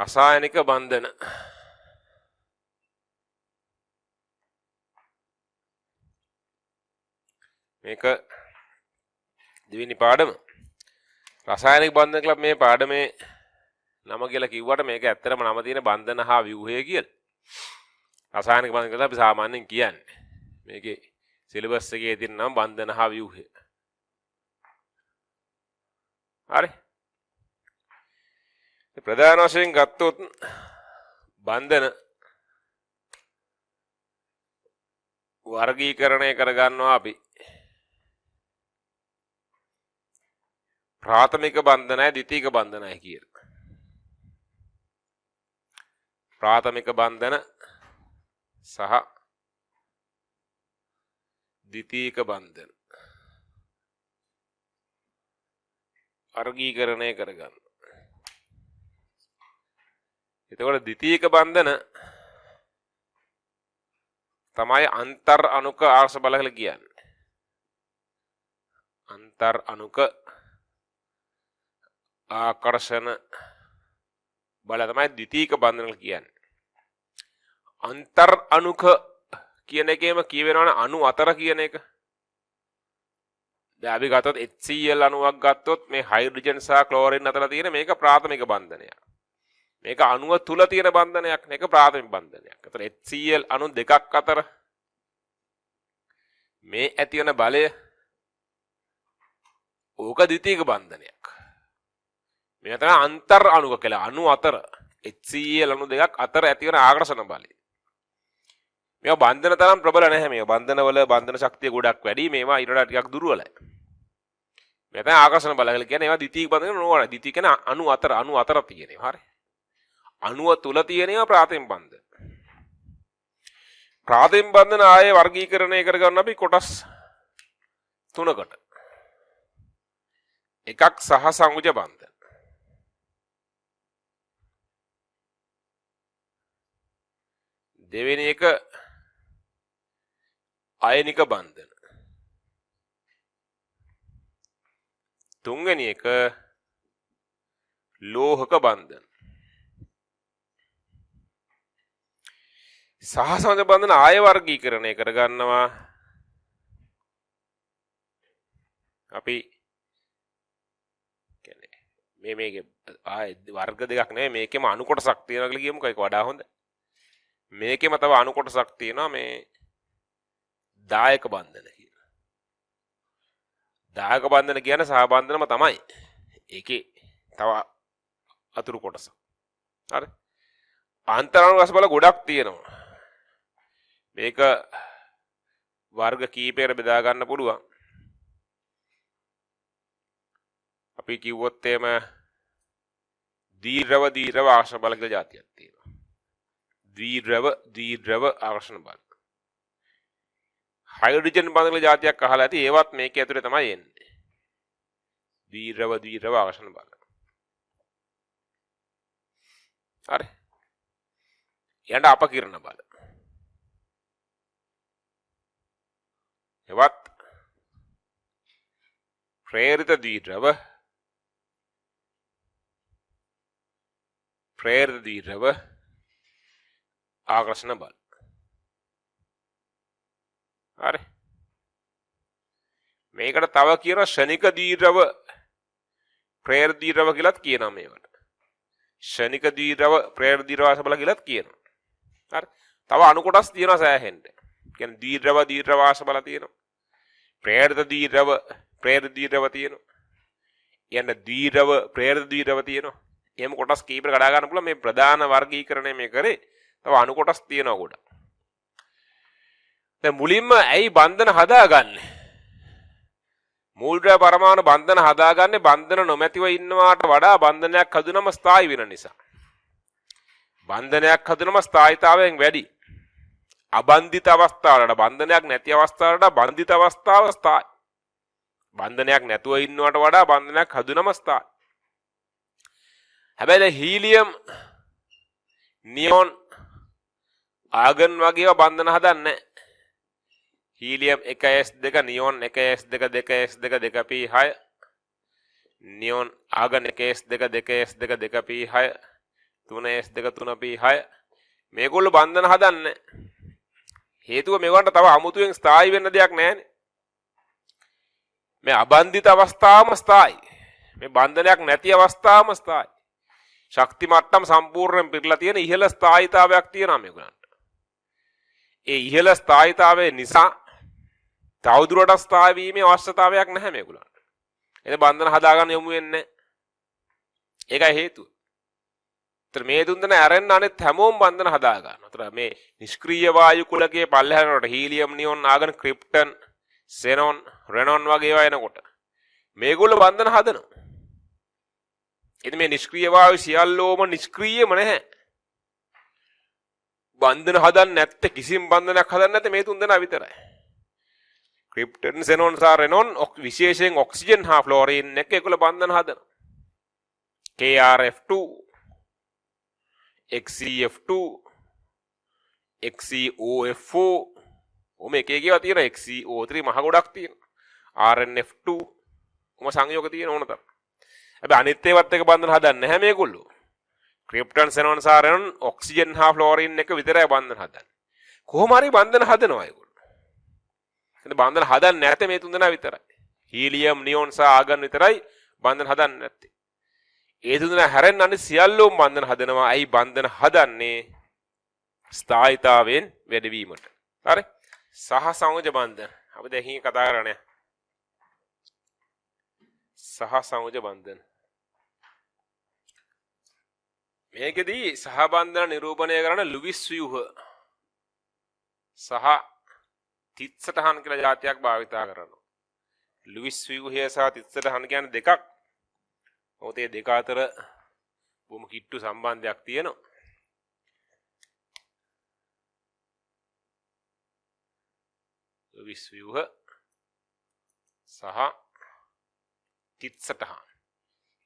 රසායනික බන්ධන මේක දෙවෙනි පාඩම රසායනික බන්ධන කියලා මේ පාඩමේ නම කියලා කිව්වට මේක ඇත්තටම නම තියෙන බන්ධන හා ව්‍යුහය කියලා. රසායනික බන්ධන කියලා අපි සාමාන්‍යයෙන් කියන්නේ. මේකේ සිලබස් එකේ තියෙන නම බන්ධන හා ව්‍යුහය. හරි. ප්‍රධාන වශයෙන් ගත්තොත් බන්ධන වර්ගීකරණය කරගන්නවා අපි ප්‍රාථමික බන්ධනයි ද්විතීයික බන්ධනයි කියලා. ප්‍රාථමික බන්ධන සහ ද්විතීයික බන්ධන වර්ගීකරණය කරගන්න. එතකොට ද්විතීයික බන්ධන තමයි අන්තර් අණුක ආශ්‍ර බල කියලා කියන්නේ. අන්තර් අණුක ආකර්ෂණ බල තමයි ද්විතීයික බන්ධන කියලා කියන්නේ. අන්තර් අණුක කියන එකේම කියවෙනවනේ අණු අතර කියන එක. දැන් අපි ගත්තොත් HCl අණුවක් ගත්තොත් මේ හයිඩ්‍රජන් සහ ක්ලෝරින් අතර තියෙන මේක ප්‍රාථමික බන්ධනයක්. මේක අණුව තුල තියෙන බන්ධනයක් මේක ප්‍රාථමික බන්ධනයක්. ඒතර HCl අණු දෙකක් අතර මේ ඇති වෙන බලය ඕක ද්විතීයික බන්ධනයක්. මේ තමයි අන්තර් අණුක කියලා. අණු අතර HCl අණු දෙකක් අතර ඇති වෙන ආකර්ෂණ බලය. මේවා බන්ධන තරම් ප්‍රබල නැහැ. මේවා බන්ධන වල බන්ධන ශක්තිය ගොඩක් වැඩි. මේවා ඊට වඩා ටිකක් දුර්වලයි. මේ තමයි ආකර්ෂණ බල කියලා කියන්නේ. ඒවා ද්විතීයික බන්ධන නෝන. ද්විතීයික කියන්නේ අණු අතර තියෙනවා. හරි. අණුව තුල තියෙනවා ප්‍රාථමික බන්ධන. ප්‍රාථමික බන්ධන ආයේ වර්ගීකරණය කරගන්න අපි කොටස් තුනකට. එකක් සහ සංයුජ බන්ධන. දෙවෙනි එක අයනික බන්ධන. තුන්වෙනි එක ලෝහක බන්ධන. සහසංජ බන්ධන ආය වර්ගීකරණය කරගන්නවා අපි කියන්නේ මේකේ ආය වර්ග දෙකක් නෙවෙයි මේකෙම අණු කොටසක් තියෙනවා කියලා කියමුකෝ ඒක වඩා හොඳ. මේකෙම තව අණු කොටසක් තියෙනවා මේ දායක බන්ධන කියලා. දායක බන්ධන කියන්නේ සහ බන්ධනම තමයි. ඒකේ තව අතුරු කොටස. හරි. ආන්තරාණු රස බල ගොඩක් තියෙනවා. මේක වර්ග කීපයකට බෙදා ගන්න පුළුවන්. අපි කිව්වොත් එම දීර්ඝව ආකර්ෂණ බල කියලා જાතියක් තියෙනවා. දීර්ඝව ආකර්ෂණ බල. හයිඩ්‍රජන් බන්ධන කියලා જાතියක් අහලා ඇති. ඒවත් මේක ඇතුලේ තමයි එන්නේ. දීර්ඝව ආකර්ෂණ බල. හරි. යන්න අපකිරණ බල. එවත් ප්‍රේරිත දීර්ඝව ආකර්ෂණ බල. හරි. මේකට තව කියනවා ශනික දීර්ඝව ප්‍රේරිත දීර්ඝව කියලාත් කියනවා මේවට. ශනික දීර්ඝව ප්‍රේරිත දීර්ඝව ආශ්‍ර බල කියලාත් කියනවා. හරි. තව අණු කොටස් තියෙනවා සෑහෙන්න. කියන්නේ දීර්ඝව ආශ්‍ර බල තියෙනවා. ප්‍රේරිත දීර්ඝව තියෙනවා. යන්න දීර්ඝව ප්‍රේරිත දීර්ඝව තියෙනවා. එහෙම කොටස් කීපයකට කඩා ගන්න පුළුවන් මේ ප්‍රධාන වර්ගීකරණය මේ කරේ. තව අණු කොටස් තියෙනවා ගොඩක්. දැන් මුලින්ම ඇයි බන්ධන හදාගන්නේ? මූලද්‍රව්‍ය පරමාණු බන්ධන හදාගන්නේ බන්ධන නොමැතිව ඉන්නවාට වඩා බන්ධනයක් හදුනම ස්ථායි වෙන නිසා. බන්ධනයක් හදුනම ස්ථායිතාවයෙන් වැඩි. අබන්ධිත අවස්ථාවලට බන්ධනයක් නැති අවස්ථාවලට බන්ධිත අවස්ථාව ස්ථායි. බන්ධනයක් නැතුව ඉන්නවට වඩා බන්ධනයක් හදුනම ස්ථායි. හැබැයි හීලියම් නියොන් ආගන් වගේව බන්ධන හදන්නේ නැහැ. Helium 1s2 නියොන් 1s2 2s2 2p6 නියොන් argon 1s2 2s2 2p6 3s2 3p6 මේගොල්ලෝ බන්ධන හදන්නේ. හේතුව මේවට තව අමුතුවෙන් ස්ථායි වෙන්න දෙයක් නැහැනේ. මේ අබන්ධිත අවස්ථාවම ස්ථායි. මේ බන්ධනයක් නැති අවස්ථාවම ස්ථායි. ශක්ති මට්ටම් සම්පූර්ණයෙන් පිරලා තියෙන ඉහළ ස්ථායීතාවයක් තියෙනවා මේගොල්ලන්ට. ඒ ඉහළ ස්ථායීතාවය නිසා තවදුරටත් ස්ථායි වීමේ අවශ්‍යතාවයක් නැහැ මේගොල්ලන්ට. එතන බන්ධන හදාගන්න යමු වෙන්නේ. ඒකයි හේතුව. ඒතර මේ තුන් දෙනා ඇරෙන්න අනෙත් හැමෝම බන්ධන හදා ගන්නවා. ඒතර මේ නිෂ්ක්‍රීය වායු කුලකයේ පල්ලෙහානට හීලියම් නියොන් ආගන ක්‍රිප්ටන් සෙනොන් රෙනොන් වගේ ඒවා එනකොට මේගොල්ලෝ බන්ධන හදනවා. ඉතින් මේ නිෂ්ක්‍රීය වායු සියල්ලෝම නිෂ්ක්‍රීයම නැහැ. බන්ධන හදන්නේ නැත්තේ කිසිම බන්ධනයක් හදන්නේ නැත්තේ මේ තුන් දෙනා විතරයි. ක්‍රිප්ටන් සෙනොන් සහ රෙනොන් විශේෂයෙන් ඔක්සිජන් හා ෆ්ලෝරින් එක ඒගොල්ලෝ බන්ධන හදනවා. KrF2 XeF2 XeOF4 ඔම එක එකේවා තියෙනවා. XeO3 මහ ගොඩක් තියෙනවා. RnF2 ඔම සංයෝග තියෙන ඕන තරම්. හැබැයි අනිත් ඒවත් එක බන්ධන හදන්නේ නැහැ මේගොල්ලෝ. ක්‍රිප්ටන් සෙනොන් සහ රෙනොන් ඔක්සිජන් හා ෆ්ලෝරින් එක විතරයි බන්ධන හදන්නේ. කොහොම හරි බන්ධන හදනවා ඒගොල්ලෝ. එතන බන්ධන හදන්නේ නැත්තේ මේ තුන් දෙනා විතරයි. හීලියම් නියොන් සහ ආගන් විතරයි බන්ධන හදන්නේ නැත්තේ. ඒ තුන හැරෙන්න අනිත් සියල්ලෝම බන්ධන හදනවා. ඇයි බන්ධන හදන්නේ? ස්ථායීතාවයෙන් වැඩිවීමට. හරි? සහ සංයෝජ බන්ධන. අපි දැන් හින් කතා කරන්නේ. සහ සංයෝජ බන්ධන. මේකෙදී සහ බන්ධන නිරූපණය කරන ලුයිස් ව්‍යුහ සහ තිත්සටහන් කියලා જાතියක් භාවිතා කරනවා. ලුයිස් ව්‍යුහය සහ තිත්සටහන් කියන්නේ දෙකක්. මොකද මේ දෙක අතර බොහොම කිට්ටු සම්බන්ධයක් තියෙනවා. ලුයිස් ව්‍යුහ සහ තිත්සටහන්.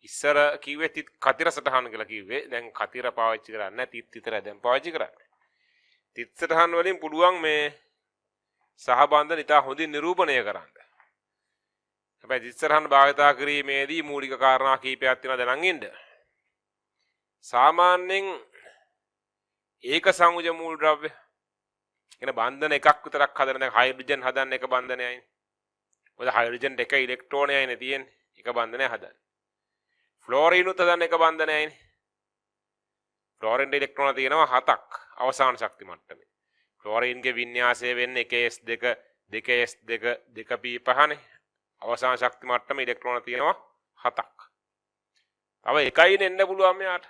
ඉස්සර කිව්වේ තිත් කතිර සටහන් කියලා කිව්වේ. දැන් කතිර පාවිච්චි කරන්නේ නැහැ. තිත් විතරයි දැන් පාවිච්චි කරන්නේ. තිත්සටහන් වලින් පුළුවන් මේ සහබන්ධන ඉතා හොඳින් නිරූපණය කරන්න. හැබැයි තිත්සටහන් භාවිතා කිරීමේදී මූලික කාරණා කීපයක් තියෙනවා දැනන් ඉන්න. සාමාන්‍යයෙන් ඒක සංයෝජ මූල ද්‍රව්‍ය කියන බන්ධන එකක් විතරක් හදන දැන් හයිඩ්‍රජන් හදන්න එක බන්ධනයයි. මොකද හයිඩ්‍රජන් දෙක ඉලෙක්ට්‍රෝනයයිනේ තියෙන්නේ. එක බන්ධනයක් හදන්න. ෆ්ලෝරින් උත් හදන්න එක බන්ධනයයිනේ. ෆ්ලෝරින් ඉලෙක්ට්‍රෝන තියෙනවා 7ක් අවසාන ශක්ති මට්ටමේ. ෆ්ලෝරින්ගේ වින්‍යාසය වෙන්නේ 1s2 2s2 2p5නේ. අවසාන ශක්ති මට්ටමේ ඉලෙක්ට්‍රෝන තියෙනවා 7ක්. තව එකයි නෙන්න පුළුවන් මෙයාට.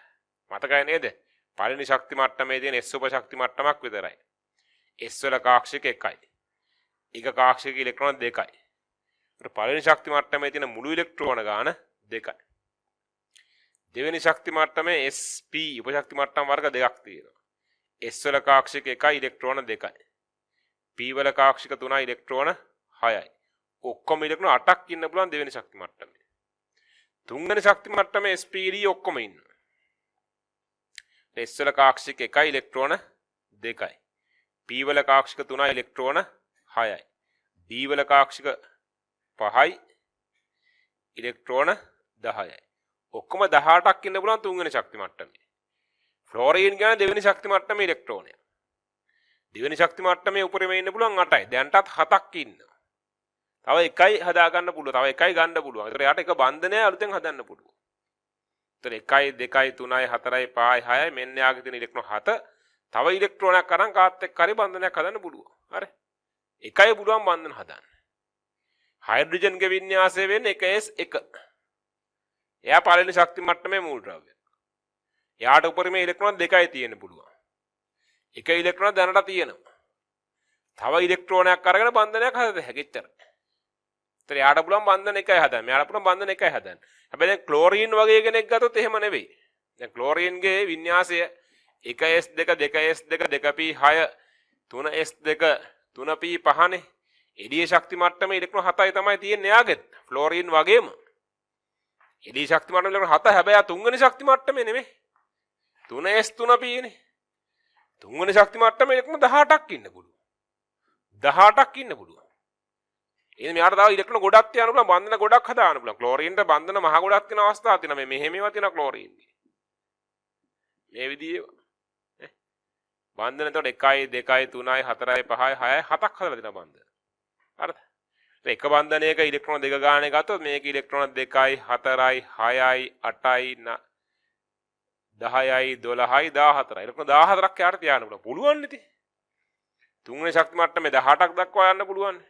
මතකයි නේද? පළවෙනි ශක්ති මට්ටමේ තියෙන S උප ශක්ති මට්ටමක් විතරයි. S වල කාක්ෂික 1යි. එක කාක්ෂික ඉලෙක්ට්‍රෝන 2යි. ඒත් පළවෙනි ශක්ති මට්ටමේ තියෙන මුළු ඉලෙක්ට්‍රෝන ගාන 2යි. දෙවෙනි ශක්ති මට්ටමේ SP උප ශක්ති මට්ටම් වර්ග දෙකක් තියෙනවා. S වල කාක්ෂික 1යි ඉලෙක්ට්‍රෝන 2යි. P වල කාක්ෂික 3යි ඉලෙක්ට්‍රෝන 6යි. ඔක්කොම ඉලෙක්ට්‍රෝන 8ක් ඉන්න පුළුවන් දෙවෙනි ශක්ති මට්ටමේ. තුන්වෙනි ශක්ති මට්ටමේ SPD ඔක්කොම ඉන්නවා. S වල කාක්ෂික 1යි ඉලෙක්ට්‍රෝන 2යි. P වල කාක්ෂික 3යි ඉලෙක්ට්‍රෝන 6යි. D වල කාක්ෂික 5යි ඉලෙක්ට්‍රෝන 10යි. ඔක්කොම 18ක් ඉන්න පුළුවන් තුන්වෙනි ශක්ති මට්ටමේ. ෆ්ලෝරින් ගාන දෙවෙනි ශක්ති මට්ටමේ ඉලෙක්ට්‍රෝනය. දෙවෙනි ශක්ති මට්ටමේ උඩරම ඉන්න පුළුවන් 8යි. දැන්ටත් 7ක් ඉන්නවා. තව එකයි හදා ගන්න පුළුවන්. තව එකයි ගන්න පුළුවන්. ඒතර යාට එක බන්ධනය අලුතෙන් හදන්න පුළුවන්. ඒතර 1යි 2යි 3යි 4යි 5යි 6යි මෙන්න යාගේ තියෙන ඉලෙක්ට්‍රෝන 7. තව ඉලෙක්ට්‍රෝනයක් අරන් කාත් එක්ක හරි බන්ධනයක් හදන්න පුළුවන්. හරි. එකයි පුළුවන් බන්ධන හදන්න. හයිඩ්‍රජන්ගේ වින්‍යාසය වෙන්නේ 1s1. එයා පළවෙනි ශක්ති මට්ටමේ මූල ද්‍රව්‍ය. එයාට උපරිමේ ඉලෙක්ට්‍රෝන 2යි තියෙන්න පුළුවන්. එක ඉලෙක්ට්‍රෝන දැනට තියෙනවා. තව ඉලෙක්ට්‍රෝනයක් අරගෙන බන්ධනයක් හදන්න හැකිච්චර. ඒතර එයාට පුළුවන් බන්ධන එකයි හදන්න. මෙයාට පුළුවන් බන්ධන එකයි හදන්න. හැබැයි දැන් ක්ලෝරින් වගේ කෙනෙක් ගත්තොත් එහෙම නෙවෙයි. දැන් ක්ලෝරින්ගේ වින්‍යාසය 1s2 2s2 2p6 3s2 3p5නේ. එළියේ ශක්ති මට්ටමේ ඉලෙක්ට්‍රෝන 7යි තමයි තියෙන්නේ යාගෙත්. ෆ්ලෝරින් වගේම. එළියේ ශක්ති මට්ටමේ ඉලෙක්ට්‍රෝන 7 හැබැයි තුන්වෙනි ශක්ති මට්ටමේ නෙමෙයි. 3s3p නේ. තුන්වෙනි ශක්ති මට්ටමේ ඉලෙක්ට්‍රෝන 18ක් ඉන්න පුළුවන්. 18ක් ඉන්න පුළුවන්. එහෙනම් මෙයාට තව ඉලෙක්ට්‍රෝන ගොඩක් තියන්න පුළුවන්. බන්ධන ගොඩක් හදාන්න පුළුවන්. ක්ලෝරින්ට බන්ධන මහ ගොඩක් තියෙන අවස්ථා තියෙනවා. මෙහෙම ඒවා තියෙනවා ක්ලෝරින්ගේ. මේ විදිහේ බන්ධන එතකොට 1යි 2යි 3යි 4යි 5යි 6යි 7ක් හදලා දෙනවා බන්ධන. හරිද? එක බන්ධනයක ඉලෙක්ට්‍රෝන දෙක ගානේ ගත්තොත් මේක ඉලෙක්ට්‍රෝන 2යි 4යි 6යි 8යි 10යි 12යි 14යි. ඉලෙක්ට්‍රෝන 14ක් යාට තියාගන්න පුළුවන් ඉතින්. තුන්වෙනි ශක්ති මට්ටමේ 18ක් දක්වා යන්න පුළුවන්.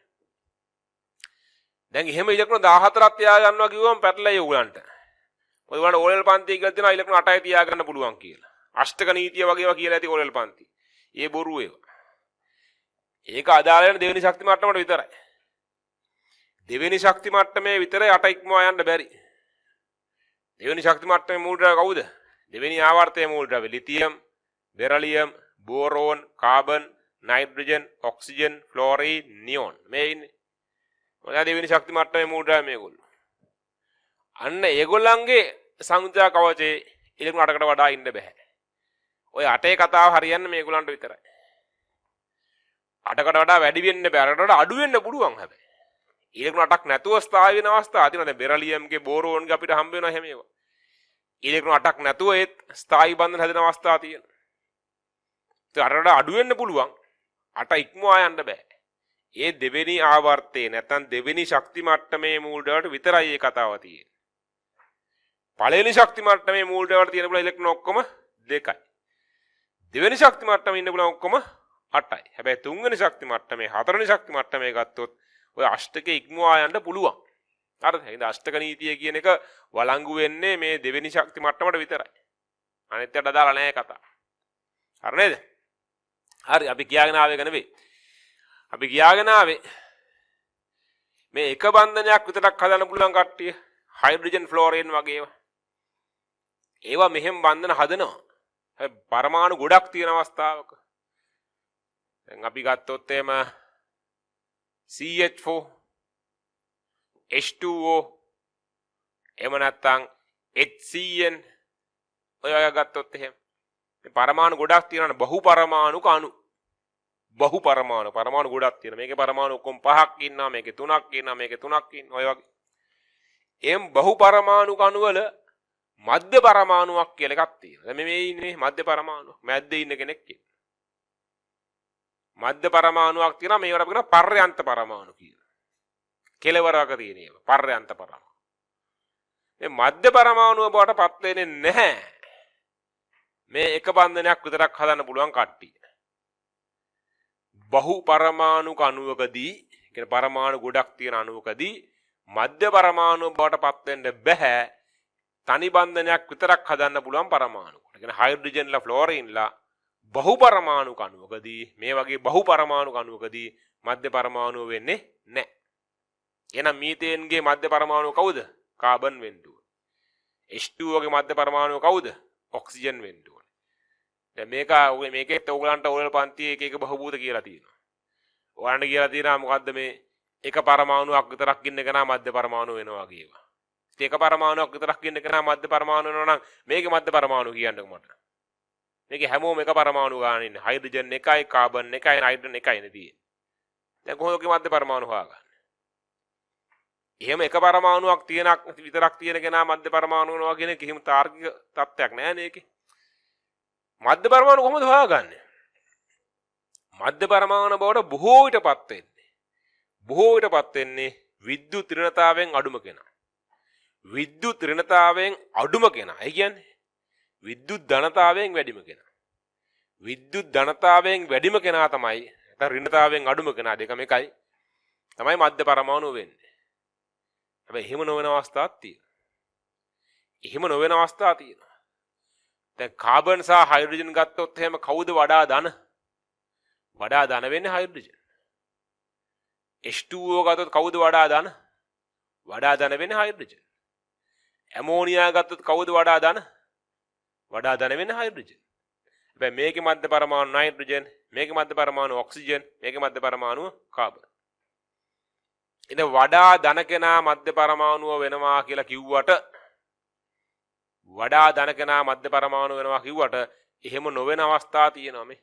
දැන් එහෙම ඉලෙක්ට්‍රෝන 14ක් තියා ගන්නවා කිව්වම පැටලෙයි උගලන්ට. ඔය වුණාට ඕලෙල් පන්තිය කියලා තියෙනවා ඉලෙක්ට්‍රෝන 8යි තියා ගන්න පුළුවන් කියලා. අෂ්ටක නීතිය වගේ ඒවා කියලා ඇති ඕලෙල් පන්ති. ඒ බොරු ඒවා. ඒක අදාළ වෙන දෙවෙනි ශක්ති මට්ටමට විතරයි. දෙවෙනි ශක්ති මට්ටමේ විතරයි 8 ඉක්මවා යන්න බැරි. දෙවෙනි ශක්ති මට්ටමේ මූල ද්‍රව්‍ය කවුද? දෙවෙනි ආවර්තයේ මූල ද්‍රව්‍ය lithium, beryllium, boron, carbon, nitrogen, oxygen, fluorine, neon. මේ ඉන්නේ. ඔය දෙවෙනි ශක්ති මට්ටමේ මූල ද්‍රව්‍ය මේගොල්ලෝ. අන්න ඒගොල්ලන්ගේ සංයුතික කවචේ ඉලෙක්ට්‍රෝන 8කට වඩා ඉන්න බෑ. ඔය 8 කතාව හරියන්නේ මේගොල්ලන්ට විතරයි. 8කට වඩා වැඩි වෙන්න බෑ. 8කට වඩා අඩු වෙන්න පුළුවන් හැබැයි. ඉලෙක්ට්‍රෝන 8ක් නැතුව ස්ථායී වෙන අවස්ථා තියෙනවා. දැන් බෙරිලියම්ගේ බෝරෝන්ගේ අපිට හම්බ වෙනවා එහෙම ඒවා. ඉලෙක්ට්‍රෝන 8ක් නැතුව ඒත් ස්ථායී බන්ධන හැදෙන අවස්ථා තියෙනවා. ඒ 8කට වඩා අඩු වෙන්න පුළුවන්. 8 ඉක්මවා යන්න බෑ. ඒ දෙවෙනි ආවර්තයේ නැත්නම් දෙවෙනි ශක්ති මට්ටමේ මූල ද්‍රව්‍යට විතරයි මේ කතාව තියෙන්නේ. පළවෙනි ශක්ති මට්ටමේ මූල ද්‍රව්‍යට තියෙන බල ඉලෙක්ට්‍රෝන ඔක්කොම 2යි. දෙවෙනි ශක්ති මට්ටමේ ඉන්න බල ඔක්කොම 8යි. හැබැයි තුන්වෙනි ශක්ති මට්ටමේ හතරවෙනි ශක්ති මට්ටමේ ගත්තොත් ඔය අෂ්ටකේ ඉක්මවා යන්න පුළුවන්. හරිද? එහෙනම් අෂ්ටක නීතිය කියන එක වළංගු වෙන්නේ මේ දෙවෙනි ශක්ති මට්ටමට විතරයි. අනිත් යට අදාළ නැහැ කතා. හරි නේද? හරි අපි කියාගෙන ආවේ නෙවෙයි. අපි කියාගෙන ආවේ මේ එක බන්ධනයක් විතරක් හදන්න පුළුවන් කට්ටිය හයිඩ්‍රජන් ෆ්ලෝරින් වගේ ඒවා. ඒවා මෙහෙම බන්ධන හදනවා. හැබැයි පරමාණු ගොඩක් තියෙන අවස්ථාවක. දැන් අපි ගත්තොත් එහෙම CH4 H2O එහෙම නැත්නම් HCN ඔය වගේ ගත්තොත් එහෙම මේ පරමාණු ගොඩක් තියෙනවනේ බහු පරමාණුක අණු බහු පරමාණු ගොඩක් තියෙනවා මේකේ පරමාණු ඔක්කොම 5ක් ඉන්නවා මේකේ 3ක් ඉන්නවා මේකේ 3ක් ඉන්නවා ඔය වගේ එම් බහු පරමාණුක අණු වල මධ්‍ය පරමාණුවක් කියලා එකක් තියෙනවා දැන් මේ ඉන්නේ මධ්‍ය පරමාණුවක් මැද්දේ ඉන්න කෙනෙක් ඉන්නේ මධ්‍ය පරමාණුවක් තියෙනවා මේවට අපි කියනවා පර්යන්ත පරමාණු කියලා. කෙලවරක තියෙන ඒවා පර්යන්ත පරමාණු. මේ මධ්‍ය පරමාණුව බවට පත් වෙන්නේ නැහැ. මේ එක බන්ධනයක් විතරක් හදන්න පුළුවන් කට්ටිය. බහු පරමාණුක අණුවකදී කියන පරමාණු ගොඩක් තියෙන අණුවකදී මධ්‍ය පරමාණුව බවට පත් වෙන්න බෑ. තනි බන්ධනයක් විතරක් හදන්න පුළුවන් පරමාණු. ඒ කියන්නේ හයිඩ්‍රජන්ලා ෆ්ලෝරින්ලා බහු පරමාණු කණුවකදී මේ වගේ බහු පරමාණු කණුවකදී මධ්‍ය පරමාණු වෙන්නේ නැහැ. එහෙනම් මීතේන්ගේ මධ්‍ය පරමාණු කවුද? කාබන් වෙන්න ඕනේ. H2O ගේ මධ්‍ය පරමාණු කවුද? ඔක්සිජන් වෙන්න ඕනේ. දැන් මේකෙත් ඕගලන්ට ඕලෙල් පන්තියේ එක එක බහුභූත කියලා තියෙනවා. ඔයගලන්ට කියලා තියෙනවා මොකද්ද මේ එක පරමාණුවක් විතරක් ඉන්න කෙනා මධ්‍ය පරමාණු වෙනවා කියනවා. ඒක පරමාණුවක් විතරක් ඉන්න කෙනා මධ්‍ය පරමාණු වෙනවා නම් මේකේ මධ්‍ය පරමාණු කියන්නකෝ මට. මේකේ හැමෝම එක පරමාණු ගන්න ඉන්නේ. හයිඩ්‍රජන් එකයි, කාබන් එකයි, නයිට්‍රජන් එකයි නේ තියෙන්නේ. දැන් කොහොමද ඔකේ මධ්‍ය පරමාණු හොයාගන්නේ? එහෙම එක පරමාණුවක් විතරක් තියෙන කෙනා මධ්‍ය පරමාණු වෙනවා කියන එක කිසිම තාර්කික තත්ත්වයක් නැහැ නේකේ. මධ්‍ය පරමාණු කොහොමද හොයාගන්නේ? මධ්‍ය පරමාණු බවට බොහෝ විටපත් වෙන්නේ විද්‍යුත් ඍණතාවයෙන් අඩුම කෙනා. විද්‍යුත් ඍණතාවයෙන් අඩුම කෙනා. ඒ කියන්නේ විද්‍යුත් ධනතාවයෙන් වැඩිම කෙනා. විද්‍යුත් ධනතාවයෙන් වැඩිම කෙනා තමයි නැත්නම් ඍණතාවයෙන් අඩුම කෙනා දෙකම එකයි. තමයි මධ්‍ය පරමාණු වෙන්නේ. හැබැයි එහෙම නොවන අවස්ථාවක් තියෙනවා. දැන් කාබන් සහ හයිඩ්‍රජන් ගත්තොත් එහෙම කවුද වඩා ධන? වඩා ධන වෙන්නේ හයිඩ්‍රජන්. H2O ගත්තොත් කවුද වඩා ධන? වඩා ධන වෙන්නේ හයිඩ්‍රජන්. ඇමෝනියා ගත්තොත් කවුද වඩා ධන? වඩා ධන වෙන්නේ හයිඩ්‍රජන්. හැබැයි මේකේ මධ්‍ය පරමාණු නයිට්‍රජන්, මේකේ මධ්‍ය පරමාණු ඔක්සිජන්, මේකේ මධ්‍ය පරමාණු කාබන්. ඉතින් වඩා ධන කෙනා මධ්‍ය පරමාණුව වෙනවා කියලා කිව්වට එහෙම නොවන අවස්ථා තියෙනවා මේ.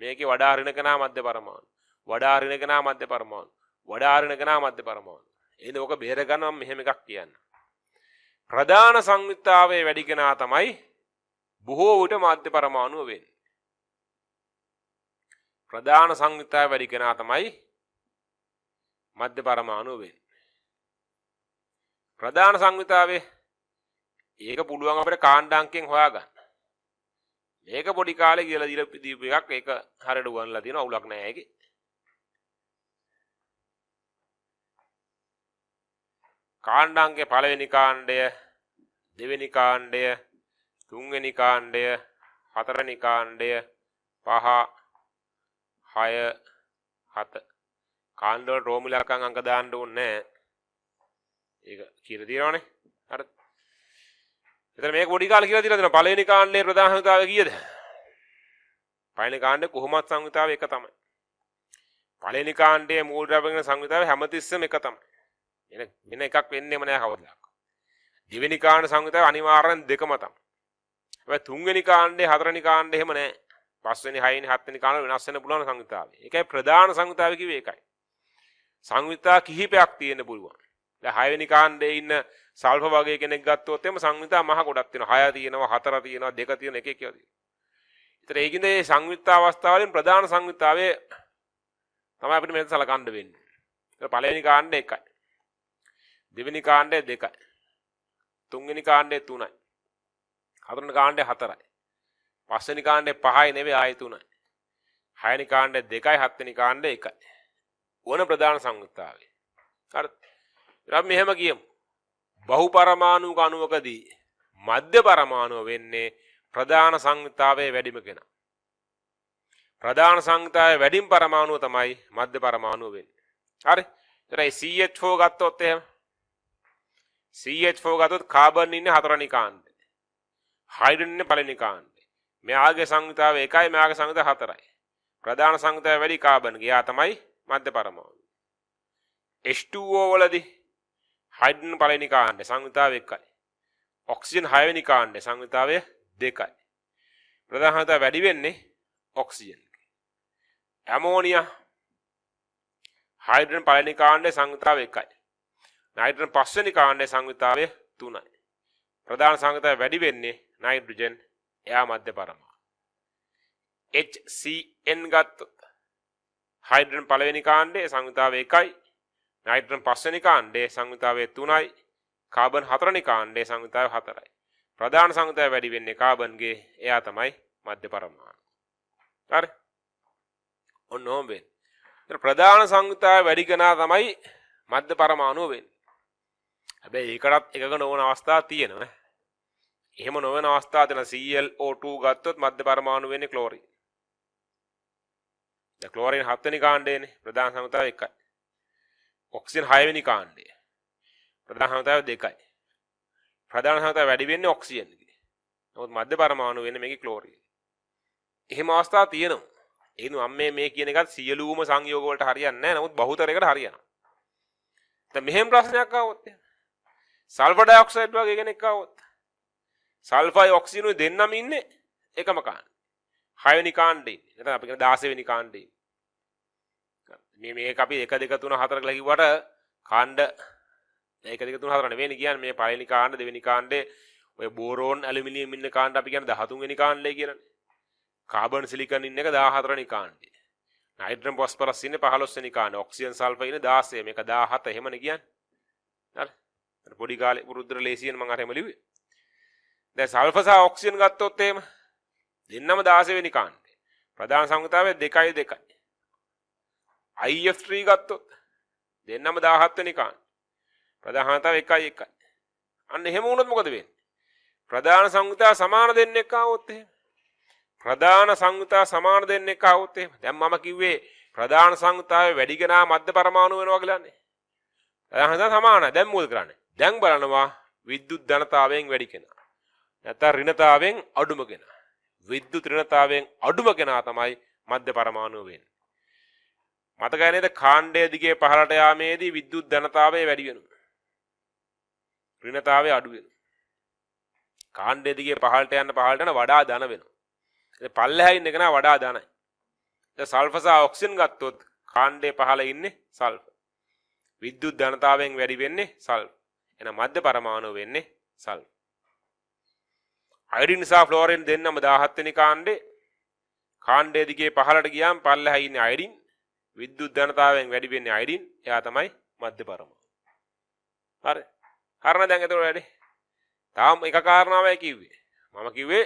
මේකේ වඩා ඍණ කෙනා මධ්‍ය පරමාණු. වඩා ඍණ කෙනා මධ්‍ය පරමාණු. වඩා ඍණ කෙනා මධ්‍ය පරමාණු. එහෙනම් ඔක බේර ගන්නම් මෙහෙම එකක් කියන්න. ප්‍රධාන සංයුක්තාවයේ වැඩි කෙනා තමයි බොහෝ විට මධ්‍ය පරමාණුව වෙන්නේ. ප්‍රධාන සංයුක්තය වැඩි කෙනා තමයි මධ්‍ය පරමාණුව වෙන්නේ. ප්‍රධාන සංයුක්තාවේ ඒක පුළුවන් අපිට කාණ්ඩාංකයෙන් හොයාගන්න. මේක පොඩි කාලේ කියලා දීපු එකක් ඒක හරියට උගන්ලා තියෙනවා අවුලක් නැහැ ඒකේ. කාණ්ඩාංකයේ පළවෙනි කාණ්ඩය, දෙවෙනි කාණ්ඩය, තුන්වෙනි කාණ්ඩය, හතරවෙනි කාණ්ඩය, 5, 6, 7 කාණ්ඩ වල රෝම ඉලක්කම් අංක දාන්න ඕනේ නැහැ. ඒක කියලා තියෙනවනේ. හරිද? එතන මේක පොඩි කාලේ කියලා දීලා තියෙනවා. පළවෙනි කාණ්ඩයේ ප්‍රධාන සංයුක්තාවය කීයද? පළවෙනි කාණ්ඩේ කොහොමත් සංයුක්තාවය එක තමයි. පළවෙනි කාණ්ඩයේ මූල ද්‍රව්‍යගෙන සංයුක්තාවය හැමතිස්සෙම එක තමයි. වෙන එකක් වෙන්නේම නැහැ කවදාවත්. දෙවෙනි කාණ්ඩ සංයුක්තාවය අනිවාර්යෙන් දෙකම තමයි. හැබැයි තුන්වෙනි කාණ්ඩේ හතරවෙනි කාණ්ඩේ එහෙම නැහැ. පස්වෙනි හයවෙනි හත්වෙනි කාණ්ඩ වෙනස් වෙන්න පුළුවන් සංයුක්තාවය. ඒකයි ප්‍රධාන සංයුක්තාවය කිව්වේ ඒකයි. සංයුක්තා කිහිපයක් තියෙන්න පුළුවන්. දැන් හයවෙනි කාණ්ඩේ ඉන්න සල්ෆර් වගේ කෙනෙක් ගත්තොත් එimhe සංයුක්තා මහ ගොඩක් තියෙනවා. 6 තියෙනවා, 4 තියෙනවා, 2 තියෙනවා, 1 කියලා තියෙනවා. ඒතර ඒකින්ද මේ සංයුක්තා අවස්ථාවලින් ප්‍රධාන සංයුක්තාවයේ තමයි අපිට මෙතන සලකන්න වෙන්නේ. ඒතර පළවෙනි කාණ්ඩේ 1යි. දෙවෙනි කාණ්ඩේ 2යි. තුන්වෙනි කාණ්ඩේ 3යි. හතරවෙනි කාණ්ඩේ 4යි. පස්වෙනි කාණ්ඩේ 5යි නෙවෙයි ආයෙ 3යි. හයවෙනි කාණ්ඩේ 2යි, හත්වෙනි කාණ්ඩේ 1යි. ඕන ප්‍රධාන සංයුක්තාවය. හරිද? අපි මෙහෙම කියමු. බහු පරමාණු අණුවකදී මධ්‍ය පරමාණුව වෙන්නේ ප්‍රධාන සංයුක්තාවයේ වැඩිම කෙනා. ප්‍රධාන සංයුක්තාවයේ වැඩිම පරමාණුව තමයි මධ්‍ය පරමාණුව වෙන්නේ. හරි? ඒතරයි CH4 ගත්තොත් එහෙම CH4 ගත්තොත් කාබන් ඉන්නේ හතරවෙනි කාණ්ඩේ. හයිඩ්‍රජන් ඉන්නේ පළවෙනි කාණ්ඩේ. මෙයාගේ සංයුක්තාවය 1යි, මෙයාගේ සංයුක්තාවය 4යි. ප්‍රධාන සංයුක්තාවය වැඩි කාබන් ගියා තමයි මධ්‍ය පරමාණු. H2O වලදී හයිඩ්‍රජන් පළවෙනි කාණ්ඩේ සංයුක්තාවය 1යි. ඔක්සිජන් 6වෙනි කාණ්ඩේ සංයුක්තාවය 2යි. ප්‍රධාන සංයුක්තාවය වැඩි වෙන්නේ ඔක්සිජන්. ඇමෝනියා හයිඩ්‍රජන් පළවෙනි කාණ්ඩේ සංයුක්තාවය 1යි. නයිට්‍රජන් පස්වෙනි කාණ්ඩේ සංයුක්තාවය 3යි. ප්‍රධාන සංයුක්තාවය වැඩි වෙන්නේ නයිට්‍රජන්, එයා මධ්‍ය පරමාණු. HCN ගත්තොත් හයිඩ්‍රජන් පළවෙනි කාණ්ඩේ සංයුක්තාවය 1යි. නයිට්‍රජන් පස්වෙනි කාණ්ඩේ සංයුක්තාවය 3යි. කාබන් හතරවෙනි කාණ්ඩේ සංයුක්තාවය 4යි. ප්‍රධාන සංයුක්තාවය වැඩි වෙන්නේ කාබන්ගේ, එයා තමයි මධ්‍ය පරමාණු. හරි? ඔන්න ඕම වෙන්නේ. ඒතර ප්‍රධාන සංයුක්තාවය වැඩි කෙනා තමයි මධ්‍ය පරමාණුව වෙන්නේ. හැබැයි ඒකටත් එකක නොවන අවස්ථා තියෙනවා. එහෙම නොවන අවස්ථා තියෙන ClO2 ගත්තොත් මධ්‍ය පරමාණු වෙන්නේ ක්ලෝරින්. දැන් ක්ලෝරින් 7 වෙනි කාණ්ඩයනේ ප්‍රධාන සංයුක්තාවය 1යි. ඔක්සිජන් 6 වෙනි කාණ්ඩය. ප්‍රධාන සංයුක්තාවය 2යි. ප්‍රධාන සංයුක්තාවය වැඩි වෙන්නේ ඔක්සිජන්ගේ. නමුත් මධ්‍ය පරමාණු වෙන්නේ මේකේ ක්ලෝරින්. එහෙම අවස්ථා තියෙනවා. ඒ නු මේ කියන එකත් සියලුම සංයෝග වලට හරියන්නේ නැහැ. නමුත් බහුතරයකට හරියනවා. දැන් මෙහෙම ප්‍රශ්නයක් ආවොත් සල්ෆර් ඩයොක්සයිඩ් වගේ කෙනෙක් ආවොත් සල්ෆරයි ඔක්සිජනුයි දෙන්නම ඉන්නේ එකම කාණ්ඩේ. 6 වෙනි කාණ්ඩේ. නැත්නම් අපි කියන 16 වෙනි කාණ්ඩේ. මේක අපි 1 2 3 4 කියලා කිව්වට කාණ්ඩ 1 2 3 4 නෙවෙයි කියන්නේ මේ පළවෙනි කාණ්ඩ දෙවෙනි කාණ්ඩේ ඔය බෝරෝන් ඇලුමිනියම් ඉන්න කාණ්ඩ අපි කියන්නේ 13 වෙනි කාණ්ඩේ කියලානේ. කාබන් සිලිකන් ඉන්න එක 14 වෙනි කාණ්ඩේ. නයිට්‍රජන් ෆොස්ෆරස් ඉන්නේ 15 වෙනි කාණ්ඩේ. ඔක්සිජන් සල්ෆර් ඉන්නේ 16. මේක 17 එහෙමනේ කියන්නේ. හරි. අර පොඩි කාලේ පුරුද්දට ලේසියෙන් මම අර එහෙම ලිව්වේ. දැන් සල්ෆර් සහ ඔක්සිජන් ගත්තොත් එහෙම දෙන්නම 16 වෙනි කාණ්ඩේ. ප්‍රධාන සංයුක්තාවය 2යි 2යි. IF3 ගත්තොත් දෙන්නම 17 වෙනි කාණ්ඩේ. ප්‍රධාන සංයුක්තාවය 1යි 1යි. අන්න එහෙම වුණොත් මොකද වෙන්නේ? ප්‍රධාන සංයුක්තාව සමාන දෙන්නෙක් ආවොත් එහෙම. ප්‍රධාන සංයුක්තාව සමාන දෙන්නෙක් ආවොත් එහෙම. දැන් මම කිව්වේ ප්‍රධාන සංයුක්තාවේ වැඩි කෙනා මධ්‍ය පරමාණු වෙනවා කියලානේ. ප්‍රධාන සංයුක්තාව සමානයි. දැන් මොකද කරන්නේ? දැන් බලනවා විද්‍යුත් ධනතාවයෙන් වැඩි කෙනා. නැත්නම් ඍණතාවයෙන් අඩුම කෙනා. විද්‍යුත් ඍණතාවයෙන් අඩුම කෙනා තමයි මධ්‍ය පරමාණු වෙන්නේ. මතකයි නේද? කාණ්ඩය දිගේ පහළට යාමේදී විද්‍යුත් ධනතාවය වැඩි වෙනවා. ඍණතාවය අඩු වෙනවා. කාණ්ඩය දිගේ පහළට යන වඩා ධන වෙනවා. ඒ පල්ලෙහා ඉන්න කෙනා වඩා ධනයි. දැන් සල්ෆර් සහ ඔක්සිජන් ගත්තොත් කාණ්ඩයේ පහළ ඉන්නේ සල්ෆර්. විද්‍යුත් ධනතාවයෙන් වැඩි වෙන්නේ සල්ෆර්. එහෙනම් මධ්‍ය පරමාණු වෙන්නේ සල්ෆර්. අයඩින් සහ ෆ්ලෝරින් දෙන්නම 17 වෙනි කාණ්ඩයේ දිගේ පහළට ගියාම පල්ලෙහා ඉන්නේ අයඩින්. විද්‍යුත් ධනතාවයෙන් වැඩි වෙන්නේ අයඩින්. එයා තමයි මධ්‍ය පරමාණු. හරි. හරිනේ දැන් එතකොට වැඩි. තාම එක කාරණාවයි කිව්වේ. මම කිව්වේ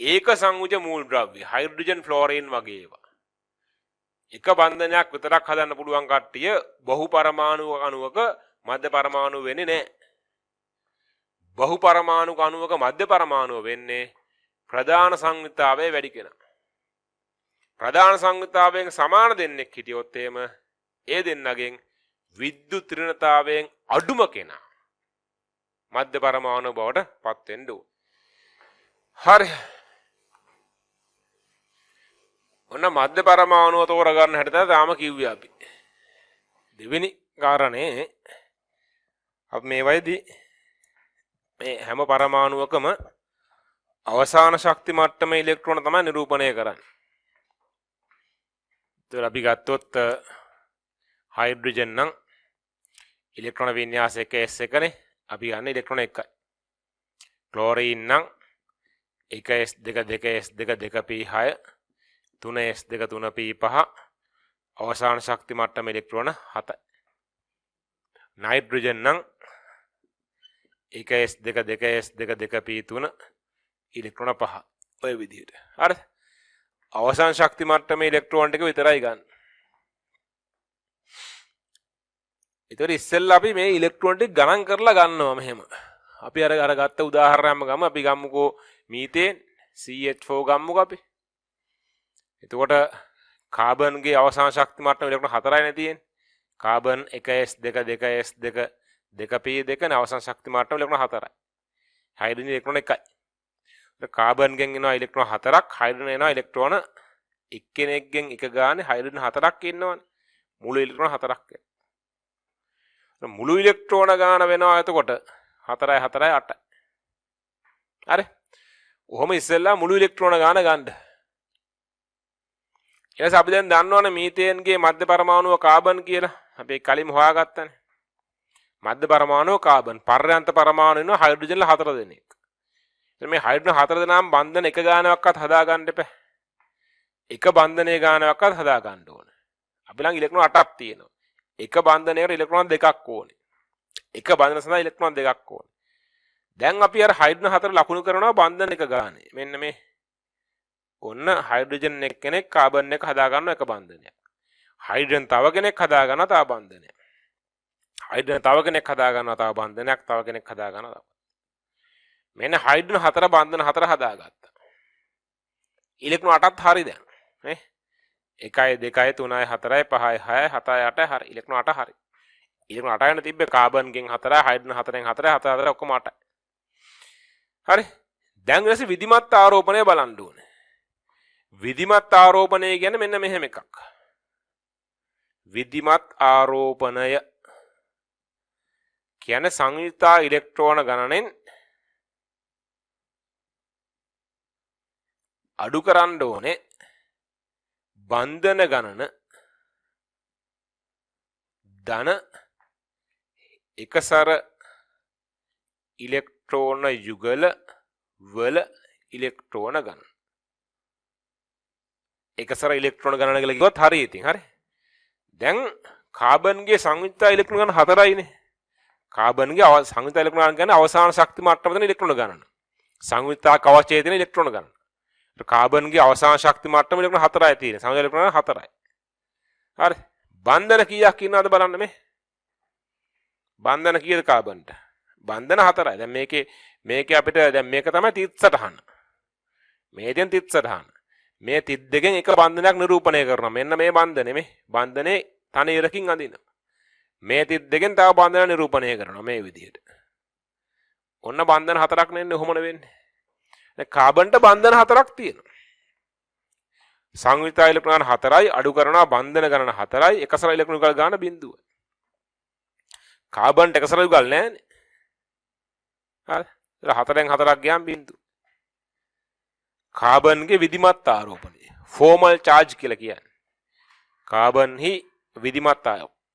ඒක සංයුජ මූලද්‍රව්‍ය හයිඩ්‍රජන් ෆ්ලෝරින් වගේ ඒවා. එක බන්ධනයක් විතරක් හදන්න පුළුවන් කට්ටිය බහු පරමාණු අණුවක මධ්‍ය පරමාණු වෙන්නේ නැහැ. බහු පරමාණු අණුවක මධ්‍ය පරමාණුව වෙන්නේ ප්‍රධාන සංයුතාවයේ වැඩි කෙනා. ප්‍රධාන සංයුතාවයෙන් සමාන දෙන්නෙක් හිටියොත් එහෙම ඒ දෙන්නගෙන් විද්‍යුත් ඍණතාවයෙන් අඩුම කෙනා මධ්‍ය පරමාණු බවට පත් වෙන්න ඕන. හරි. ඔන්න මධ්‍ය පරමාණුව තෝරගන්න හැටි තමයි තාම කිව්වේ අපි. දෙවෙනි කාරණේ අපි මේ වයිදී මේ හැම පරමාණුවකම අවසාන ශක්ති මට්ටමේ ඉලෙක්ට්‍රෝන තමයි නිරූපණය කරන්නේ. ඒතර අපි ගත්තොත් හයිඩ්‍රජන් නම් ඉලෙක්ට්‍රෝන වින්‍යාස 1s1 නේ. අපි ගන්න ඉලෙක්ට්‍රෝන 1යි. ක්ලෝරින් නම් 1s2 2s2 2p6 3s2 3p5 අවසාන ශක්ති මට්ටම ඉලෙක්ට්‍රෝන 7යි. නයිට්‍රජන් නම් 1s2 2s2 2p3 ඉලෙක්ට්‍රෝන 5 ඔය විදිහට. හරිද? අවසාන ශක්ති මට්ටමේ ඉලෙක්ට්‍රෝන ටික විතරයි ගන්න. ඒතර ඉස්සෙල්ලා අපි මේ ඉලෙක්ට්‍රෝන ටික ගණන් කරලා ගන්නවා මෙහෙම. අපි අර ගත්ත උදාහරණයක්ම ගමු. අපි ගමුකෝ මීතේන් CH4 ගමුකෝ අපි. එතකොට කාබන්ගේ අවසාන ශක්ති මට්ටම ඉලෙක්ට්‍රෝන 4යි නේ තියෙන්නේ. කාබන් 1s2 2s2 2p2 නේ අවසාන ශක්ති මට්ටම ඉලෙක්ට්‍රෝන 4යි. හයිඩ්‍රජන් ඉලෙක්ට්‍රෝන 1යි. කාබන්ගෙන් එනවා ඉලෙක්ට්‍රෝන 4ක්, හයිඩ්‍රජන් එනවා ඉලෙක්ට්‍රෝන එක්කෙනෙක්ගෙන් එක ගානේ හයිඩ්‍රජන් 4ක් ඉන්නවනේ. මුළු ඉලෙක්ට්‍රෝන 4ක් වෙනවා. මුළු ඉලෙක්ට්‍රෝන ගාන වෙනවා එතකොට 4යි 4යි 8යි. හරි. ඔහොම ඉස්සෙල්ලා මුළු ඉලෙක්ට්‍රෝන ගාන ගන්න. ඊට අපි දැන් දන්නවනේ මීතේන්ගේ මධ්‍ය පරමාණුව කාබන් කියලා. අපි කලින් හොයාගත්තානේ. මධ්‍ය පරමාණුව කාබන්, පර්යාන්ත පරමාණු වෙනවා හයිඩ්‍රජන්ල 4 දෙනෙක්. දැන් මේ හයිඩ්‍රජන් 4 දෙනාම බන්ධන එක ගානක්වත් හදා ගන්න එපා. එක බන්ධනයේ ගානක්වත් හදා ගන්න ඕනේ. අපි ළඟ ඉලෙක්ට්‍රෝන 8ක් තියෙනවා. එක බන්ධනයකට ඉලෙක්ට්‍රෝන 2ක් ඕනේ. එක බන්ධන සඳහා ඉලෙක්ට්‍රෝන 2ක් ඕනේ. දැන් අපි අර හයිඩ්‍රජන් 4 ලකුණු කරනවා බන්ධන එක ගානේ. මෙන්න මේ ඔන්න හයිඩ්‍රජන් එක්කෙනෙක් කාබන් එක හදා ගන්න එක බන්ධනයක්. හයිඩ්‍රජන් තව කෙනෙක් හදා ගන්නවා තව බන්ධනයක්. හයිඩ්‍රජන් තව කෙනෙක් හදා ගන්නවා තව බන්ධනයක්, තව කෙනෙක් හදා ගන්නවා තව. මෙන්න හයිඩ්‍රජන් 4 බන්ධන 4 හදාගත්තා. ඉලෙක්ට්‍රෝන 8ත් හරි දැන්. නේ? 1යි 2යි 3යි 4යි 5යි 6යි 7යි 8යි හරි. ඉලෙක්ට්‍රෝන 8 හරි. ඉලෙක්ට්‍රෝන 8 යන තිබ්බේ කාබන්ගෙන් 4යි, හයිඩ්‍රජන් 4ෙන් 4යි 4 4 ඔක්කොම 8යි. හරි. දැන් ඊට පස්සේ විධිමත් ආරෝපණය බලන්න ඕනේ. විධිමත් ආරෝපණය කියන්නේ මෙන්න මෙහෙම එකක්. විධිමත් ආරෝපණය කියන්නේ සංයුක්තා ඉලෙක්ට්‍රෝන ගණනෙන් අඩු කරන්න ඕනේ බන්ධන ගණන ධන එකසර ඉලෙක්ට්‍රෝන යුගල වල ඉලෙක්ට්‍රෝන ගණන. එකසර ඉලෙක්ට්‍රෝන ගණන කියලා කිව්වොත් හරි ඉතින් හරි. දැන් කාබන්ගේ සංයුක්ත ඉලෙක්ට්‍රෝන ගණන 4යිනේ. කාබන්ගේ සංයුක්ත ඉලෙක්ට්‍රෝන ගණන කියන්නේ අවසාන ශක්ති මට්ටම දෙන ඉලෙක්ට්‍රෝන ගණන. සංයුක්ත කවචයේ තියෙන ඉලෙක්ට්‍රෝන ගණන. කාබන්ගේ අවසාන ශක්ති මට්ටම ඉලෙක්ට්‍රෝන 4යි තියෙන්නේ. සංයුක්ත ඉලෙක්ට්‍රෝන 4යි. හරි. බන්ධන කීයක් ඉන්නවද බලන්න මේ. බන්ධන කීයද කාබන්ට? බන්ධන 4යි. දැන් මේකේ අපිට දැන් මේක තමයි 38. මේ දැන් 38. මේ 32කින් එක බන්ධනයක් නිරූපණය කරනවා. මෙන්න මේ බන්ධනේ මේ. බන්ධනේ තනියරකින් අඳිනවා. මේ 32කින් තව බන්ධන නිරූපණය කරනවා මේ විදිහට. ඔන්න බන්ධන 4ක් නෙන්නේ කොහොමද වෙන්නේ? දැන් කාබන්ට බන්ධන 4ක් තියෙනවා. සංයුක්ත ඉලෙක්ට්‍රෝන 4යි අඩු කරනවා බන්ධන ගණන 4යි එකසර ඉලෙක්ට්‍රෝන යුගල් ගන්න බිඳුව. කාබන්ට එකසර යුගල් නැහැනේ. හරි. ඒක 4ෙන් 4ක් ගියාම බිඳුව. කාබන්ගේ විධිමත් ආරෝපණය ෆෝමල් charge කියලා කියන්නේ. කාබන්හි විධිමත්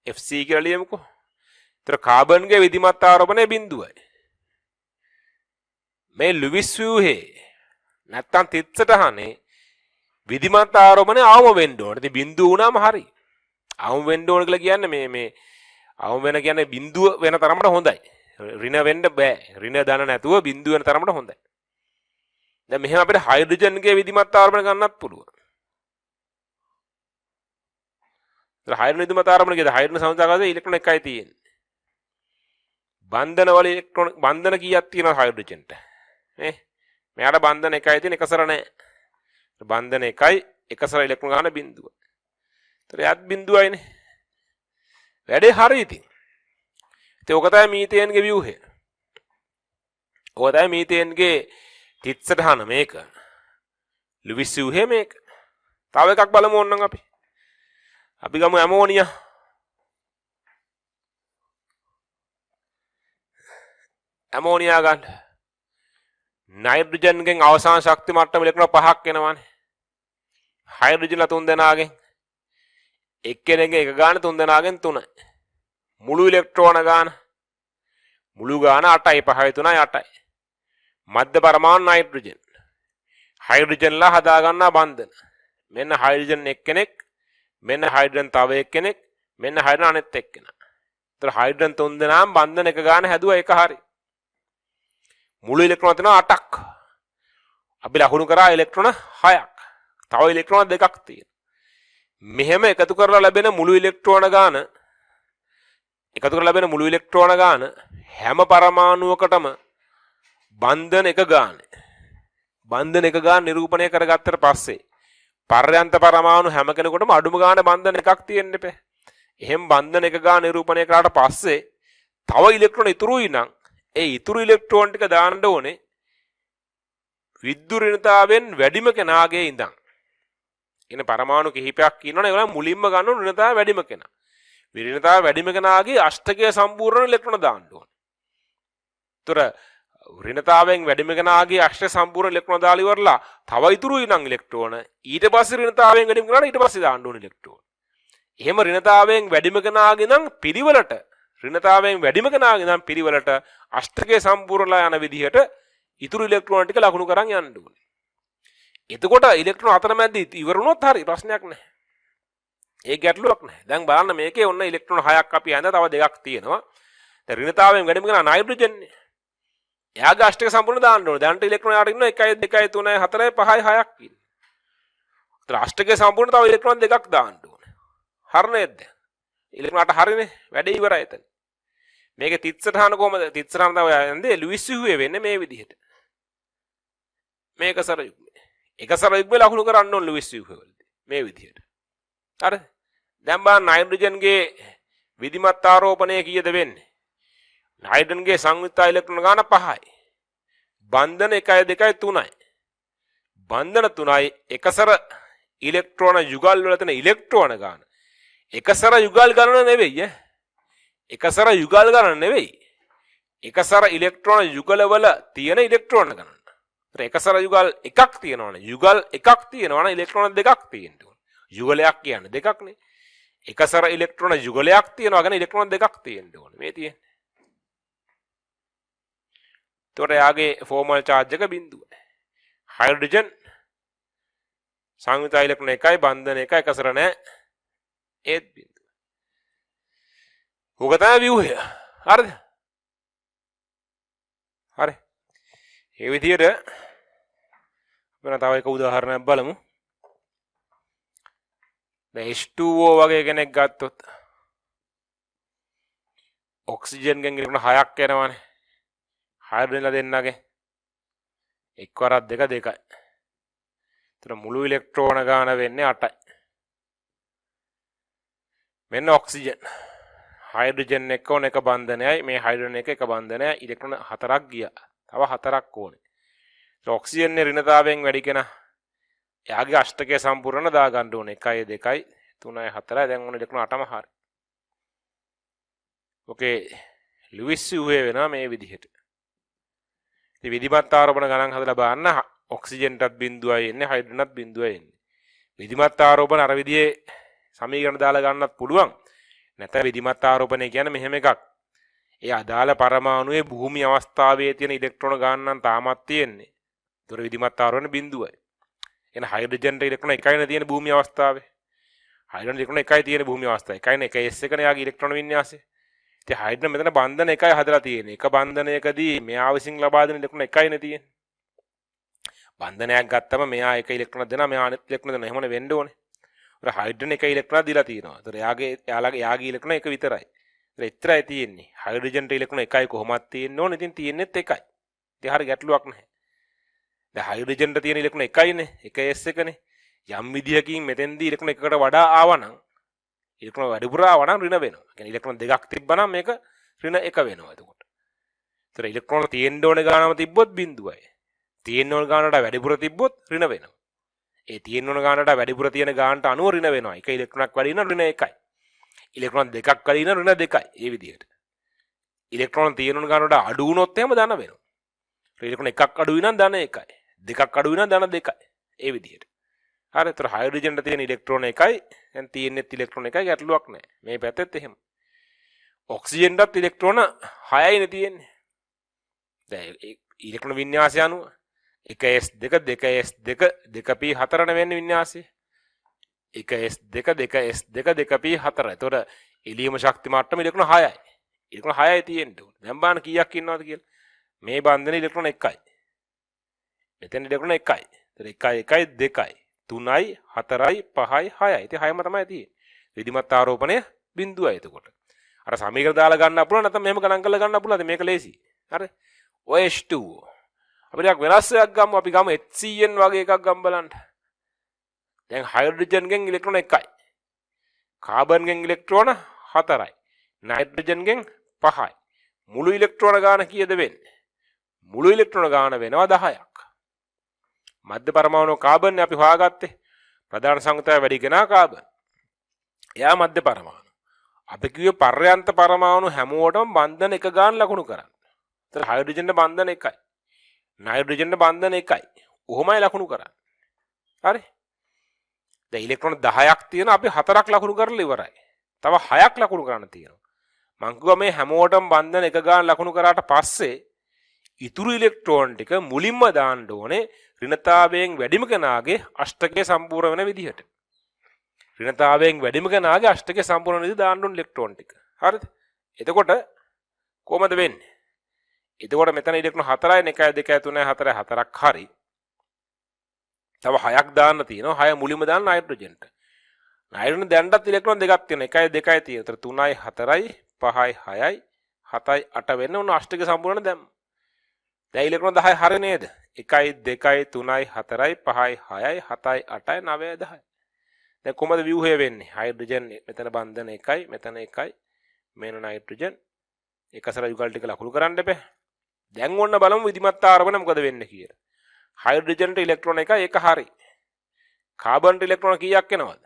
FC කියලා ලියමුකෝ. ඒතර කාබන්ගේ විධිමත් ආරෝපණය බිඳුවයි. මේ ලුවිස් ව්‍යුහේ නැත්තම් තිත්සටහනේ විධිමත් ආරෝපණය අවම වෙන්න ඕනේ. ඉතින් බිඳුව වුණාම හරි. අවම වෙන්න ඕන කියලා කියන්නේ මේ අවම වෙන කියන්නේ බිඳුව වෙන තරමට හොඳයි. ඍණ වෙන්න බෑ. ඍණ ධන නැතුව බිඳුව වෙන තරමට හොඳයි. දැන් මෙහෙම අපිට හයිඩ්‍රජන්ගේ විධිමත් ආරෝපණය ගන්නත් පුළුවන්. හයිඩ්‍රජන් විධිමත් ආරෝපණය කියද හයිඩ්‍රජන් සමතාවකදී ඉලෙක්ට්‍රෝන එකයි තියෙන්නේ. බන්ධන වල ඉලෙක්ට්‍රෝන බන්ධන කීයක් තියෙනවද හයිඩ්‍රජන්ට? නේ? මෙයාට බන්ධන එකයි තියෙන එකසර නැහැ. බන්ධන එකයි එකසර ඉලෙක්ට්‍රෝන ගන්න බිඳුව. ඒතර යත් බිඳුවයිනේ. වැඩේ හරි ඉතින්. ඉතින් ඔක තමයි මීතේන්ගේ ව්‍යුහය. ඔක තමයි මීතේන්ගේ තිත්සටහන මේක. ලුවිස් ව්‍යුහය මේක. තව එකක් බලමු ඕනනම් අපි. අපි ගමු ඇමෝනියා. ඇමෝනියා ගන්න. නයිට්‍රජන්ගෙන් අවසාන ශක්ති මට්ටම ඉලෙක්ට්‍රෝන 5ක් එනවානේ. හයිඩ්‍රජන් 3 දෙනාගෙන් එක්කෙනෙක්ගෙන් එක ගාන 3 දෙනාගෙන් 3යි. මුළු ඉලෙක්ට්‍රෝන ගාන මුළු ගාන 8යි 5යි 3යි 8යි. මධ්‍ය පරමාණු නයිට්‍රජන්. හයිඩ්‍රජන්ලා හදා ගන්නා බන්ධන. මෙන්න හයිඩ්‍රජන් එක්කෙනෙක්, මෙන්න හයිඩ්‍රජන් තව එක්කෙනෙක්, මෙන්න හයිඩ්‍රජන් අනෙත් එක්කෙනා. ඒතර හයිඩ්‍රජන් 3 දෙනාම බන්ධන එක ගාන හැදුවා එක හරි. මුළු ඉලෙක්ට්‍රෝන තියෙනවා 8ක්. අපි ලකුණු කරා ඉලෙක්ට්‍රෝන 6ක්. තව ඉලෙක්ට්‍රෝන 2ක් තියෙනවා. මෙහෙම එකතු කරලා ලැබෙන මුළු ඉලෙක්ට්‍රෝන ගාන හැම පරමාණුවකටම බන්ධන එක ගාන. බන්ධන එක ගාන නිරූපණය කරගත්තට පස්සේ පර්යන්ත පරමාණු හැම කෙනෙකුටම අඩුම ගාන බන්ධන එකක් තියෙන්න එපා. එහෙම බන්ධන එක ගාන නිරූපණය කරාට පස්සේ තව ඉලෙක්ට්‍රෝන ඉතුරුයි නම් ඒ ඉතුරු ඉලෙක්ට්‍රෝන ටික දාන්න ඕනේ විද්‍යුත් ඍණතාවයෙන් වැඩිම කෙනාගේ ඉඳන්. ඉන පරමාණු කිහිපයක් ඉන්නවනේ ඒගොල්ලන් මුලින්ම ගන්න ඕන ඍණතාවය වැඩිම කෙනා. ඍණතාවය වැඩිම කෙනාගේ අෂ්ටකය සම්පූර්ණ ඉලෙක්ට්‍රෝන දාන්න ඕනේ. ඒතර ඍණතාවයෙන් වැඩිම කෙනාගේ අෂ්ටක සම්පූර්ණ ඉලෙක්ට්‍රෝන දාලා ඉවරලා තව ඉතුරුයි නම් ඉලෙක්ට්‍රෝන ඊට පස්සේ ඍණතාවයෙන් වැඩිම කෙනාට ඊට පස්සේ දාන්න ඕනේ ඉලෙක්ට්‍රෝන. එහෙම ඍණතාවයෙන් වැඩිම කෙනාගේ නම් පිළිවෙලට ඍණතාවයෙන් වැඩිම කෙනාගේ නම් පිළිවෙලට අෂ්ටකයේ සම්පූර්ණලා යන විදිහට ඉතුරු ඉලෙක්ට්‍රෝන ටික ලකුණු කරන් යන්න ඕනේ. එතකොට ඉලෙක්ට්‍රෝන අතරමැද ඉවර වුණොත් හරි ප්‍රශ්නයක් නැහැ. ඒ ගැටලුවක් නැහැ. දැන් බලන්න මේකේ ඔන්න ඉලෙක්ට්‍රෝන 6ක් අපි ඇඳ තව 2ක් තියෙනවා. දැන් ඍණතාවයෙන් වැඩිම කෙනා නයිට්‍රජන් නේ. එයාගේ අෂ්ටක සම්පූර්ණ දාන්න ඕනේ. දැන්ට ඉලෙක්ට්‍රෝන යාට ඉන්නවා 1 2 3 4 5 6ක් ඉන්නේ. ඒතර අෂ්ටකයේ සම්පූර්ණ තව ඉලෙක්ට්‍රෝන 2ක් දාන්න ඕනේ. හරි නේද? ඉලෙක්ට්‍රෝන 8 හරිනේ. වැඩේ ඉවරයි එතන. මේකේ තිත්සටහන කොහමද? තිත්සටහන තමයි යන්නේ ලුයිස් ව්‍යුහය වෙන්නේ මේ විදිහට. මේක සර යුග්මය. එක සර යුග්මය ලකුණු කරන්න ඕන ලුයිස් ව්‍යුහය වලදී. මේ විදිහට. හරි. දැන් බලන්න නයිට්‍රජන්ගේ විධිමත් ආරෝපණය කීයද වෙන්නේ? නයිට්‍රජන්ගේ සංයුක්ත ඉලෙක්ට්‍රෝන ගාන 5යි. බන්ධන 1 2 3යි. බන්ධන 3යි එකසර ඉලෙක්ට්‍රෝන යුගල් වල තියෙන ඉලෙක්ට්‍රෝන ගාන. එකසර යුගල් ගණන නෙවෙයි ඈ. එකසර යුගල් ගණන නෙවෙයි. එකසර ඉලෙක්ට්‍රෝන යුගල වල තියෙන ඉලෙක්ට්‍රෝන ගණන. ඒතර එකසර යුගල් එකක් තියෙනවනේ. යුගල් එකක් තියෙනවනේ ඉලෙක්ට්‍රෝන දෙකක් තියෙන්න ඕන. යුගලයක් කියන්නේ දෙකක් නේ. එකසර ඉලෙක්ට්‍රෝන යුගලයක් තියෙනවා කියන්නේ ඉලෙක්ට්‍රෝන දෙකක් තියෙන්න ඕන. මේ තියෙන්නේ. ඒතර යාගේ ෆෝමල් charge එක බිඳුව. හයිඩ්‍රජන් සංයුත ඉලෙක්ට්‍රෝන එකයි බන්ධන එකයි එකසර නැහැ. ඒත් බිඳුව. ඔක තමයි ව්‍යුහය. හරිද? හරි. මේ විදිහට වෙන තව එක උදාහරණයක් බලමු. දැන් H2O වගේ කෙනෙක් ගත්තොත් ඔක්සිජන් ගෙන් ඉලෙක්ට්‍රෝන 6ක් එනවනේ. හයිඩ්‍රජන්ලා දෙන්නගේ එක් වරක් දෙක දෙකයි. ඒතර මුළු ඉලෙක්ට්‍රෝන ගාන වෙන්නේ 8යි. මෙන්න ඔක්සිජන්. හයිඩ්‍රජන් එක ඕන එක බන්ධනයයි මේ හයිඩ්‍රජන් එක බන්ධනයයි ඉලෙක්ට්‍රෝන 4ක් ගියා. තව 4ක් ඕනේ. ඒ ඔක්සිජන් ඍණතාවයෙන් වැඩි කෙනා එයාගේ අෂ්ටකය සම්පූර්ණ දා ගන්න ඕනේ 1 2 3 4 දැන් ඕන ඉලෙක්ට්‍රෝන 8ම හරි. ඕකේ ලුයිස් ව්‍යුහය වෙනවා මේ විදිහට. ඉතින් විධිමත් ආරෝපණ ගණන් හදලා බලන්න ඔක්සිජන්ටත් බිඳුවයි එන්නේ හයිඩ්‍රජන්ටත් බිඳුවයි එන්නේ. විධිමත් ආරෝපණ අර විදිහේ සමීකරණ දාලා ගන්නත් පුළුවන්. නැත්නම් විධිමත් ආරෝපණය කියන්නේ මෙහෙම එකක්. ඒ අදාළ පරමාණුවේ භූමි අවස්ථාවේ තියෙන ඉලෙක්ට්‍රෝන ගාන නම් තාමත් තියෙන්නේ. ඒතර විධිමත් ආරෝපණය බිඳුවයි. එන හයිඩ්‍රජන්ට ඉලෙක්ට්‍රෝන එකයිනේ තියෙන භූමි අවස්ථාවේ. හයිඩ්‍රජන් ඉලෙක්ට්‍රෝන එකයි තියෙන භූමි අවස්ථාවේ. එකයිනේ එක S එකනේ යාගේ ඉලෙක්ට්‍රෝන වින්‍යාසය. ඉතින් හයිඩ්‍රජන් මෙතන බන්ධන එකයි හදලා තියෙන්නේ. එක බන්ධනයකදී මෙයා විසින් ලබා දෙන ඉලෙක්ට්‍රෝන එකයිනේ තියෙන්නේ. බන්ධනයක් ගත්තම මෙයා එක ඉලෙක්ට්‍රෝන දෙනවා මෙයා අනිත් ඉලෙක්ට්‍රෝන දෙනවා. එහෙමනේ වෙන්න ඕනේ. ඒතර හයිඩ්‍රජන් එක ඉලෙක්ට්‍රෝන දීලා තියෙනවා. ඒතර යාගේ ඉලෙක්ට්‍රෝන එක විතරයි. ඒතර එච්චරයි තියෙන්නේ. හයිඩ්‍රජන්ට ඉලෙක්ට්‍රෝන එකයි කොහොමද තියෙන්න ඕනේ. ඉතින් තියෙන්නේත් එකයි. ඉතින් හරිය ගැටලුවක් නැහැ. දැන් හයිඩ්‍රජන්ට තියෙන ඉලෙක්ට්‍රෝන එකයිනේ. එක S එකනේ. යම් විදියකින් මෙතෙන්දී ඉලෙක්ට්‍රෝන එකකට වඩා ආවනම් ඉලෙක්ට්‍රෝන වැඩිපුර ආවනම් ඍණ වෙනවා. ඒ කියන්නේ ඉලෙක්ට්‍රෝන දෙකක් තිබ්බනම් මේක ඍණ එක වෙනවා එතකොට. ඒතර ඉලෙක්ට්‍රෝන තියෙන්න ඕන ගානම තිබ්බොත් බිඳුවයි. තියෙන්න ඕන ගානට වැඩිපුර තිබ්බොත් ඍණ වෙනවා. ඒ තියෙන්න ඕන ගානට වැඩිපුර තියෙන ගානට අනුව ඍණ වෙනවා. එක ඉලෙක්ට්‍රෝනක් වැඩි නම් ඍණ 1යි. ඉලෙක්ට්‍රෝන දෙකක් වැඩි නම් ඍණ 2යි. ඒ විදිහට. ඉලෙක්ට්‍රෝන තියෙන ඕන ගානට අඩු වුණොත් එහෙම ධන වෙනවා. ඉලෙක්ට්‍රෝන එකක් අඩු වෙනම් ධන 1යි. දෙකක් අඩු වෙනම් ධන 2යි. ඒ විදිහට. හරි. ඒතර හයිඩ්‍රජන්ට තියෙන ඉලෙක්ට්‍රෝන 1යි. දැන් තියෙන්නේ ඉලෙක්ට්‍රෝන 1යි ගැටලුවක් නැහැ. මේ පැත්තෙත් එහෙම. ඔක්සිජන්ටත් ඉලෙක්ට්‍රෝන 6යිනේ තියෙන්නේ. දැන් ඉලෙක්ට්‍රෝන වින්‍යාසය අනුව 1s2 2s2 2p4 නෙවෙන්නේ වින්‍යාසය. 1s2 2s2 2p4. ඒතකොට එළියම ශක්ති මට්ටම ඉලෙක්ට්‍රෝන 6යි. ඉලෙක්ට්‍රෝන 6යි තියෙන්න ඕනේ. දැන් බලන්න කීයක් ඉන්නවද කියලා. මේ බන්ධනේ ඉලෙක්ට්‍රෝන 1යි. මෙතන ඉලෙක්ට්‍රෝන 1යි. ඒතර 1 1 2යි 3යි 4යි 5යි 6යි. ඉතින් 6ම තමයි තියෙන්නේ. විධිමත් ආරෝපණය බිඳුවයි එතකොට. අර සමීකරණ දාලා ගන්න පුළුවන් නැත්නම් මෙහෙම ගණන් කරලා ගන්න පුළුවන්. මේක ලේසි. හරි. OH2 අපි ටිකක් වෙනස් එකක් ගමු. අපි ගමු HCN වගේ එකක් ගමු බලන්න. දැන් හයිඩ්‍රජන්ගෙන් ඉලෙක්ට්‍රෝන 1යි. කාබන්ගෙන් ඉලෙක්ට්‍රෝන 4යි. නයිට්‍රජන්ගෙන් 5යි. මුළු ඉලෙක්ට්‍රෝන ගාන කීයද වෙන්නේ? මුළු ඉලෙක්ට්‍රෝන ගාන වෙනවා 10ක්. මධ්‍ය පරමාණු කාබන් අපි හොයාගත්තේ. ප්‍රධාන සංයුතය වැඩි කෙනා කාබන්. එයා මධ්‍ය පරමාණු. අපි කිව්වේ පර්යන්ත පරමාණු හැමෝටම බන්ධන එක ගාන ලකුණු කරන්න. ඒතර හයිඩ්‍රජන්ට බන්ධන 1යි. නයිට්‍රජන්ට බන්ධන 1යි. කොහොමයි ලකුණු කරන්නේ? හරි. දැන් ඉලෙක්ට්‍රෝන 10ක් තියෙන අපි 4ක් ලකුණු කරලා ඉවරයි. තව 6ක් ලකුණු කරන්න තියෙනවා. මං කිව්වා මේ හැමෝටම බන්ධන එක ගාන ලකුණු කරාට පස්සේ ඉතුරු ඉලෙක්ට්‍රෝන ටික මුලින්ම දාන්න ඕනේ ඍණතාවයෙන් වැඩිම කෙනාගේ අෂ්ටකය සම්පූර්ණ වෙන විදිහට. ඍණතාවයෙන් වැඩිම කෙනාගේ අෂ්ටකය සම්පූර්ණ වෙන විදිහට දාන්න ඕනේ ඉලෙක්ට්‍රෝන ටික. හරිද? එතකොට කොහමද වෙන්නේ? එතකොට මෙතන ඉලෙක්ට්‍රෝන 4යි 1යි 2යි 3යි 4යි 4ක් හරි. තව 6ක් දාන්න තියෙනවා. 6 මුලින්ම දාන්න නයිට්‍රජන්ට. නයිට්‍රජන් දැන්ටත් ඉලෙක්ට්‍රෝන දෙකක් තියෙනවා. 1යි 2යි තියෙනවා. ඒතර 3යි 4යි 5යි 6යි 7යි 8 වෙන්න උන අෂ්ටක සම්පූර්ණ දැම්ම. දැන් ඉලෙක්ට්‍රෝන 10යි හරිය නේද? 1යි 2යි 3යි 4යි 5යි 6යි 7යි 8යි 9යි 10යි. දැන් කොහමද ව්‍යුහය වෙන්නේ? හයිඩ්‍රජන් මෙතන බන්ධන 1යි මෙතන 1යි මෙන්න නයිට්‍රජන් එකසර යුගල් ටික ලකුණු කරන්න එපා. දැන් ඔන්න බලමු විධිමත් ආරෝපණය මොකද වෙන්නේ කියලා. හයිඩ්‍රජන්ට ඉලෙක්ට්‍රෝන 1යි ඒක හරි. කාබන්ට ඉලෙක්ට්‍රෝන කීයක් එනවද?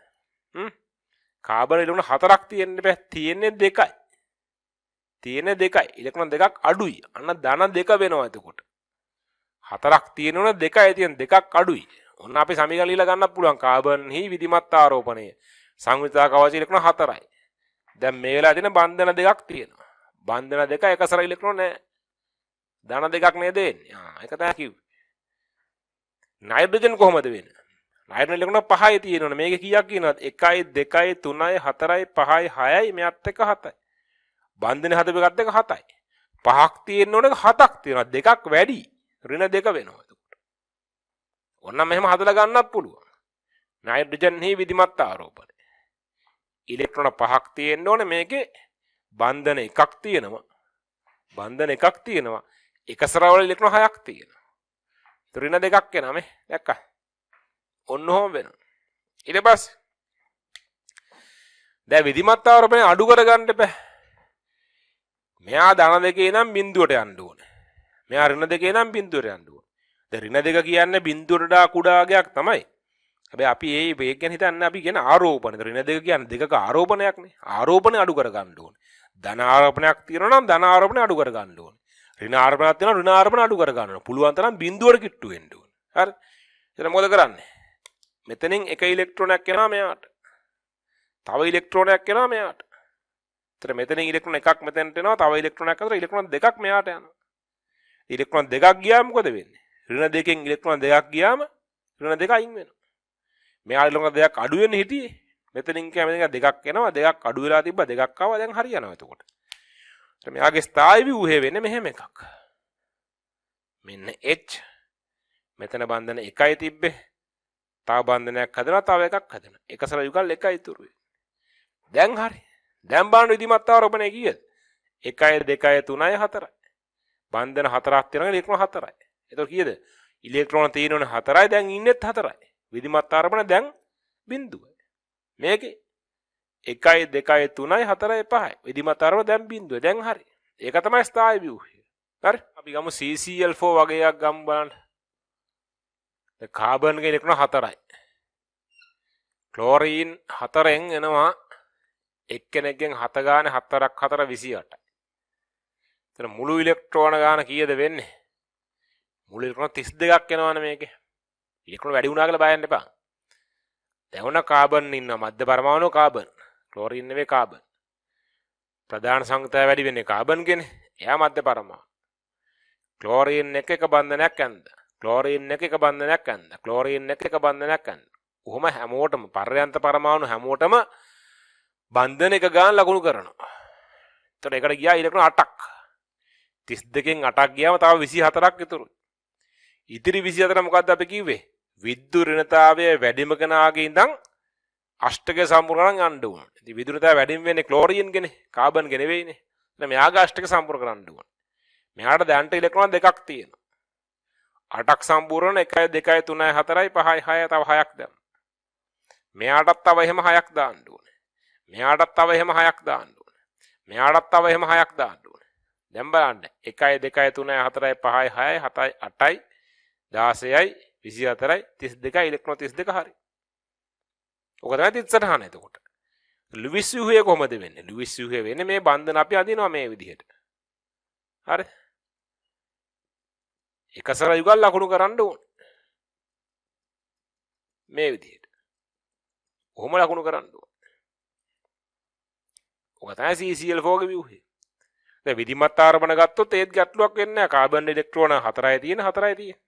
කාබන් ඉලෙක්ට්‍රෝන 4ක් තියෙන්න බෑ. තියෙන්නේ 2යි. තියෙන්නේ 2යි. ඉලෙක්ට්‍රෝන දෙකක් අඩුයි. අන්න ධන 2 වෙනවා එතකොට. 4ක් තියෙනවනේ 2යි තියෙන දෙකක් අඩුයි. ඔන්න අපි සමීකරණ ලියලා ගන්නත් පුළුවන්. කාබන්හි විධිමත් ආරෝපණය. සංයුතික අවශ්‍ය ඉලෙක්ට්‍රෝන 4යි. දැන් මේ වෙලාවේ තියෙන බන්ධන දෙකක් තියෙනවා. බන්ධන දෙක එකසර ඉලෙක්ට්‍රෝන නැහැ. ධන දෙකක් නේද එන්නේ. ඒක තමයි කිව්වේ. නයිට්‍රජන් කොහොමද වෙන්නේ? නයිට්‍රජන් ඉලෙක්ට්‍රෝන 5යි තියෙනවනේ. මේක කීයක් කියනවද? 1යි 2යි 3යි 4යි 5යි 6යි මෙයත් එක්ක 7යි. බන්ධනේ හදපෙකත් එක 7යි. 5ක් තියෙන්න ඕනේ 7ක් තියෙනවා. දෙකක් වැඩි. ඍණ 2 වෙනවා එතකොට. ඔන්න මෙහෙම හදලා ගන්නත් පුළුවන්. නයිට්‍රජන් හි විධිමත් ආරෝපණය. ඉලෙක්ට්‍රෝන 5ක් තියෙන්න ඕනේ මේකේ බන්ධන එකක් තියෙනවා. බන්ධන එකක් තියෙනවා. එකසරවල ඉලෙක්ට්‍රෝන 6ක් තියෙනවා. ඍණ 2ක් එනවා මේ. දැක්කා? ඔන්න ඔහොම වෙනවා. ඊට පස්සේ දැන් විධිමත් ආරෝපණය අඩු කරගන්න එපා. මෙයා ධන දෙකේ නම් බිඳුවට යන්න ඕනේ. මෙයා ඍණ දෙකේ නම් බිඳුවට යන්න ඕනේ. දැන් ඍණ දෙක කියන්නේ බිඳුවට වඩා කුඩාගයක් තමයි. හැබැයි අපි මේ ගැන හිතන්නේ අපි කියන ආරෝපණය. ඍණ දෙක කියන්නේ දෙකක ආරෝපණයක්නේ. ආරෝපණය අඩු කර ගන්න ඕනේ. ධන ආරෝපණයක් තියෙනවා නම් ධන ආරෝපණය අඩු කර ගන්න ඕනේ. ඍණ ආරෝපණයක් තියෙනවා ඍණ ආරෝපණය අඩු කර ගන්න ඕනේ. පුළුවන් තරම් බිඳුවට කිට්ටු වෙන්න ඕනේ. හරි. එතන මොකද කරන්නේ? මෙතනින් එක ඉලෙක්ට්‍රෝනයක් එනවා මෙයාට. තව ඉලෙක්ට්‍රෝනයක් එනවා මෙයාට. ඒතර මෙතනින් ඉලෙක්ට්‍රෝන එකක් මෙතනට එනවා. තව ඉලෙක්ට්‍රෝනයක් අතර ඉලෙක්ට්‍රෝන දෙකක් මෙහාට යනවා. ඉලෙක්ට්‍රෝන දෙකක් ගියාම මොකද වෙන්නේ? ඍණ දෙකෙන් ඉලෙක්ට්‍රෝන දෙකක් ගියාම ඍණ දෙක අයින් වෙනවා. මෙහා ඉලෙක්ට්‍රෝන දෙකක් අඩු වෙන්න හිටියේ. මෙතනින් කැමති දෙකක් එනවා. දෙකක් අඩු වෙලා තිබ්බා. දෙකක් ආවා. දැන් හරියනවා එතකොට. ඒතර මෙයාගේ ස්ථායි ව්‍යුහය වෙන්නේ මෙහෙම එකක්. මෙන්න H. මෙතන බන්ධන එකයි තිබ්බේ. තව බන්ධනයක් හදනවා. තව එකක් හදනවා. එක සල යුගල් එකයි ඉතුරු වෙන්නේ. දැන් හරි. දැන් බලන්න විධිමත් ආරෝපණය කීයද? 1 2 3 4යි. බන්ධන හතරක් තියෙනවා ඉලෙක්ට්‍රෝන හතරයි. එතකොට කීයද? ඉලෙක්ට්‍රෝන තියෙනවනේ හතරයි දැන් ඉන්නෙත් හතරයි. විධිමත් ආරෝපණය දැන් බිඳුවයි. මේකේ 1 2 3 4 5යි. විධිමත් ආරෝපණය දැන් බිඳුවයි. දැන් හරි. ඒක තමයි ස්ථායි ව්‍යුහය. හරි. අපි ගමු CCl4 වගේ එකක් ගමු බලන්න. දැන් කාබන් ගේ ඉලෙක්ට්‍රෝන හතරයි. ක්ලෝරීන් හතරෙන් එනවා එක්කෙනෙක්ගෙන් 7 ගානේ 4ක් 4 28යි. එතන මුළු ඉලෙක්ට්‍රෝන ගාන කීයද වෙන්නේ? මුළු ඉලෙක්ට්‍රෝන 32ක් එනවනේ මේකේ. ඉලෙක්ට්‍රෝන වැඩි වුණා කියලා බයන්න එපා. දැන් ඔන්න කාබන් ඉන්නවා මධ්‍ය පරමාණු කාබන්. ක්ලෝරින් නෙවෙයි කාබන්. ප්‍රධාන සංයුතය වැඩි වෙන්නේ කාබන් ගෙනේ. එයා මධ්‍ය පරමාණු. ක්ලෝරින් එක බන්ධනයක් ඇඳ. ක්ලෝරින් එක බන්ධනයක් ඇඳ. ක්ලෝරින් එක බන්ධනයක් ඇඳ. කොහොම හැමෝටම පර්යන්ත පරමාණු හැමෝටම බන්ධන එක ගාන ලකුණු කරනවා. එතකොට ඒකට ගියා ඉලෙක්ට්‍රෝන 8ක්. 32කින් 8ක් ගියාම තව 24ක් ඉතුරුයි. ඉතිරි 24 මොකද්ද අපි කිව්වේ? විද්‍යුත් ඍණතාවය වැඩිම කෙනාගේ ඉඳන් අෂ්ටක සම්පූර්ණ කරන් යන්න ඕන. ඉතින් විද්‍යුත් ඍණතාවය වැඩිම වෙන්නේ ක්ලෝරින්ගේනේ, කාබන්ගේ නෙවෙයිනේ. එහෙනම් මෙයාගේ අෂ්ටක සම්පූර්ණ කරන්න ඕන. මෙයාට දැන්ට ඉලෙක්ට්‍රෝන දෙකක් තියෙනවා. 8ක් සම්පූර්ණ 1 2 3 4යි 5යි 6යි තව 6ක් දැම්මා. මෙයාටත් තව එහෙම 6ක් දාන්න ඕනේ. මෙයාටත් තව එහෙම 6ක් දාන්න ඕනේ. මෙයාටත් තව එහෙම 6ක් දාන්න ඕනේ. දැන් බලන්න 1 2 3 4 5 6 7 8යි 16යි 24යි 32යි ඉලෙක්ට්‍රෝන 32 හරි. ඔක තමයි තිත්සටහන එතකොට. ලුයිස් ව්‍යුහය කොහමද වෙන්නේ? ලුයිස් ව්‍යුහය වෙන්නේ මේ බන්ධන අපි අඳිනවා මේ විදිහට. හරි. එකසර යුගල් ලකුණු කරන්න ඕනේ. මේ විදිහට. කොහොම ලකුණු කරන්න ඕනේ? ඔක තමයි CCl4 ගේ ව්‍යුහය. දැන් විධිමත් ආරම්භන ගත්තොත් ඒත් ගැටලුවක් වෙන්නේ නැහැ. කාබන් ඉලෙක්ට්‍රෝන 4යි තියෙන 4යි තියෙන.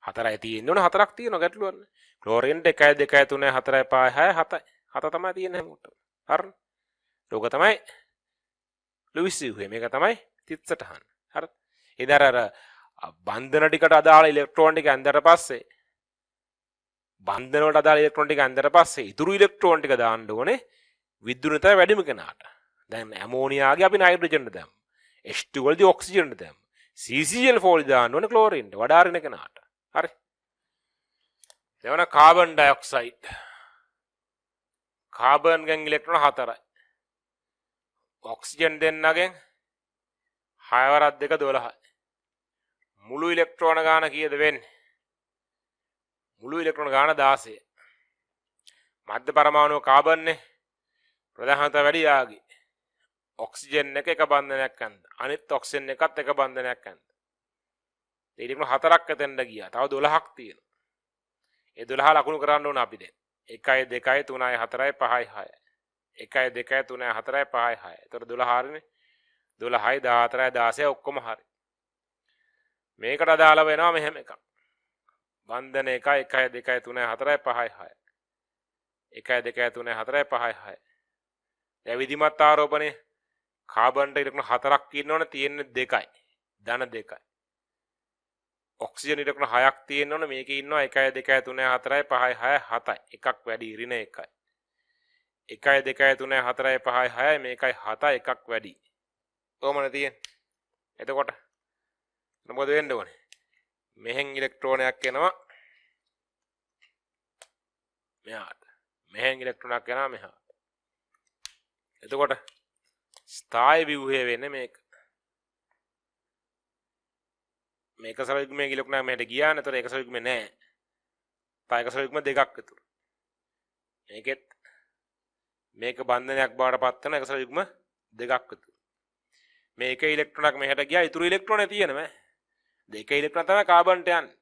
4යි තියෙන්න ඕන 4ක් තියෙනවා ගැටලුවක් නැහැ. ක්ලෝරින්ට 1 2 3 4 5 6 7යි. 7 තමයි තියෙන්නේ හැමෝටම. හරිද? ඒක තමයි ලුයිස් ව්‍යුහය. මේක තමයි තිත්සටහන. හරිද? ඉතින් අර බන්ධන ටිකට අදාළ ඉලෙක්ට්‍රෝන ටික ඇඳලා පස්සේ බන්ධන වලට අදාළ ඉලෙක්ට්‍රෝන ටික ඇඳලා පස්සේ ඉතුරු ඉලෙක්ට්‍රෝන ටික දාන්න ඕනේ විද්‍යුත්තාවය වැඩිම කෙනාට. දැන් ඇමෝනියාගේ අපි නයිට්‍රජන් දාමු. H2 වලදී ඔක්සිජන් දාමු. CCl4 දාන්න ඕනේ ක්ලෝරින්ට වඩා අරින කෙනාට. හරි. එවන කාබන් ඩයොක්සයිඩ්. කාබන් ගෙන් ඉලෙක්ට්‍රෝන 4යි. ඔක්සිජන් දෙන්නගෙන් 6 වරක් 2 12යි. මුළු ඉලෙක්ට්‍රෝන ගාන කීයද වෙන්නේ? මුළු ඉලෙක්ට්‍රෝන ගාන 16. මධ්‍ය පරමාණු කාබන්නේ ප්‍රධානත වැඩි යාගේ. ඔක්සිජන් එක බන්ධනයක් ඇඳ. අනිත් ඔක්සිජන් එකත් එක බන්ධනයක් ඇඳ. ඒ ඉලෙක්ට්‍රෝන 4ක් ඇතෙන්ද ගියා. තව 12ක් තියෙනවා. ඒ 12 ලකුණු කරන්න ඕන අපි දැන්. 1 2 3 4 5 6. 1 2 3 4 5 6. ඒතර 12 හරිනේ. 12යි 14යි 16යි ඔක්කොම හරි. මේකට අදාළ වෙනවා මෙහෙම එකක්. බන්ධන 1 1 2 3 4 5 6. 1 2 3 4 5 6. දැන් විධිමත් ආරෝපණය කාබන්ට ඉලෙක්ට්‍රෝන 4ක් ඉන්නවනේ තියෙන්නේ 2යි. ධන 2යි. ඔක්සිජන් ඉලෙක්ට්‍රෝන 6ක් තියෙනවනේ මේකේ ඉන්නවා 1 2 3 4 5 6 7යි. එකක් වැඩි ඍණ 1යි. 1 2 3 4 5 6යි මේකයි 7යි එකක් වැඩි. කොහොමද තියෙන්නේ? එතකොට මොකද වෙන්න ඕනේ? මෙහෙන් ඉලෙක්ට්‍රෝනයක් එනවා මෙහාට. මෙහෙන් ඉලෙක්ට්‍රෝනයක් යනවා මෙහාට. එතකොට ස්ථායි ව්‍යුහය වෙන්නේ මේක. මේක සලකුමේ ඉලෙක්ට්‍රෝනයක් මෙහෙට ගියා නේද? ඒක සලකුමේ නෑ. තා එක සලකුමේ දෙකක් ඉතුරු. මේකෙත් මේක බන්ධනයක් බවට පත් වෙන එක සලකුම දෙකක් ඉතුරු. මේක ඉලෙක්ට්‍රෝනයක් මෙහෙට ගියා ඉතුරු ඉලෙක්ට්‍රෝනේ තියෙනවා. දෙක ඉලෙක්ට්‍රෝන තමයි කාබන්ට යන්නේ.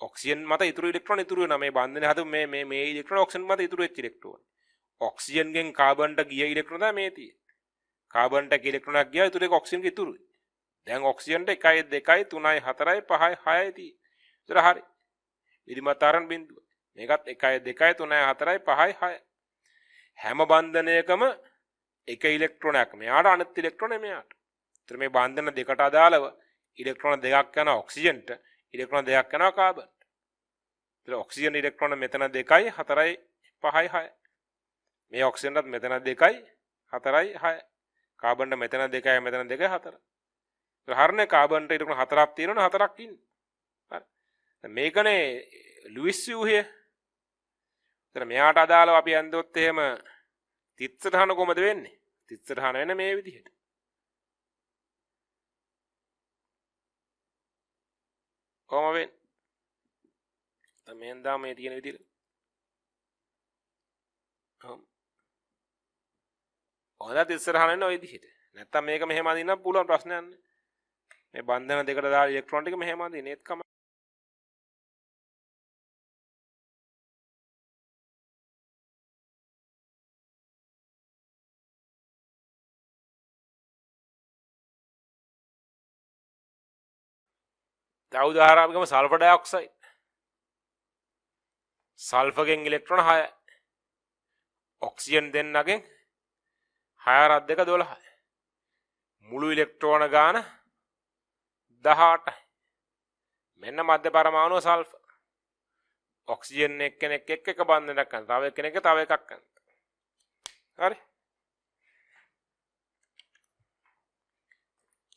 ඔක්සිජන් මත ඉතුරු ඉලෙක්ට්‍රෝන ඉතුරු වෙනවා. මේ බන්ධනේ හදපු මේ ඉලෙක්ට්‍රෝන ඔක්සිජන් මත ඉතුරු වෙච්ච ඉලෙක්ට්‍රෝන. ඔක්සිජන් ගෙන් කාබන්ට ගිය ඉලෙක්ට්‍රෝන තමයි මේ තියෙන්නේ. කාබන්ට එක ඉලෙක්ට්‍රෝනක් ගියා ඊට ඒක ඔක්සිජන් ගේ ඉතුරුයි. දැන් ඔක්සිජන්ට 1 2 3 4 5 6යි තියෙන්නේ. ඒතර හරි. විරිමතාරණ බිඳුව. මේකත් 1 2 3 4 5 6. හැම බන්ධනයකම එක ඉලෙක්ට්‍රෝනයක් මෙයාට අනිත් ඉලෙක්ට්‍රෝන මෙයාට. ඒතර මේ බන්ධන දෙකට අදාළව ඉලෙක්ට්‍රෝන දෙකක් යනවා ඔක්සිජන්ට, ඉලෙක්ට්‍රෝන දෙකක් යනවා කාබන්ට. ඒතර ඔක්සිජන් ඉලෙක්ට්‍රෝන මෙතන 2යි 4යි 5යි 6යි. මේ ඔක්සිජන්ටත් මෙතන 2යි 4යි 6යි. කාබන්ට මෙතන 2යි මෙතන 2යි 4යි. ඒතර හරිනේ කාබන්ට ඉලෙක්ට්‍රෝන 4ක් තියෙනවනේ 4ක් ඉන්නේ. හරි. දැන් මේකනේ ලුයිස් ව්‍යුහය. ඒතර මෙයාට අදාළව අපි යන්දොත් එහෙම තිත්සටහන කොහමද වෙන්නේ? තිත්සටහන වෙන්නේ මේ විදිහට. කොහොම වෙන්නේ? තමෙන් දා මේ තියෙන විදිහට. ඔයාලා තිත්සටහන වෙන්නේ ওই විදිහට. නැත්තම් මේක මෙහෙම අදින්න පුළුවන් ප්‍රශ්නයක් නෑ. මේ බන්ධන දෙකට දාලා ඉලෙක්ට්‍රෝන ටික මෙහෙම අදින්නේ ඒත් කම. තව උදාහරණයක් ගමු සල්ෆර් ඩයොක්සයිඩ්. සල්ෆර්ගෙන් ඉලෙක්ට්‍රෝන 6යි. ඔක්සිජන් දෙන්නගෙන් 6 2 12යි. මුළු ඉලෙක්ට්‍රෝන ගාන 18යි. මෙන්න මධ්‍ය පරමාණු සල්ෆර්. ඔක්සිජන් එක්කෙනෙක් එක්ක එක බන්ධනයක් කරනවා. තව එක්කෙනෙක් තව එකක් කරනවා. හරි.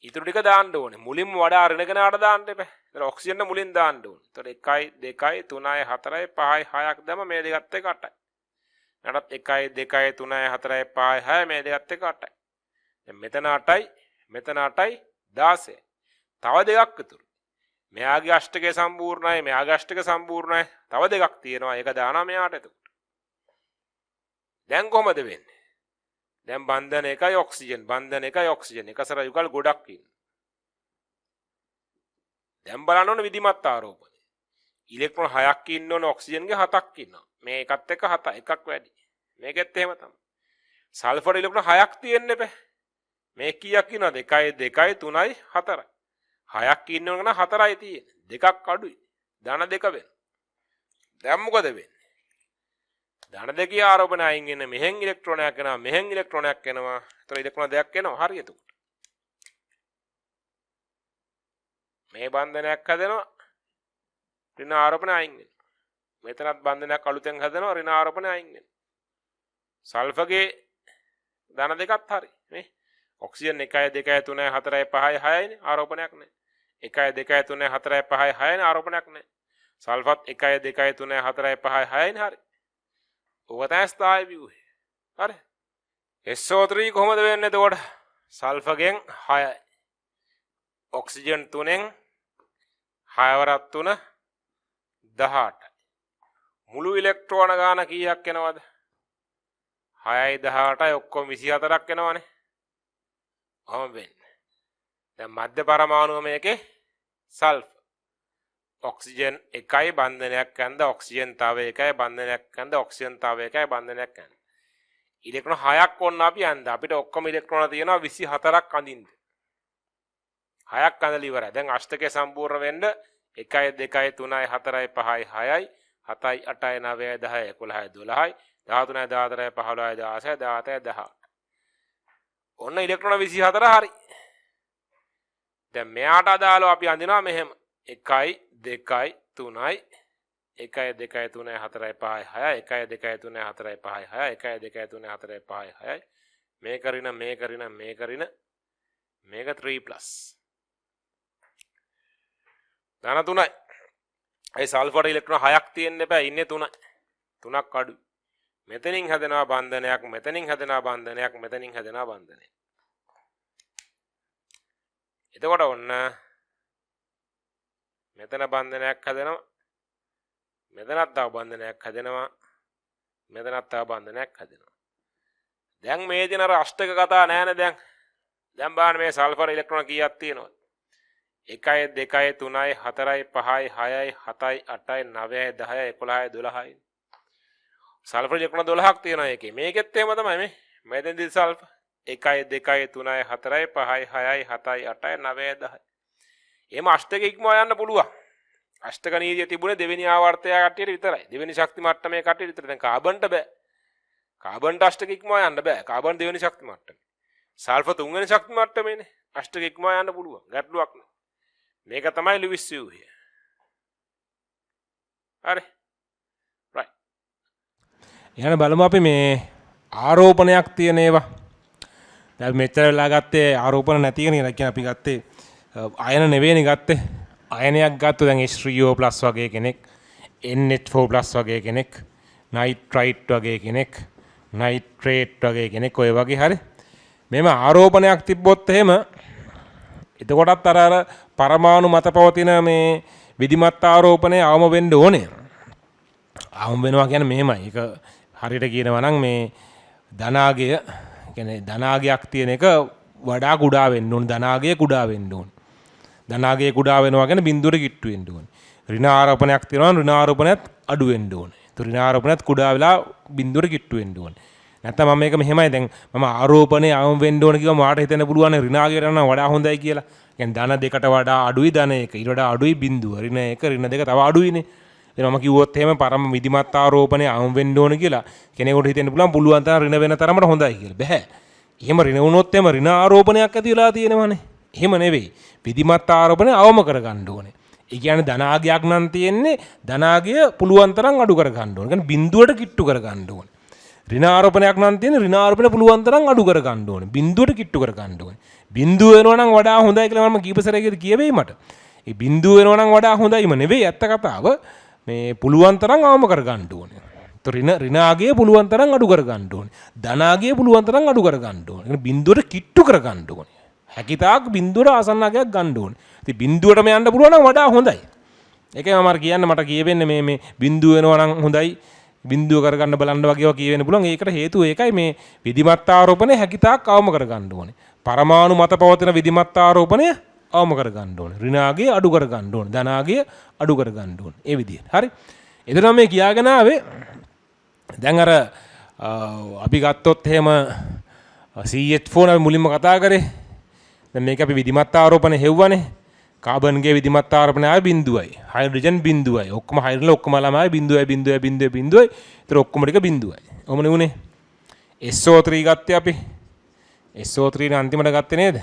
ඉතුරු ටික දාන්න ඕනේ. මුලින්ම වඩා අරින කෙනාට දාන්න එපා. ඒතර ඔක්සිජන් මුලින් දාන්න ඕනේ. ඒතර 1යි 2යි 3යි 4යි 5යි 6ක් දැම මේ දෙකත් එක 8යි. ඊටත් 1යි 2යි 3යි 4යි 5යි 6යි මේ දෙකත් එක 8යි. දැන් මෙතන 8යි මෙතන 8යි 16. තව දෙකක් ඉතුරු. මෙයාගේ අෂ්ටකය සම්පූර්ණයි මෙයාගේ අෂ්ටකය සම්පූර්ණයි. තව දෙකක් තියෙනවා. ඒක දානවා මෙයාට එතකොට. දැන් කොහමද වෙන්නේ? දැන් බන්ධන එකයි ඔක්සිජන් බන්ධන එකයි ඔක්සිජන් එකසර යුගල් ගොඩක් ඉන්න. දැන් බලන්න ඕන විධිමත් ආරෝපණය. ඉලෙක්ට්‍රෝන 6ක් ඉන්න ඕන ඔක්සිජන්ගේ 7ක් ඉන්නවා. මේ එකත් එක 7 එකක් වැඩි. මේකෙත් එහෙම තමයි. සල්ෆර් ඉලෙක්ට්‍රෝන 6ක් තියෙන්න එපා. මේ කීයක් ඉන්නවද? 1යි 2යි 3යි 4යි. 6ක් ඉන්න ඕන නම් 4යි තියෙන්නේ. දෙකක් අඩුයි. ධන දෙක වෙනවා. දැන් මොකද වෙන්නේ? ධන දෙකේ ආරෝපණය අයින් වෙන මෙහෙන් ඉලෙක්ට්‍රෝනයක් එනවා මෙහෙන් ඉලෙක්ට්‍රෝනයක් එනවා. ඒතර ඉලෙක්ට්‍රෝන දෙකක් එනවා. හරි එතකොට. මේ බන්ධනයක් හදනවා ඍණ ආරෝපණය අයින් වෙනවා. මෙතනත් බන්ධනයක් අලුතෙන් හදනවා ඍණ ආරෝපණය අයින් වෙනවා. සල්ෆර්ගේ ධන දෙකත් හරි නේ. ඔක්සිජන් 1 2 3 4 5 6 නේ ආරෝපණයක් නැහැ. 1 2 3 4 5 6 නේ ආරෝපණයක් නැහැ. සල්ෆත් 1 2 3 4 5 6 නේ හරි. ඔක තමයි ස්ථායි ව්‍යුහය. හරි. SO3 කොහොමද වෙන්නේ එතකොට? සල්ෆර්ගෙන් 6යි. ඔක්සිජන් 3ෙන් 6 වරක් 3 18යි. මුළු ඉලෙක්ට්‍රෝන ගාන කීයක් එනවද? 6යි 18යි ඔක්කොම 24ක් එනවනේ. ඔහොම වෙන්නේ. දැන් මධ්‍ය පරමාණුව මේකේ සල්ෆර්. ඔක්සිජන් 1යි බන්ධනයක් ගන්න ඔක්සිජන් තව 1යි බන්ධනයක් ගන්න ඔක්සිජන් තව 1යි බන්ධනයක් ගන්න. ඉලෙක්ට්‍රෝන 6ක් ඕන අපි යන්න. අපිට ඔක්කොම ඉලෙක්ට්‍රෝන තියෙනවා 24ක් අඳින්න. 6ක් අඳලා ඉවරයි. දැන් අෂ්ටකය සම්පූර්ණ වෙන්න 1 2 3 4 5 6යි 7යි 8යි 9යි 10යි 11යි 12යි 13යි 14යි 15යි 16යි 17යි 18. ඔන්න ඉලෙක්ට්‍රෝන 24 හරි. දැන් මෙයාට අදාළව අපි අඳිනවා මෙහෙම 1යි 2යි 3යි 1 2 3 4 5 6 1 2 3 4 5 6 1 2 3 4 5 6යි මේ කරින මේ කරින මේ කරින මේක 3+ ධන 3යි. ඒ සල්ෆර් ඉලෙක්ට්‍රෝන 6ක් තියෙන්න එපා ඉන්නේ 3යි. 3ක් අඩුයි. මෙතනින් හැදෙනවා බන්ධනයක් මෙතනින් හැදෙනවා බන්ධනයක් මෙතනින් හැදෙනවා බන්ධනයක්. එතකොට ඔන්න මෙතන බන්ධනයක් හැදෙනවා මෙතනත් තව බන්ධනයක් හැදෙනවා මෙතනත් තව බන්ධනයක් හැදෙනවා. දැන් මේ දින අර අෂ්ටක කතා නෑනේ දැන්. දැන් බලන්න මේ සල්ෆර් ඉලෙක්ට්‍රෝන කීයක් තියෙනවද? 1 2 3 4 5 6 7 8 9 10 11 12යි. සල්ෆර් ඉලෙක්ට්‍රෝන 12ක් තියෙනවා ඒකේ. මේකෙත් එහෙම තමයි මේ. මෙතෙන්දී සල්ෆර් 1 2 3 4 5 6 7 8 9 10. එහෙම අෂ්ටක ඉක්මවා යන්න පුළුවන්. අෂ්ටක නීතිය තිබුණේ දෙවෙනි ආවර්තය කට්ටියට විතරයි. දෙවෙනි ශක්ති මට්ටමේ කට්ටියට විතරයි. දැන් කාබන්ට බෑ. කාබන්ට අෂ්ටක ඉක්මවා යන්න බෑ. කාබන් දෙවෙනි ශක්ති මට්ටමේ. සල්ෆර් තුන්වෙනි ශක්ති මට්ටමේනේ. අෂ්ටක ඉක්මවා යන්න පුළුවන්. ගැටලුවක් නෑ. මේක තමයි ලුයිස් ව්‍යුහය. හරි. right. එහෙනම් බලමු අපි මේ ආරෝපණයක් තියෙන ඒවා. දැන් මෙච්චර වෙලා ගත්තේ ආරෝපණ නැති කෙනෙක්. ඒ කියන්නේ අපි ගත්තේ අයන නෙවෙයිනේ ගත්තේ. අයනයක් ගත්තොත් දැන් H3O+ වගේ කෙනෙක්, NH4+ වගේ කෙනෙක්, නයිට්‍රයිට් වගේ කෙනෙක්, නයිට්‍රේට් වගේ කෙනෙක් ඔය වගේ හරි. මේම ආරෝපණයක් තිබ්බොත් එහෙම එතකොටත් අර පරමාණු මත පවතින මේ විධිමත් ආරෝපණය අවම වෙන්න ඕනේ. අවම වෙනවා කියන්නේ මෙහෙමයි. ඒක හරියට කියනවා නම් මේ ධනාගය කියන්නේ ධනාගයක් තියෙන එක වඩා කුඩා වෙන්න ඕනේ. ධනාගය කුඩා වෙන්න ඕනේ. ධනාගය කුඩා වෙනවා කියන්නේ බිඳුවට කිට්ටු වෙන්න ඕනේ. ඍණ ආරෝපණයක් තියෙනවා ඍණ ආරෝපණයත් අඩු වෙන්න ඕනේ. ඒ ඍණ ආරෝපණයත් කුඩා වෙලා බිඳුවට කිට්ටු වෙන්න ඕනේ. නැත්නම් මම මේක මෙහෙමයි දැන් මම ආරෝපණය අවම වෙන්න ඕනේ කිව්වම මාට හිතෙන්න පුළුවන් ඍණාගයට නම් වඩා හොඳයි කියලා. කියන්නේ ධන දෙකට වඩා අඩුයි ධන එක. ඊට වඩා අඩුයි බිඳුව. ඍණ එක ඍණ දෙක තව අඩුයිනේ. ඉතින් මම කිව්වොත් එහෙම පරම විධිමත් ආරෝපණය අවම වෙන්න ඕනේ කියලා කෙනෙකුට හිතෙන්න පුළුවන් තරම් ඍණ වෙන තරමට හොඳයි කියලා. බෑ. එහෙම ඍණ වුණොත් එහෙම ඍණ ආරෝපණයක් ඇති වෙලා තියෙනවනේ. එහෙම නෙවෙයි. විධිමත් ආරෝපණය අවම කරගන්න ඕනේ. ඒ කියන්නේ ධනාගයක් නම් තියෙන්නේ ධනාගය පුළුවන් තරම් අඩු කරගන්න ඕනේ. කියන්නේ බිඳුවට කිට්ටු කරගන්න ඕනේ. ඍණ ආරෝපණයක් නම් තියෙන්නේ ඍණ ආරෝපණය පුළුවන් තරම් අඩු කරගන්න ඕනේ. බිඳුවට කිට්ටු කරගන්න ඕනේ. බිඳුව වෙනවා නම් වඩා හොඳයි කියලා මම කීප සැරයකට කියවෙයි මට. ඒ බිඳුව වෙනවා නම් වඩා හොඳයිම නෙවෙයි ඇත්ත කතාව. මේ පුළුවන් තරම් අවම කරගන්න ඕනේ. ඍණාගය පුළුවන් තරම් අඩු කරගන්න ඕනේ. ධනාගය පුළුවන් තරම් අඩු කරගන්න ඕනේ. කියන්නේ බිඳුවට කිට්ටු කරගන්න ඕනේ. හැකිතාක් බිඳුවට ආසන්නකයක් ගන්න ඕනේ. ඉතින් බිඳුවටම යන්න පුළුවන් නම් වඩා හොඳයි. ඒකයි මම කියන්න මට කියවෙන්නේ මේ බිඳුව වෙනවා නම් හොඳයි. බිඳුව කරගන්න බලන්න වගේවා කියවෙන්න පුළුවන්. ඒකට හේතුව ඒකයි මේ විධිමත් ආරෝපණය හැකිතාක් අවම කරගන්න ඕනේ. පරමාණු මත පවතින විධිමත් ආරෝපණය අවම කරගන්න ඕනේ. ඍණාගය අඩු කරගන්න ඕනේ. ධනාගය අඩු කරගන්න ඕනේ. ඒ විදිහට. හරි. එතන මේ කියාගෙන ආවේ දැන් අර අපි ගත්තොත් එහෙම CH4 අපි මුලින්ම කතා කරේ. දැන් මේක අපි විධිමත් ආරෝපණය හෙව්වනේ. කාබන්ගේ විධිමත් ආරෝපණය ආවේ බිඳුවයි. හයිඩ්‍රජන් බිඳුවයි. ඔක්කොම හයිඩ්‍රජන් ඔක්කොම ළම ආවේ බිඳුවයි. ඒතර ඔක්කොම ටික බිඳුවයි. ඔහොමනේ උනේ. SO3 ගත්තේ අපි. SO3 නේ අන්තිමට ගත්තේ නේද?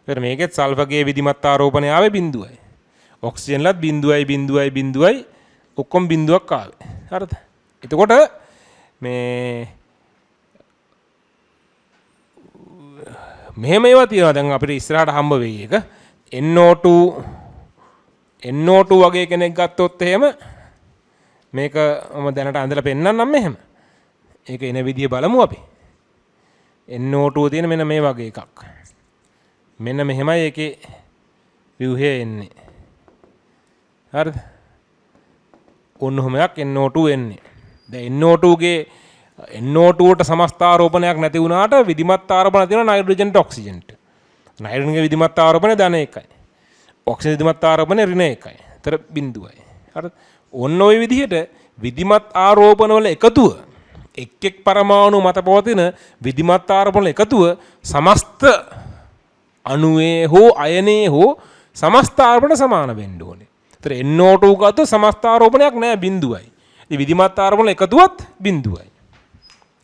ඒතර මේකෙත් සල්ෆර්ගේ විධිමත් ආරෝපණය ආවේ බිඳුවයි. ඔක්සිජන්ලත් බිඳුවයි ඔක්කොම බිඳුවක් ආවේ. හරිද? එතකොට මේ මෙහෙම ඒවා තියෙනවා දැන් අපිට ඉස්සරහට හම්බ වෙයි එක NO2 වගේ කෙනෙක් ගත්තොත් එහෙම මේක මම දැනට අඳලා පෙන්නන්නම් මෙහෙම. ඒක එන විදිය බලමු අපි. NO2 තියෙන මෙන්න මේ වගේ එකක්. මෙන්න මෙහෙමයි ඒකේ ව්‍යුහය එන්නේ. හරිද? ඔන්නෝමයක් NO2 එන්නේ. දැන් NO2ට සමස්ත ආරෝපණයක් නැති වුණාට විධිමත් ආරෝපණ තියෙනවා නයිට්‍රජන්ට ඔක්සිජන්ට. නයිට්‍රජන්ගේ විධිමත් ආරෝපණය ධන 1යි. ඔක්සිජන් විධිමත් ආරෝපණය ඍණ 1යි. ඒතර බිඳුවයි. හරිද? ඔන්න ඔය විදිහට විධිමත් ආරෝපණ වල එකතුව එක් පරමාණු මත පවතින විධිමත් ආරෝපණ වල එකතුව සමස්ත අණුවේ හෝ අයනයේ හෝ සමස්ත ආරෝපණ සමාන වෙන්න ඕනේ. ඒතර NO2 ගත්තොත් සමස්ත ආරෝපණයක් නෑ බිඳුවයි. ඉතින් විධිමත් ආරෝපණ වල එකතුවත් බිඳුවයි.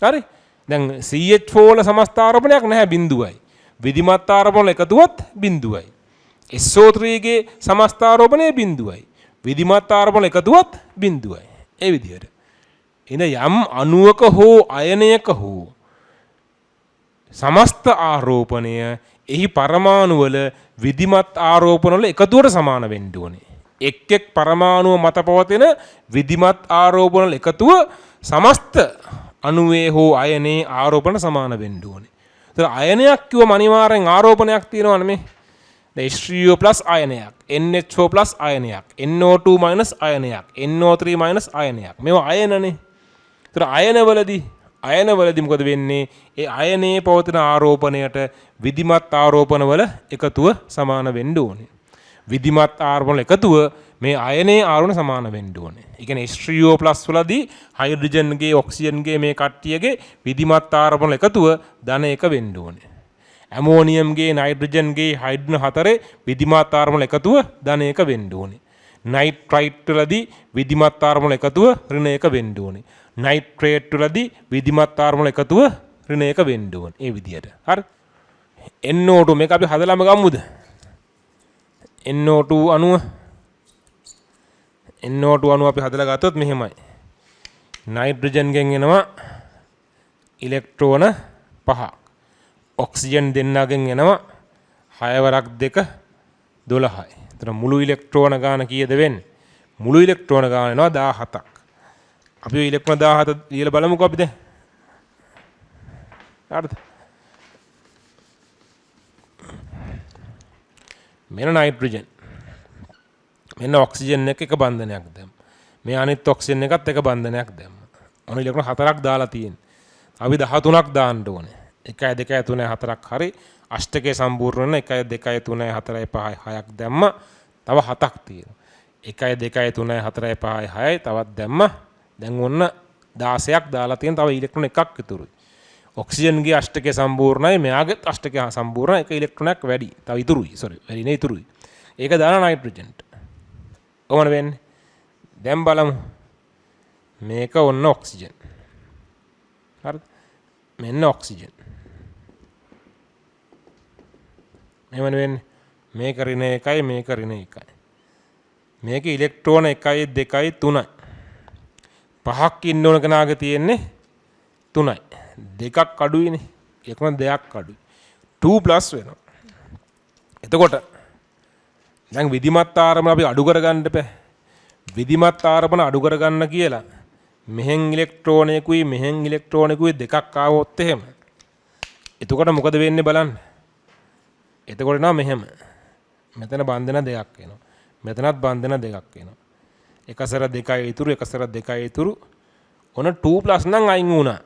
හරි? දැන් CH4 වල සමස්ත ආරෝපණයක් නැහැ බිඳුවයි. විධිමත් ආරෝපණ වල එකතුවත් බිඳුවයි. SO3 ගේ සමස්ත ආරෝපණය බිඳුවයි. විධිමත් ආරෝපණ වල එකතුවත් බිඳුවයි. ඒ විදිහට. එන යම් අණුවක හෝ අයනයක හෝ සමස්ත ආරෝපණය එහි පරමාණු වල විධිමත් ආරෝපණ වල එකතුවට සමාන වෙන්න ඕනේ. එක් පරමාණුව මත පවතින විධිමත් ආරෝපණ වල එකතුව සමස්ත අණුවේ හෝ අයනේ ආරෝපණ සමාන වෙන්න ඕනේ. ඒතර අයනයක් කිව්වම අනිවාර්යෙන් ආරෝපණයක් තියෙනවනේ මේ. H3O+ අයනයක්, NH4+ අයනයක්, NO2- අයනයක්, NO3- අයනයක්. මේවා අයනනේ. ඒතර අයනවලදී මොකද වෙන්නේ? ඒ අයනේ පවතින ආරෝපණයට විධිමත් ආරෝපණ වල එකතුව සමාන වෙන්න ඕනේ. විධිමත් ආරෝපණ එකතුව මේ අයනේ ආරෝණ සමාන වෙන්න ඕනේ. ඒ කියන්නේ H3O+ වලදී හයිඩ්‍රජන්ගේ ඔක්සිජන්ගේ මේ කට්ටියගේ විධිමත් ආරෝපණ එකතුව ධන 1 වෙන්න ඕනේ. ඇමෝනියම්ගේ නයිට්‍රජන්ගේ හයිඩ්‍රජන් 4 විධිමත් ආරෝපණ එකතුව ධන 1 වෙන්න ඕනේ. නයිට්‍රයිට් වලදී විධිමත් ආරෝපණ එකතුව ඍණ 1 වෙන්න ඕනේ. නයිට්‍රේට් වලදී විධිමත් ආරෝපණ එකතුව ඍණ 1 වෙන්න ඕනේ. ඒ විදිහට. හරි. NO2 මේක අපි හදලාම ගමුද? NO2 අණුව අපි හදලා ගත්තොත් මෙහෙමයි. නයිට්‍රජන් ගෙන් එනවා ඉලෙක්ට්‍රෝන 5ක්. ඔක්සිජන් දෙන්නගෙන් එනවා 6 වරක් 2 12යි. එතන මුළු ඉලෙක්ට්‍රෝන ගාන කීයද වෙන්නේ? මුළු ඉලෙක්ට්‍රෝන ගාන එනවා 17ක්. අපි ඔය ඉලෙක්ට්‍රෝන 17 ලියලා බලමුකෝ අපි දැන්. හරිද? මෙන්න නයිට්‍රජන්. මෙන්න ඔක්සිජන් එක බන්ධනයක් දැම්ම. මේ අනිත් ඔක්සිජන් එකත් එක බන්ධනයක් දැම්ම. ඔන්න ඉලෙක්ට්‍රෝන 4ක් දාලා තියෙන්නේ. අපි 13ක් දාන්න ඕනේ. 1 2 3 4ක් හරි අෂ්ටකයේ සම්පූර්ණ වෙන 1 2 3 4 5 6ක් දැම්ම. තව 7ක් තියෙනවා. 1 2 3 4 5 6යි තවත් දැම්ම. දැන් ඔන්න 16ක් දාලා තියෙන තව ඉලෙක්ට්‍රෝන එකක් ඉතුරුයි. ඔක්සිජන්ගේ අෂ්ටකයේ සම්පූර්ණයි මෙයාගේ අෂ්ටකයේ සම්පූර්ණ එක ඉලෙක්ට්‍රෝනයක් වැඩි. තව ඉතුරුයි. වැඩි නේ ඉතුරුයි. ඒක දාන නයිට්‍රජන්ට. කොහොමද වෙන්නේ? දැන් බලමු. මේක ඔන්න ඔක්සිජන්. හරිද? මෙන්න ඔක්සිජන්. මෙහෙමද වෙන්නේ? මේක ඍණ 1යි මේක ඍණ 1යි. මේක ඉලෙක්ට්‍රෝන 1යි 2යි 3යි. පහක් ඉන්න ඕන කෙනාගේ තියෙන්නේ 3යි. දෙකක් අඩුයිනේ. ඒකම දෙයක් අඩුයි. 2+ වෙනවා. එතකොට දැන් විධිමත් ආරම්භ අපි අඩු කරගන්න බෑ. විධිමත් ආරම්භන අඩු කරගන්න කියලා මෙහෙන් ඉලෙක්ට්‍රෝනයකුයි මෙහෙන් ඉලෙක්ට්‍රෝනයකුයි දෙකක් ආවොත් එහෙම. එතකොට මොකද වෙන්නේ බලන්න. එතකොට නා මෙහෙම. මෙතන බන්ධන දෙකක් එනවා. මෙතනත් බන්ධන දෙකක් එනවා. එකසර 2යි ඉතුරු එකසර 2යි ඉතුරු. ඔන්න 2+ නම් අයින් වුණා.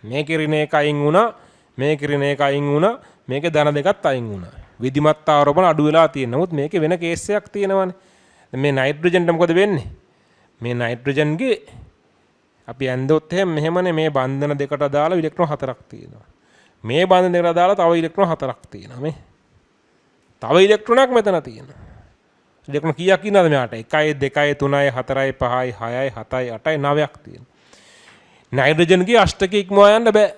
මේකේ ඍණ 1 අයින් වුණා. මේකේ ඍණ 1 අයින් වුණා. මේකේ ධන දෙකත් අයින් වුණා. විධිමත් ආරෝපණ අඩු වෙලා තියෙනවා. නමුත් මේකේ වෙන කේස් එකක් තියෙනවානේ. මේ නයිට්‍රජන්ට මොකද වෙන්නේ? මේ නයිට්‍රජන්ගේ අපි ඇන්දොත් එහෙම මෙහෙමනේ මේ බන්ධන දෙකට දාලා ඉලෙක්ට්‍රෝන 4ක් තියෙනවා. මේ බන්ධන දෙකට දාලා තව ඉලෙක්ට්‍රෝන 4ක් තියෙනවා මේ. තව ඉලෙක්ට්‍රෝනයක් මෙතන තියෙනවා. ඉලෙක්ට්‍රෝන කීයක් ඉන්නවද මෙයාට? 1යි 2යි 3යි 4යි 5යි 6යි 7යි 8යි 9ක් තියෙනවා. නයිට්‍රජන්ගේ අෂ්ටක ඉක්මවා යන්න බෑ.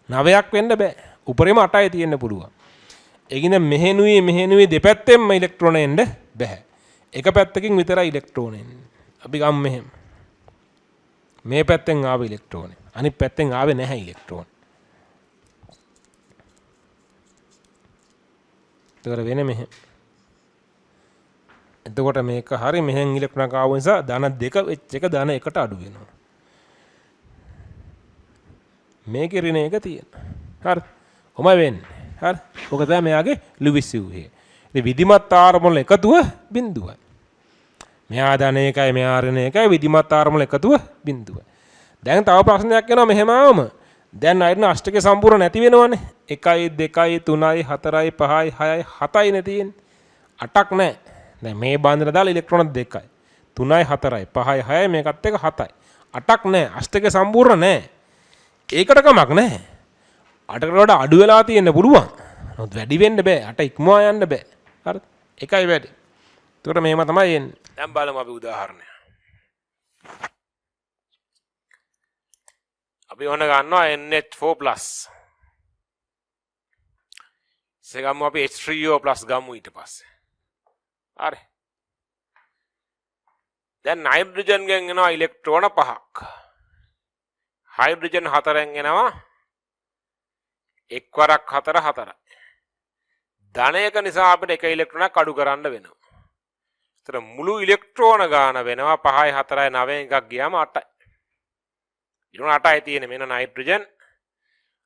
9ක් වෙන්න බෑ. උඩරේම 8යි තියෙන්න පුළුවන්. ඒකින මෙහෙනුවේ දෙපැත්තෙන්ම ඉලෙක්ට්‍රෝන එන්න බෑ. එක පැත්තකින් විතරයි ඉලෙක්ට්‍රෝන එන්නේ. අපි ගමු මෙහෙම. මේ පැත්තෙන් ආව ඉලෙක්ට්‍රෝන. අනිත් පැත්තෙන් ආවේ නැහැ ඉලෙක්ට්‍රෝන. ඒතර වෙන්නේ මෙහෙම. එතකොට මේක හරි මෙහෙන් ඉලෙක්ට්‍රෝන ආව නිසා ධන 2 වෙච්ච එක ධන 1ට අඩු වෙනවා. මේකේ ඍණ 1 තියෙනවා. හරි. කොහොම වෙන්නේ? හරි. ඔක තමයි මෙයාගේ ලුයිස් සිව්හේ. ඉතින් විධිමත් ආරමුණු එකතුව බිඳුවයි. මෙයා ධන 1යි මෙයා ඍණ 1යි විධිමත් ආරමුණු එකතුව බිඳුවයි. දැන් තව ප්‍රශ්නයක් එනවා මෙහෙම ආවම. දැන් අයින අෂ්ටකේ සම්පූර්ණ නැති වෙනවනේ. 1යි 2යි 3යි 4යි 5යි 6යි 7යි නේ තියෙන්නේ. 8ක් නැහැ. දැන් මේ බන්ධන දාලා ඉලෙක්ට්‍රෝන 2යි 3යි 4යි 5යි 6යි මේකත් එක 7යි. 8ක් නැහැ. අෂ්ටකේ සම්පූර්ණ නැහැ. ඒකට කමක් නැහැ. 8කට වඩා අඩු වෙලා තියෙන්න පුළුවන්. නමුත් වැඩි වෙන්න බෑ. 8 ඉක්මවා යන්න බෑ. හරිද? එකයි වැඩි. ඒකට මෙහෙම තමයි එන්නේ. දැන් බලමු අපි උදාහරණයක්. අපි ඕන ගන්නවා NH4+. ගමු අපි H3O+ ගමු ඊට පස්සේ. හරි. දැන් නයිට්‍රජන් ගෙන් එනවා ඉලෙක්ට්‍රෝන 5ක්. හයිඩ්‍රජන් 4න් එනවා එක් වරක් 4 4යි. ධනයක නිසා අපිට එක ඉලෙක්ට්‍රෝනයක් අඩු කරන්න වෙනවා. ඒතර මුළු ඉලෙක්ට්‍රෝන ගාන වෙනවා 5යි 4යි 9යි එකක් ගියාම 8යි. ඊළඟ 8යි තියෙන මෙන්න නයිට්‍රජන්.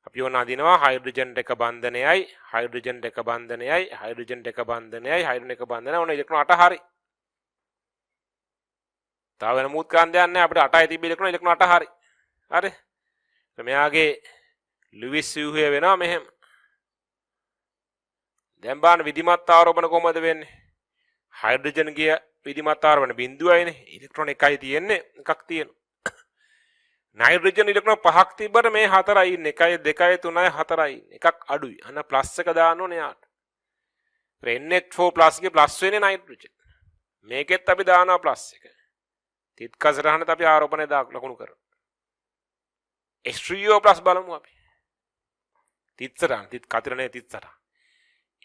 අපි ඕන අදිනවා හයිඩ්‍රජන් එක බන්ධනයයි හයිඩ්‍රජන් එක බන්ධනයයි හයිඩ්‍රජන් එක බන්ධනයයි හයිඩ්‍රජන් එක බන්ධනයයි ඕන ඉලෙක්ට්‍රෝන 8 හරි. තව වෙන මුත් කාන්දයක් නැහැ අපිට 8යි තිබ්බ ඉලෙක්ට්‍රෝන 8 හරි. හරි. මෙයාගේ ලුයිස් සිව්හේ වෙනවා මෙහෙම. දැන් බලන්න විධිමත් ආරෝපණ කොහොමද වෙන්නේ? හයිඩ්‍රජන් ගිය විධිමත් ආරෝපණ බිඳුවයිනේ. ඉලෙක්ට්‍රෝන එකයි තියෙන්නේ. එකක් තියෙනවා. නයිට්‍රජන් ඉලෙක්ට්‍රෝන පහක් තිබ්බට මේ හතරයි ඉන්නේ. 1 2 3 4යි ඉන්නේ. එකක් අඩුයි. අන්න ප්ලස් එක දාන්න ඕනේ යාට. NH4 ප්ලස් එකේ ප්ලස් වෙන්නේ නයිට්‍රජන්. මේකෙත් අපි දානවා ප්ලස් එක. තිත් කසරහනත් අපි ආරෝපණය දාක් ලකුණු කරනවා. H3O ප්ලස් බලමු අපි. තිත්සරහන තිත් කතරනේ තිත්සරහ.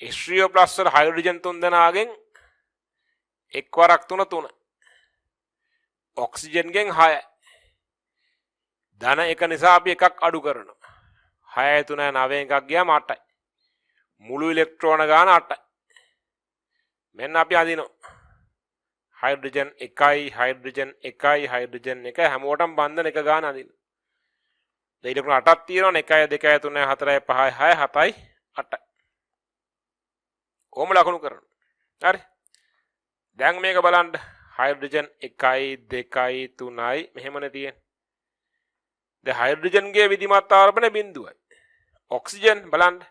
H3O ප්ලස් වල හයිඩ්‍රජන් තුන් දෙනාගෙන් එක්වරක් 3 ඔක්සිජන් ගෙන් 6. ධන එක නිසා අපි එකක් අඩු කරනවා. 6 3 9 එකක් ගියාම 8යි. මුළු ඉලෙක්ට්‍රෝන ගාන 8යි. මෙන්න අපි අදිනවා. හයිඩ්‍රජන් 1යි හයිඩ්‍රජන් 1යි හයිඩ්‍රජන් 1 හැමෝටම බන්ධන එක ගාන අදිනවා. දැන් ඉලෙක්ට්‍රෝන 8ක් තියෙනවනේ 1 2 3 4 5 6 7යි 8යි. කොහොම ලකුණු කරනවා. හරි. දැන් මේක බලන්න හයිඩ්‍රජන් 1යි 2යි 3යි මෙහෙමනේ තියෙන්නේ. දැන් හයිඩ්‍රජන්ගේ විධිමත් ආරෝපණය බිඳුවයි. ඔක්සිජන් බලන්න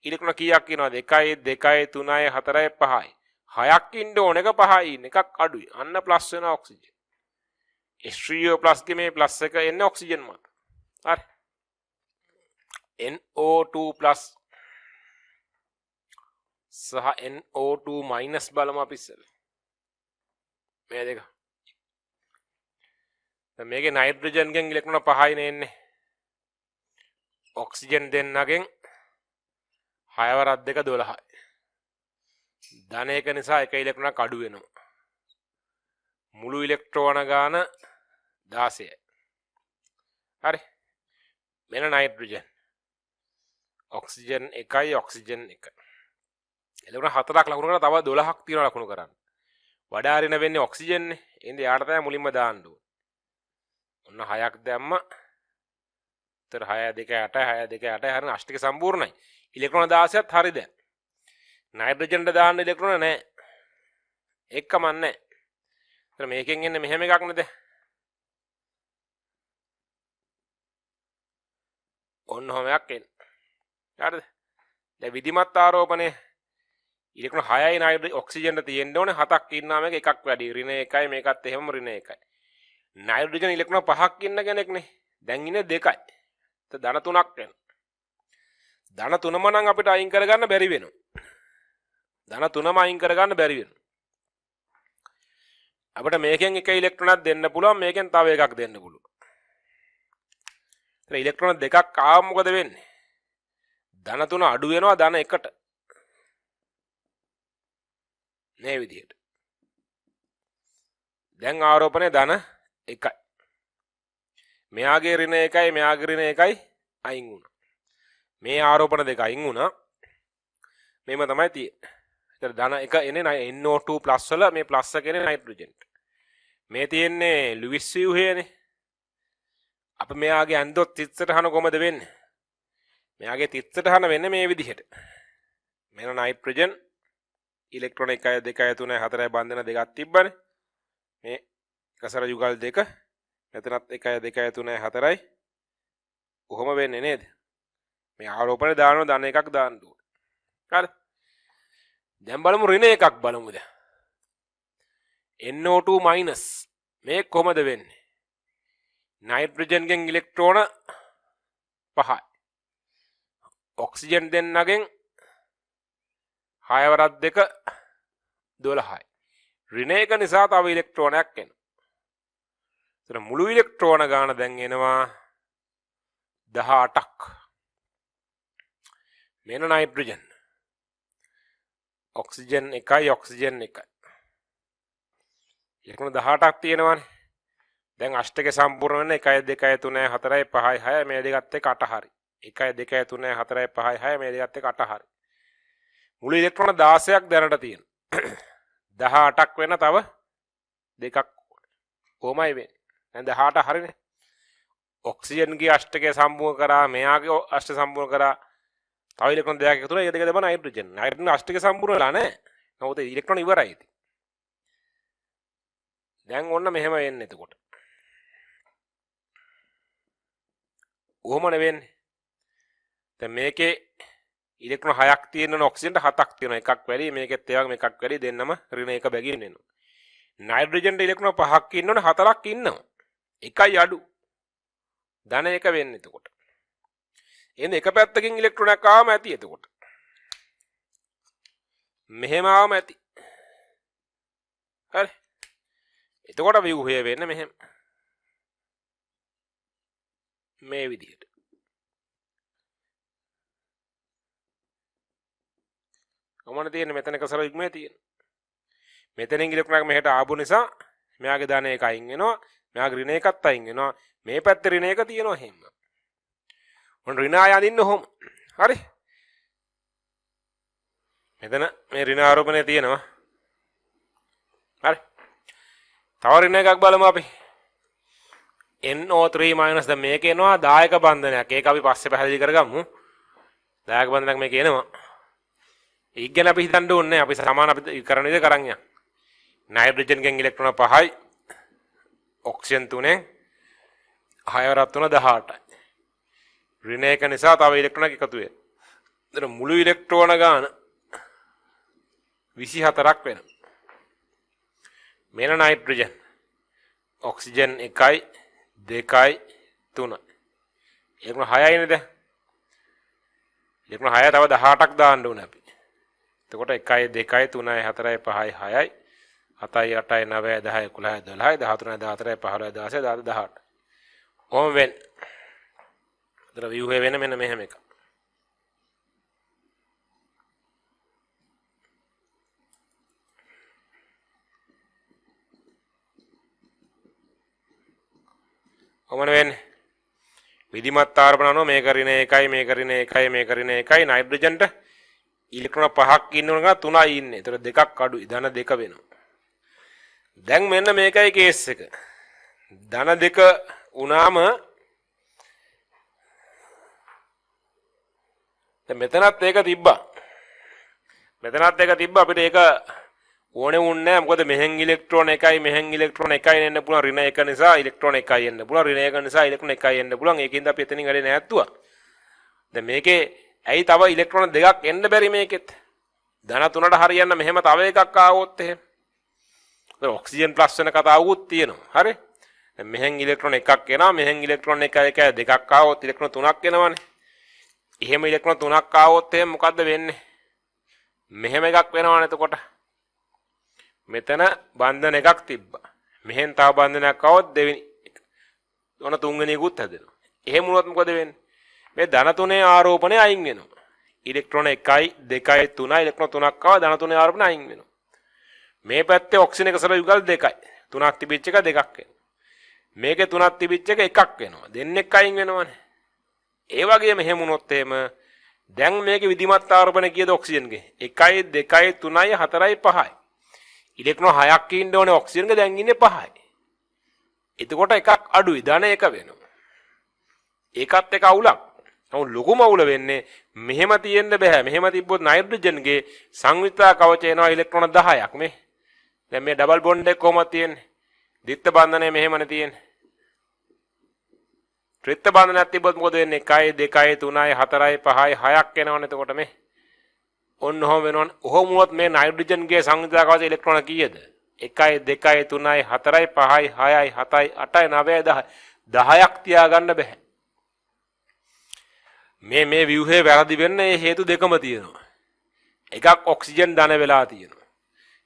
ඉලෙක්ට්‍රෝන කීයක් ඉනවද? 1යි 2යි 3යි 4යි 5යි. 6ක් ඉන්න ඕන එක 5යි ඉන්න එකක් අඩුයි. අන්න ප්ලස් වෙන ඔක්සිජන්. H3O ප්ලස් ගේ මේ ප්ලස් එක එන්නේ ඔක්සිජන් මත. හරි. NO2 ප්ලස් සහ NO2 මයිනස් බලමු අපි ඉස්සෙල්ලා. මේ දෙක. දැන් මේකේ නයිට්‍රජන් ගෙන් ඉලෙක්ට්‍රෝන 5යි නේ එන්නේ. ඔක්සිජන් දෙන්නගෙන් 6 වරක් 2 12යි. ධන එක නිසා එක ඉලෙක්ට්‍රෝනක් අඩු වෙනවා. මුළු ඉලෙක්ට්‍රෝන ගාන 16යි. හරි. මෙන්න නයිට්‍රජන්. ඔක්සිජන් 1යි ඔක්සිජන් 1. ඉලෙක්ට්‍රෝන 4ක් ලකුණු කරලා තව 12ක් තියෙනවා ලකුණු කරන්න. වඩා අරින වෙන්නේ ඔක්සිජන් නේ. එහෙනම් යාට තමයි මුලින්ම දාන්න ඕනේ. ඔන්න 6ක් දැම්ම. උතර 6 2 8 6 2 8 හරින අෂ්ටක සම්පූර්ණයි. ඉලෙක්ට්‍රෝන 16ත් හරි දැන්. නයිට්‍රජන්ට දාන්න ඉලෙක්ට්‍රෝන නැහැ. එක්කම නැහැ. ඒතර මේකෙන් එන්නේ මෙහෙම එකක් නේද? ඔන්න ඔහොමයක් එන්නේ. හරිද? දැන් විධිමත් ආරෝපණය ඉලෙක්ට්‍රෝන 6යි නයිට්‍රජන් ඔක්සිජන්ට තියෙන්න ඕනේ 7ක් ඉන්නා මේක එකක් වැඩි. ඍණ 1යි මේකත් එහෙම ඍණ 1යි. නයිට්‍රජන් ඉලෙක්ට්‍රෝන 5ක් ඉන්න කෙනෙක්නේ. දැන් ඉන්නේ 2යි. ඒත් ධන 3ක් වෙනවා. ධන 3ම නම් අපිට අයින් කරගන්න බැරි වෙනවා. ධන 3ම අයින් කරගන්න බැරි වෙනවා. අපිට මේකෙන් එක ඉලෙක්ට්‍රෝනක් දෙන්න පුළුවන් මේකෙන් තව එකක් දෙන්න පුළුවන්. ඒත් ඉලෙක්ට්‍රෝන දෙකක් ආවම මොකද වෙන්නේ? ධන 3 අඩු වෙනවා ධන 1ට. මේ විදිහට. දැන් ආරෝපණය ධන 1යි. මෙයාගේ ඍණ 1යි මෙයාගේ ඍණ 1යි අයින් වුණා. මේ ආරෝපණ දෙක අයින් වුණා. මේම තමයි තියෙන්නේ. ඒතර ධන 1 එන්නේ NO2 ප්ලස් වල මේ ප්ලස් එක එන්නේ නයිට්‍රජන්ට. මේ තියෙන්නේ ලුයිස් ව්‍යුහයනේ. අප මෙයාගේ ඇන්දොත් තිත්සටහන කොහමද වෙන්නේ? මෙයාගේ තිත්සටහන වෙන්නේ මේ විදිහට. මෙන්න නයිට්‍රජන් ඉලෙක්ට්‍රෝන 1 2 3 4 බන්ධන දෙකක් තිබ්බනේ. මේ එකසර යුගල් දෙක මෙතනත් 1 2 3 4යි. කොහොම වෙන්නේ නේද? මේ ආරෝපණය දානවා ධන එකක් දාන්න ඕනේ. හරි. දැන් බලමු ඍණ එකක් බලමු දැන්. NO2 මයිනස් මේ කොහමද වෙන්නේ? නයිට්‍රජන් ගෙන් ඉලෙක්ට්‍රෝන 5යි. ඔක්සිජන් දෙන්නගෙන් 6 වරක් 2 12යි. ඍණ එක නිසා තව ඉලෙක්ට්‍රෝනයක් එනවා. ඒතර මුළු ඉලෙක්ට්‍රෝන ගාන දැන් එනවා 18ක්. මෙන්න නයිට්‍රජන්. ඔක්සිජන් 1යි ඔක්සිජන් 1යි. ඉලෙක්ට්‍රෝන 18ක් තියෙනවානේ. දැන් අෂ්ටක සම්පූර්ණ වෙන 1 2 3 4 5 6 මේ දෙකත් එක්ක 8 හරි. 1 2 3 4 5 6 මේ දෙකත් එක්ක 8 හරි. මුළු ඉලෙක්ට්‍රෝන 16ක් දැනට තියෙනවා. 18ක් වෙන තව දෙකක් කොහොමයි වෙන්නේ? දැන් 18 හරිනේ. ඔක්සිජන්ගේ අෂ්ටකය සම්පූර්ණ කරා මෙයාගේ අෂ්ටක සම්පූර්ණ කරා තව ඉලෙක්ට්‍රෝන දෙකක් එකතු වෙලා ඒ දෙක තමයි නයිට්‍රජන්. නයිට්‍රජන් අෂ්ටක සම්පූර්ණ වෙලා නැහැ. නමුත් ඉලෙක්ට්‍රෝන ඉවරයි ඉතින්. දැන් ඔන්න මෙහෙම වෙන්නේ එතකොට. කොහොමද වෙන්නේ? දැන් මේකේ ඉලෙක්ට්‍රෝන 6ක් තියෙන ඔක්සිජන්ට 7ක් තියෙනවා. එකක් වැඩි මේකෙත් ඒ වගේම එකක් වැඩි දෙන්නම ඍණ 1 බැගින් එනවා. නයිට්‍රජන් ඉලෙක්ට්‍රෝන 5ක් ඉන්නවනේ 4ක් ඉන්නවා. එකයි අඩු. ධන එක වෙන්නේ එතකොට. එහෙනම් එක පැත්තකින් ඉලෙක්ට්‍රෝනයක් ආවම ඇති එතකොට. මෙහෙම ආවම ඇති. හරි. එතකොට ව්‍යුහය වෙන්නේ මෙහෙම. මේ විදිහට. කොහොමද තියෙන්නේ මෙතන කසර ඉක්මේ තියෙන. මෙතනින් ඉලෙක්ට්‍රෝනයක් මෙහෙට ආපු නිසා මෙයාගේ ධන එක අයින් වෙනවා. මෙයාගේ ඍණ එකත් අයින් වෙනවා. මේ පැත්තේ ඍණ එක තියෙනවා එහෙම. මොන ඍණ ආය අදින්න ඔහොම. හරි. මෙතන මේ ඍණ ආරෝපණය තියෙනවා. හරි. තව ඍණ එකක් බලමු අපි. NO3- දැන් මේක එනවා දායක බන්ධනයක්. ඒක අපි පස්සේ පැහැදිලි කරගමු. දායක බන්ධනයක් මේක එනවා. ඒක ගැන අපි හිතන්න ඕනේ. අපි සමාන අපි කරන විදිහ කරන් යන්න. නයිට්‍රජන් ගෙන් ඉලෙක්ට්‍රෝන 5යි. ඔක්සිජන් 3ෙන් 6 වරක් 3 18යි. ඍණ එක නිසා තව ඉලෙක්ට්‍රෝනක් එකතු වෙනවා. එතන මුළු ඉලෙක්ට්‍රෝන ගාන 24ක් වෙනවා. මෙන්න නයිට්‍රජන්. ඔක්සිජන් 1යි 2යි 3යි. ඉලෙක්ට්‍රෝන 6යිනේ දැන්. ඉලෙක්ට්‍රෝන 6 තව 18ක් දාන්න ඕනේ අපි. එතකොට 1යි 2යි 3යි 4යි 5යි 6යි 7යි 8යි 9යි 10යි 11යි 12යි 13යි 14යි 15යි 16යි 17යි 18යි. කොහොම වෙන්නේ? අතර ව්‍යුහය වෙන මෙන්න මෙහෙම එක. කොහොමද වෙන්නේ? විධිමත් ආරෝපණ අනුව මේක ඍණ 1යි මේක ඍණ 1යි මේක ඍණ 1යි නයිට්‍රජන්ට ඉලෙක්ට්‍රෝන 5ක් ඉන්නවනම් 3යි ඉන්නේ. ඒතර දෙකක් අඩුයි. ධන 2 වෙනවා. දැන් මෙන්න මේකයි කේස් එක. ධන 2 වුණාම දැන් මෙතනත් ඒක තිබ්බා. මෙතනත් ඒක තිබ්බා අපිට ඒක ඕනේ වුන්නේ නැහැ. මොකද මෙහෙන් ඉලෙක්ට්‍රෝන 1යි මෙහෙන් ඉලෙක්ට්‍රෝන 1යි එන්න පුළුවන්. ඍණ 1 නිසා ඉලෙක්ට්‍රෝන 1යි එන්න පුළුවන්. ඍණ 1 නිසා ඉලෙක්ට්‍රෝන 1යි එන්න පුළුවන්. ඒකින්ද අපි එතනින් වැඩේ නැහැත්තුවා. දැන් මේකේ ඇයි තව ඉලෙක්ට්‍රෝන දෙකක් එන්න බැරි මේකෙත්? ධන 3ට හරියන්න මෙහෙම තව එකක් ආවොත් එහෙම. දැන් ඔක්සිජන් ප්ලස් වෙන කතාවකුත් තියෙනවා. හරි? දැන් මෙහෙන් ඉලෙක්ට්‍රෝන එකක් එනවා. මෙහෙන් ඉලෙක්ට්‍රෝන 1 දෙකක් ආවොත් ඉලෙක්ට්‍රෝන 3ක් එනවනේ. එහෙම ඉලෙක්ට්‍රෝන 3ක් ආවොත් එහෙම මොකද්ද වෙන්නේ? මෙහෙම එකක් වෙනවනේ එතකොට. මෙතන බන්ධන එකක් තිබ්බා. මෙහෙන් තව බන්ධනයක් ආවොත් දෙවෙනි ඔන තුන්වෙනි එකකුත් හැදෙනවා. එහෙම වුණොත් මොකද වෙන්නේ? මේ ධන 3 ආරෝපණය අයින් වෙනවා. ඉලෙක්ට්‍රෝන 1යි 2යි 3යි ඉලෙක්ට්‍රෝන 3ක් ආවා ධන 3 ආරෝපණය අයින් වෙනවා. මේ පැත්තේ ඔක්සිජන් එක සර යුගල් 2යි. 3ක් තිබිච්ච එක 2ක් වෙනවා. මේකේ 3ක් තිබිච්ච එක 1ක් වෙනවා. දෙන්නෙක් අයින් වෙනවනේ. ඒ වගේම එහෙම වුණොත් එහෙම දැන් මේකේ විධිමත් ආරෝපණය කීයද ඔක්සිජන්ගේ? 1යි 2යි 3යි 4යි 5යි. ඉලෙක්ට්‍රෝන 6ක් ඉන්න ඕනේ ඔක්සිජන්ගේ දැන් ඉන්නේ 5යි. එතකොට එකක් අඩුයි ධන 1 වෙනවා. ඒකත් එක අවුලක්. නමුත් ලොකුම අවුල වෙන්නේ මෙහෙම තියෙන්න බෑ. මෙහෙම තිබ්බොත් නයිට්‍රජන්ගේ සංයුක්තා කවචය එනවා ඉලෙක්ට්‍රෝන 10ක් මේ. දැන් මේ ඩබල් බොන්ඩ් එක කොහොමද තියෙන්නේ? ද්විත්ව බන්ධනය මෙහෙමනේ තියෙන්නේ. ත්‍රිත්ව බන්ධනයක් තිබ්බොත් මොකද වෙන්නේ? 1යි 2යි 3යි 4යි 5යි 6ක් එනවනේ එතකොට මේ. ඔන්න ඔහොම වෙනවනේ. ඔහොම වුණොත් මේ නයිට්‍රජන්ගේ සංයුක්තා කවචය ඉලෙක්ට්‍රෝන කීයද? 1යි 2යි 3යි 4යි 5යි 6යි 7යි 8යි 9යි 10යි 10ක් තියාගන්න බෑ. මේ ව්‍යුහේ වැරදි වෙන්න ඒ හේතු දෙකම තියෙනවා. එකක් ඔක්සිජන් ධන වෙලා තියෙනවා.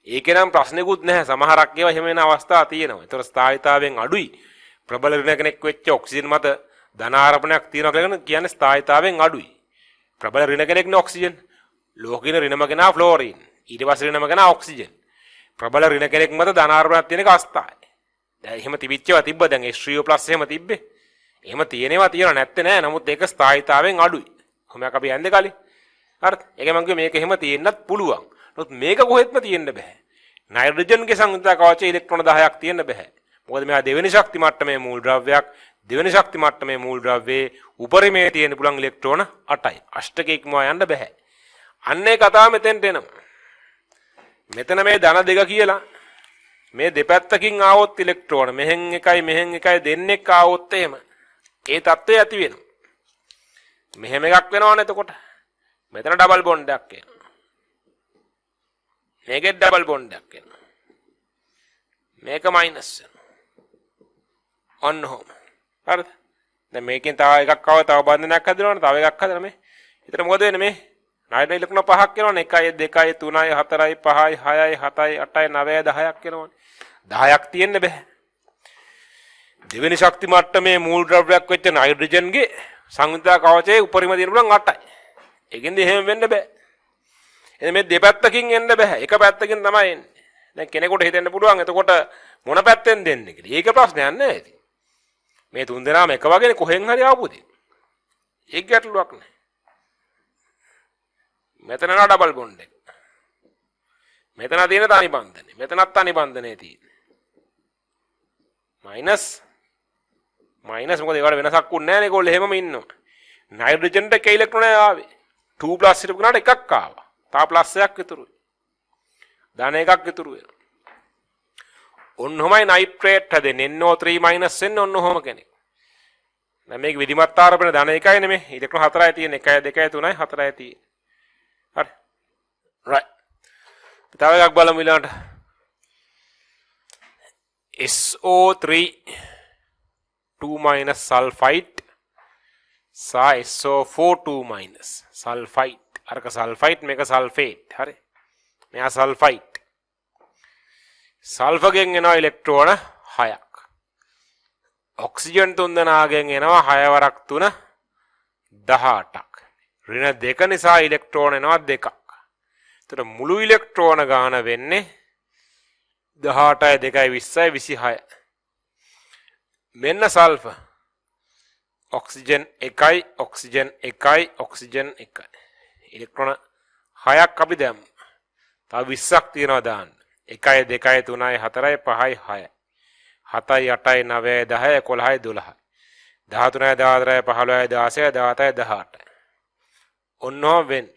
ඒකේ නම් ප්‍රශ්නෙකුත් නැහැ. සමහරක් ඒවා එහෙම වෙන අවස්ථා තියෙනවා. ඒතර ස්ථායීතාවයෙන් අඩුයි. ප්‍රබල ඍණ කෙනෙක් වෙච්ච ඔක්සිජන් මත ධන ආරෝපණයක් තියෙනවා කියලා කියන්නේ ස්ථායීතාවයෙන් අඩුයි. ප්‍රබල ඍණ කෙනෙක් නේ ඔක්සිජන්. ලෝකින ඍණම කෙනා ෆ්ලෝරින්. ඊට පස්සේ ඍණම කෙනා ඔක්සිජන්. ප්‍රබල ඍණ කෙනෙක් මත ධන ආරෝපණයක් තියෙන එක අස්ථායි. දැන් එහෙම තිබිච්චවා තිබ්බ දැන් H3O+ එහෙම තිබ්බේ. එහෙම තියෙනවා නැත්තේ නෑ. නමුත් ඒක ස්ථායීතාවයෙන් අඩුයි. කොහොමයක් අපි යන්නේ කලින්. හරිද? ඒකෙන් මම කිව්වේ මේක එහෙම තියෙන්නත් පුළුවන්. නමුත් මේක කොහෙත්ම තියෙන්න බෑ. නයිට්‍රජන්ගේ සංයුක්ත කවචයේ ඉලෙක්ට්‍රෝන 10ක් තියෙන්න බෑ. මොකද මෙයා දෙවෙනි ශක්ති මට්ටමේ මූල ද්‍රව්‍යයක්. දෙවෙනි ශක්ති මට්ටමේ මූල ද්‍රව්‍යයේ උපරිමයේ තියෙන පුළුවන් ඉලෙක්ට්‍රෝන 8යි. අෂ්ටකයක ඉක්මවා යන්න බෑ. අන්නේ කතාව මෙතෙන්ට එනවා. මෙතන මේ ධන 2 කියලා මේ දෙපැත්තකින් ආවොත් ඉලෙක්ට්‍රෝන මෙහෙන් එකයි දෙන්නෙක් ආවොත් එහෙම ඒ තත්ත්වය ඇති වෙනවා. මෙහෙම එකක් වෙනවනේ එතකොට. මෙතන ඩබල් බොන්ඩ් එකක් එනවා. මේකේ ඩබල් බොන්ඩ් එකක් එනවා. මේක මයිනස් ඔන්න ඔහොම. හරිද? දැන් මේකෙන් තව එකක් ආව තව බන්ධනයක් හදනවනේ තව එකක් හදලා මේ. ඊතර මොකද වෙන්නේ මේ? ණයට ඉලක්කන පහක් එනවනේ 1 2 3 4 5 6 7 8 9 10ක් එනවනේ. 10ක් තියෙන්න බෑ. දෙවෙනි ශක්ති මට්ටමේ මූල ද්‍රව්‍යයක් වෙච්ච නයිට්‍රජන්ගේ සංයුක්ත කවචයේ උපරිම තියෙන පුළුවන් 8යි. ඒකෙන්ද එහෙම වෙන්න බෑ. එහෙනම් මේ දෙපැත්තකින් එන්න බෑ. එක පැත්තකින් තමයි එන්නේ. දැන් කෙනෙකුට හිතෙන්න පුළුවන් එතකොට මොන පැත්තෙන් දෙන්නේ කියලා. ඒක ප්‍රශ්නයක් නෑ ඉතින්. මේ තුන් දෙනාම එක වගේනේ කොහෙන් හරි ආපුද. ඒක ගැටලුවක් නෑ. මෙතන නා ඩබල් බොන්ඩ් එක. මෙතන තියෙන තනි බන්ධනේ. මෙතනත් තනි බන්ධනේ තියෙන්නේ. මයිනස් මොකද ඒවට වෙනසක් උන්නේ නැහැ නේ. ඒගොල්ලෝ එහෙමම ඉන්නවා. නයිට්‍රජන්ට එක ඉලෙක්ට්‍රෝන ආවේ. 2 ප්ලස් හිටපු කෙනාට එකක් ආවා. තා ප්ලස් එකක් ඉතුරුයි. ධන එකක් ඉතුරු වෙනවා. ඔන්නෝමයි නයිට්‍රේට් හැදෙන්නේ. NO3 මයිනස් එන්නේ ඔන්න ඔහොම කෙනෙක්. දැන් මේක විධිමත් ආරෝපණ ධන එකයි නෙමෙයි. ඉලෙක්ට්‍රෝන 4යි තියෙන්නේ. 1 2 3යි 4යි තියෙන්නේ. හරි. රයිට්. තව එකක් බලමු ඊළඟට. SO3 2 minus sulfite sa SO4 2 minus sulfite අරක sulfite මේක sulfate හරි මෙයා sulfite සල්ෆගෙන් එනවා ඉලෙක්ට්‍රෝන 6ක් ඔක්සිජන් තුන් දෙනාගෙන් එනවා 6 වරක් 3 18ක් ඍණ 2 නිසා ඉලෙක්ට්‍රෝන එනවා 2ක් එතකොට මුළු ඉලෙක්ට්‍රෝන ගාන වෙන්නේ 18යි 2යි 20යි 26 මෙන්න සල්ෆර් ඔක්සිජන් 1යි ඔක්සිජන් 1යි ඔක්සිජන් 1යි ඉලෙක්ට්‍රෝන 6ක් අපි දැම්මු තව 20ක් තියනවා දාන්න 1යි 2යි 3යි 4යි 5යි 6යි 7යි 8යි 9යි 10යි 11යි 12යි 13යි 14යි 15යි 16යි 17යි 18යි ඔන්නෝ වෙන්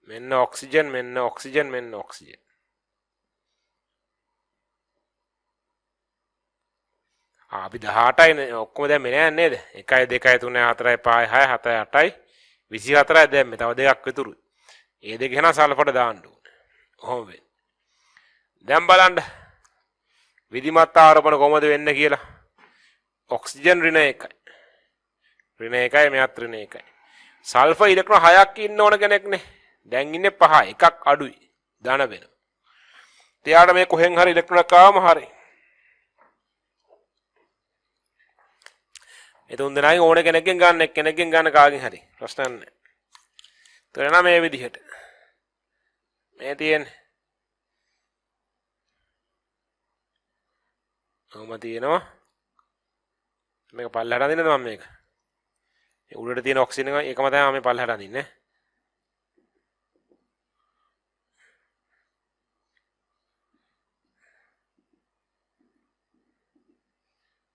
මෙන්න ඔක්සිජන් මෙන්න ඔක්සිජන් මෙන්න ඔක්සිජන් අපි 18යි ඔක්කොම දැන් මේ නෑ නේද 1යි 2යි 3යි 4යි 5යි 6යි 7යි 8යි 24යි දැන් මේ තව දෙකක් විතරුයි ඒ දෙක එහෙනම් සල්ෆරට දාන්න ඕනේ ඔහොම වෙන්නේ දැන් බලන්න විධිමත් ආරෝපණ කොහොමද වෙන්නේ කියලා ඔක්සිජන් ඍණ 1යි ඍණ 1යි මෙයත් ඍණ 1යි සල්ෆර් ඉලෙක්ට්‍රෝන 6ක් ඉන්න ඕන කෙනෙක්නේ දැන් ඉන්නේ 5 එකක් අඩුයි ධන වෙනවා එයාට මේ කොහෙන් හරි ඉලෙක්ට්‍රෝනක් ආවම හරි ඒ තුන් දෙනාගෙන් ඕන කෙනෙක්ගෙන් ගන්න එක්කෙනෙක්ගෙන් ගන්න කාගෙන් හරි ප්‍රශ්නයක් නැහැ. ඒතර එනවා මේ විදිහට. මේ තියෙන්නේ. කොහොම තියෙනවා? මේක පල්ලෙහාට අදින්නද මම මේක? ඒ උඩට තියෙන ඔක්සිජන් එක ඒකම තමයි මම පල්ලෙහාට අදින්නේ.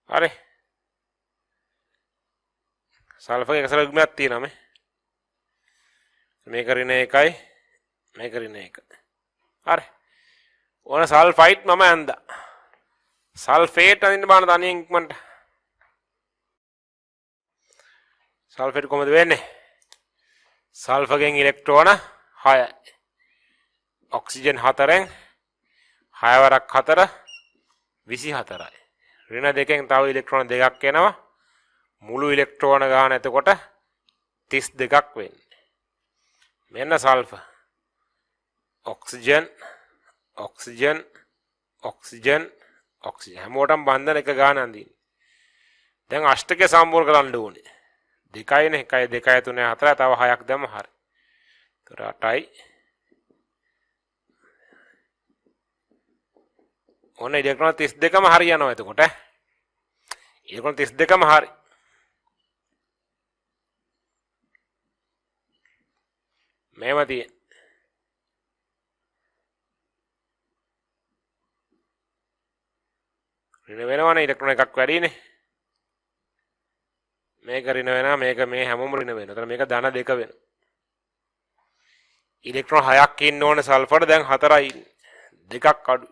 හරි. සල්ෆර් එක සලකුණක් තියෙනවා මේ. මේක ඍණ 1යි මේක ඍණ 1. හරි. ඕන සල්ෆයිට් මම ඇඳා. සල්ෆේට් අදින්න බාන තනියෙන් ඉක්මනට. සල්ෆේට් කොහමද වෙන්නේ? සල්ෆර්ගෙන් ඉලෙක්ට්‍රෝන 6යි. ඔක්සිජන් 4ෙන් 6 වරක් 4 24යි. ඍණ 2කින් තව ඉලෙක්ට්‍රෝන 2ක් එනවා. මුළු ඉලෙක්ට්‍රෝන ගාන එතකොට 32ක් වෙන්නේ. මෙන්න sulphur. Oxygen oxygen oxygen oxygen හැමෝටම බන්ධන එක ගාන අඳින්නේ. දැන් අෂ්ටකය සම්පූර්ණ කරන්න ඕනේ. 2යිනේ 1යි 2යි 3යි 4යි තව 6ක් දැම්ම හරි. ඒතර 8යි. ඔන්න ඉලෙක්ට්‍රෝන 32ම හරි යනවා එතකොට. ඉලෙක්ට්‍රෝන 32ම හරි. මේව තියෙන ඍණ වෙනවනේ ඉලෙක්ට්‍රෝන එකක් වැඩිනේ මේක ඍණ වෙනවා මේක මේ හැමෝම ඍණ වෙනවා එතන මේක ධන දෙක වෙනවා ඉලෙක්ට්‍රෝන 6ක් ඉන්න ඕනේ සල්ෆර් දැන් 4යි දෙකක් අඩු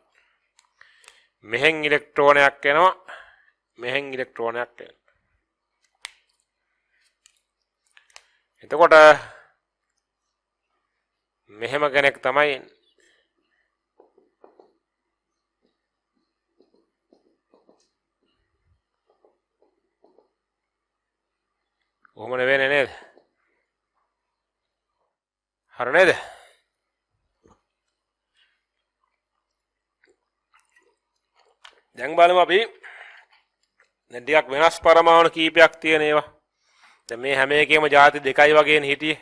මෙහෙන් ඉලෙක්ට්‍රෝනයක් එනවා මෙහෙන් ඉලෙක්ට්‍රෝනයක් එනවා එතකොට මෙහෙම කෙනෙක් තමයි ඔහොම නෙවෙයි නේද? හරි නේද? දැන් බලමු අපි දැන් ටිකක් වෙනස් පරමාණු කීපයක් තියෙන ඒවා. දැන් මේ හැම එකේම ಜಾති දෙකයි වගේනේ හිටියේ.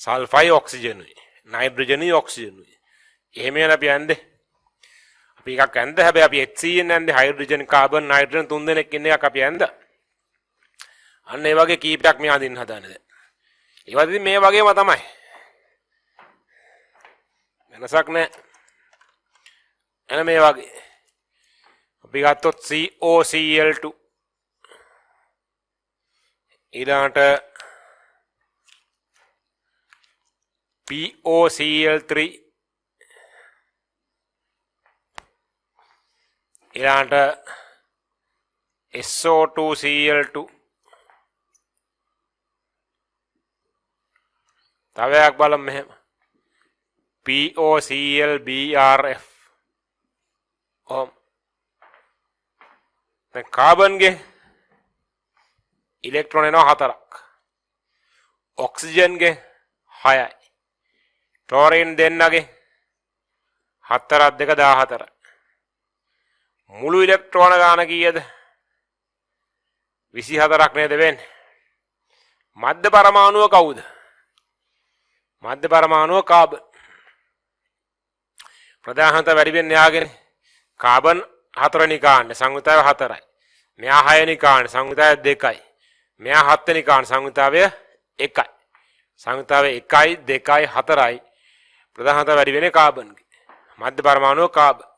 සල්ෆයි ඔක්සිජනුයි, නයිට්‍රජනුයි ඔක්සිජනුයි. එහෙම යන අපි යන්නේ. අපි එකක් ඇඳ හැබැයි අපි HCN යන්නේ හයිඩ්‍රජන් කාබන් නයිට්‍රජන් තුන් දෙනෙක් ඉන්න එකක් අපි ඇඳ. අන්න ඒ වගේ කීපයක් මේ අදින්න හදාන්නේ දැන්. ඒවත් ඉතින් මේ වගේම තමයි. වෙනසක් නැහැ. එන මේ වගේ. අපි ගත්තොත් COCl2 ඊළඟට POCl3 ඊළඟට SO2Cl2 තව එකක් බලමු මෙහෙම POClBrF ඔහොම දැන් කාබන්ගේ ඉලෙක්ට්‍රෝන එනවා 4ක් ඔක්සිජන්ගේ 6යි ක්ලෝරින් දෙන්නගේ 4 2 14 මුළු ඉලෙක්ට්‍රෝන ගාන කීයද 24ක් නේද වෙන්නේ මධ්‍ය පරමාණුව කවුද මධ්‍ය පරමාණුව කාබන් ප්‍රධානත වැඩි වෙන්නේ යාගෙන කාබන් 4 වෙනි කාණ්ඩ සංයුතාවය 4යි මෙයා 6 වෙනි කාණ්ඩ සංයුතාවය 2යි මෙයා 7 වෙනි කාණ්ඩ සංයුතාවය 1යි සංයුතාවය 1යි 2යි 4යි ප්‍රධානත වැඩි වෙන්නේ කාබන්ගේ මධ්‍ය පරමාණුව කාබන්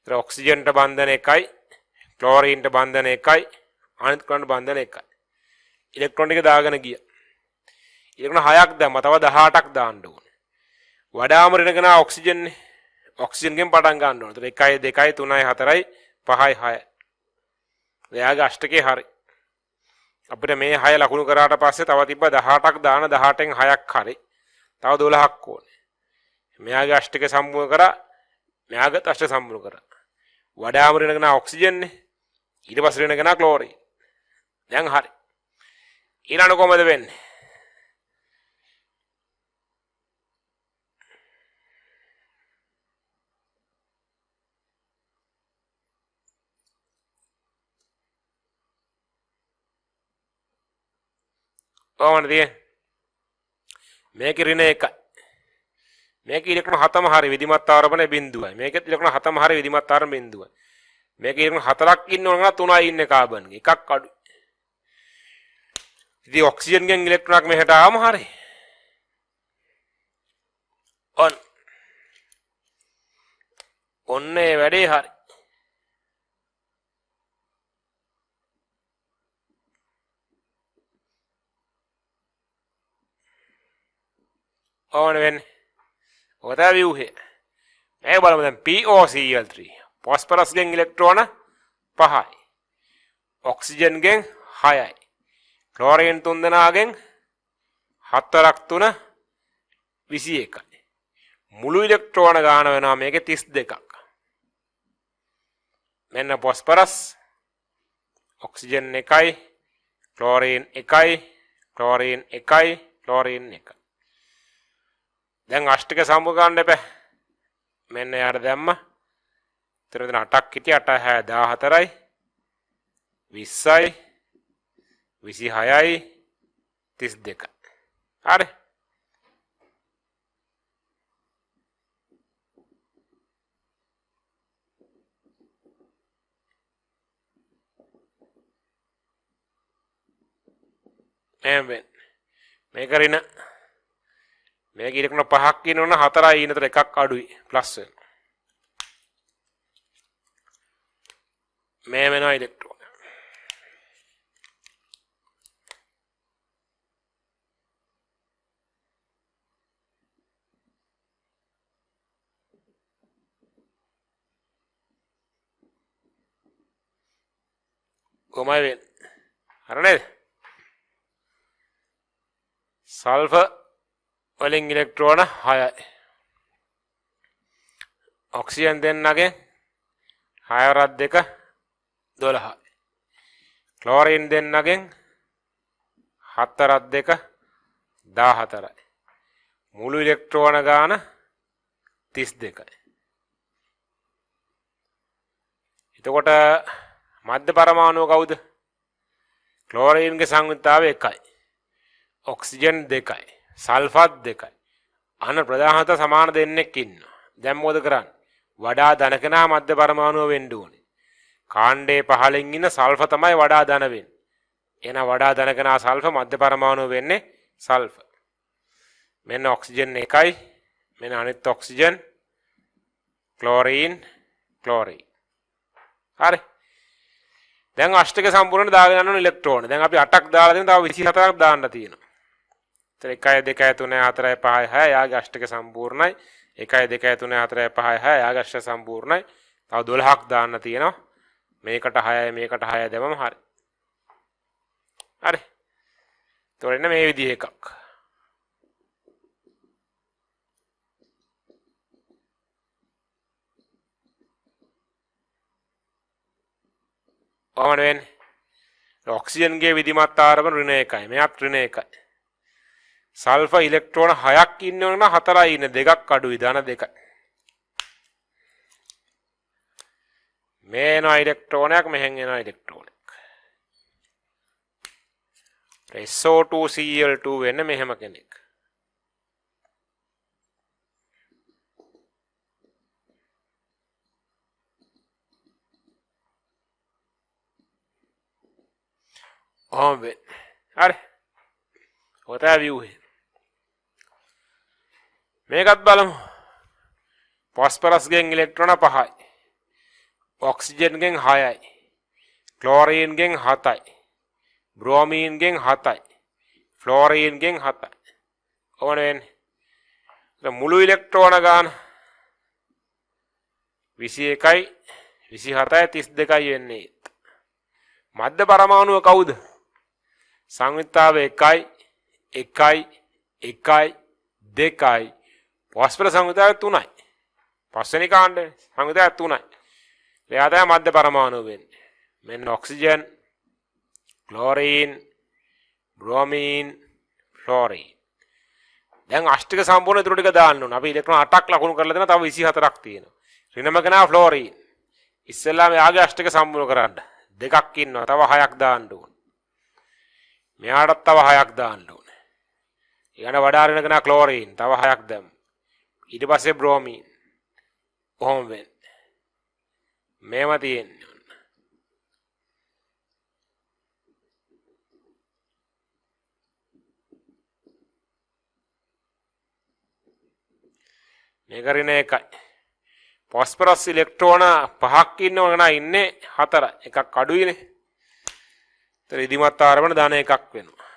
ඔක්සිජන්ට බන්ධන 1යි ක්ලෝරීන්ට බන්ධන 1යි අනිත් කොටට බන්ධන 1යි ඉලෙක්ට්‍රෝන ටික දාගෙන ගියා ඉලෙක්ට්‍රෝන 6ක් දැම්ම තව 18ක් දාන්න ඕනේ වඩාම ඍණගෙන ඔක්සිජන් නේ ඔක්සිජන්ගෙන් පටන් ගන්න ඕනේ 1යි 2යි 3යි 4යි 5යි 6යි එයාගේ අෂ්ටකේ හරි අපිට මේ 6 ලකුණු කරාට පස්සේ තව තිබ්බ 18ක් දාන 18න් 6ක් හරි තව 12ක් ඕනේ මෙයාගේ අෂ්ටකේ සම්පූර්ණ කරා මෙයාගේ අෂ්ටක සම්පූර්ණ කරා වඩාම ඍණගෙන ඔක්සිජන් නේ ඊට පස්සේ ඍණගෙන ක්ලෝරින් දැන් හරි ඊළඟ කොහමද වෙන්නේ කොහොමද තියෙන්නේ මේකේ ඍණ 1යි මේකේ ඉලෙක්ට්‍රෝන 7ම හරි විධිමත් ආරෝපණය බිඳුවයි මේකෙත් ඉලෙක්ට්‍රෝන 7ම හරි විධිමත් ආරෝපණය බිඳුවයි මේකේ ඉලෙක්ට්‍රෝන 4ක් ඉන්න ඕන නම් 3යි ඉන්නේ කාබන්ගේ එකක් අඩු ඉතින් ඔක්සිජන්ගෙන් ඉලෙක්ට්‍රෝනක් මෙහෙට ආවම හරි ඔන්න ඒ වැඩේ හරි ඕන වෙන්නේ ඔක තමයි ව්‍යුහය මේක බලමු දැන් POCl3 ෆොස්ෆරස්ගෙන් ඉලෙක්ට්‍රෝන 5යි ඔක්සිජන්ගෙන් 6යි ක්ලෝරින් තුන් දෙනාගෙන් 4ක් 3 21යි මුළු ඉලෙක්ට්‍රෝන ගාන වෙනවා මේකේ 32ක් මෙන්න ෆොස්ෆරස් ඔක්සිජන් 1යි ක්ලෝරින් 1යි ක්ලෝරින් 1යි ක්ලෝරින් 1යි දැන් අෂ්ටක සම්පූර්ණ කරන්න එපා මෙන්න යාට දැම්ම එතන 8ක් හිටිය 8 14යි 20යි 26යි 32යි හරි මේක රින මේක ඉලෙක්ට්‍රෝන 5ක් ඉන්නවනම් 4යි ඉන්නතර එකක් අඩුයි ප්ලස් වෙනවා මේ වෙනවා ඉලෙක්ට්‍රෝන කොහමයි වෙන්නේ හරි නේද සල්ෆර් වලින් ඉලෙක්ට්‍රෝන 6යි ඔක්සිජන් දෙන්නගේ 6 වරක් 2 12යි ක්ලෝරින් දෙන්නගෙන් 4 2 14යි. මුළු ඉලෙක්ට්‍රෝන ගාන 32යි. එතකොට මධ්‍ය පරමාණුව කවුද? ක්ලෝරීන්ගේ සංයුක්තාවය 1යි. ඔක්සිජන් 2යි. සල්ෆර් 2යි. අන ප්‍රධානත සමාන දෙන්නෙක් ඉන්නවා. දැන් මොකද කරන්නේ? වඩා ධන කෙනා මධ්‍ය පරමාණුව වෙන්න ඕනේ. කාණ්ඩේ පහලින් ඉන්න සල්ෆර් තමයි වඩා ධන වෙන්නේ. එහෙනම් වඩා ධන කෙනා සල්ෆර් මධ්‍ය පරමාණුව වෙන්නේ සල්ෆර්. මෙන්න ඔක්සිජන් 1යි. මෙන්න අනිත් ඔක්සිජන් ක්ලෝරීන් ක්ලෝරීන්. හරි. දැන් අෂ්ටක සම්පූර්ණ දාගෙන යනවා ඉලෙක්ට්‍රෝන. දැන් අපි 8ක් දාලා දෙනවා. තව 24ක් දාන්න තියෙනවා. එතන 1 2 3 4 5 6 යාගේ අෂ්ටක සම්පූර්ණයි. 1 2 3 4 5 6 යාගේ අෂ්ටක සම්පූර්ණයි. තව 12ක් දාන්න තියෙනවා. මේකට 6යි මේකට 6යි දැමම හරි. හරි. ඒතකොට එන්න මේ විදිහ එකක්. කොහොමද වෙන්නේ? ඔක්සිජන්ගේ විධිමත් ආරවන ඍණ 1යි. මෙයාත් ඍණ 1යි. සල්ෆර් ඉලෙක්ට්‍රෝන 6ක් ඉන්නවනම් 4යි ඉන්නේ. 2ක් අඩුයි. ධන 2යි. මේ එනවා ඉලෙක්ට්‍රෝනයක් මෙහෙන් එනවා ඉලෙක්ට්‍රෝනයක්. SO2Cl2 වෙන්නේ මෙහෙම කෙනෙක්. හරි. ඔතන view එක. මේකත් බලමු. ෆොස්ෆරස් ගෙන් ඉලෙක්ට්‍රෝන 5යි. ඔක්සිජන් ගෙන් 6යි. ක්ලෝරීන් ගෙන් 7යි. බ්‍රෝමීන් ගෙන් 7යි. ෆ්ලෝරීන් ගෙන් 7යි. කොහොමද වෙන්නේ? මුළු ඉලෙක්ට්‍රෝන ගාන 21යි 27යි 32යි වෙන්නේ. මධ්‍ය පරමාණුව කවුද? සංයුක්තාවය 1යි 1යි 1යි 2යි. ෆොස්ෆරස් සංයුක්තාවය 3යි. පස්වෙනි කාණ්ඩේ සංයුක්තාවය 3යි. එයා තමයි මධ්‍ය පරමාණුව වෙන්නේ. මෙන්න ඔක්සිජන් ක්ලෝරීන් බ්‍රෝමීන් ෆ්ලෝරීන්. දැන් අෂ්ටක සම්පූර්ණ ඊටු ටික දාන්න ඕන. අපි ඉලෙක්ට්‍රෝන 8ක් ලකුණු කරලා දෙනවා. තව 24ක් තියෙනවා. ඍණම කෙනා ෆ්ලෝරීන්. ඉස්සෙල්ලාම යාගේ අෂ්ටක සම්පූර්ණ කරන්න. 2ක් ඉන්නවා. තව 6ක් දාන්න ඕන. මෙයාටත් තව 6ක් දාන්න ඕන. ඊළඟ වඩා ඍණ කෙනා ක්ලෝරීන්. තව 6ක් දැම්ම. ඊට පස්සේ බ්‍රෝමීන්. කොහොම වෙන්නේ? මේව තියෙන්නේ. මේක ඍණ 1යි. ෆොස්ෆරස් ඉලෙක්ට්‍රෝන 5ක් ඉන්නවනම් ඉන්නේ 4. එකක් අඩුයිනේ. ඒතර ඉදිමත් ආරවන ධන 1ක් වෙනවා.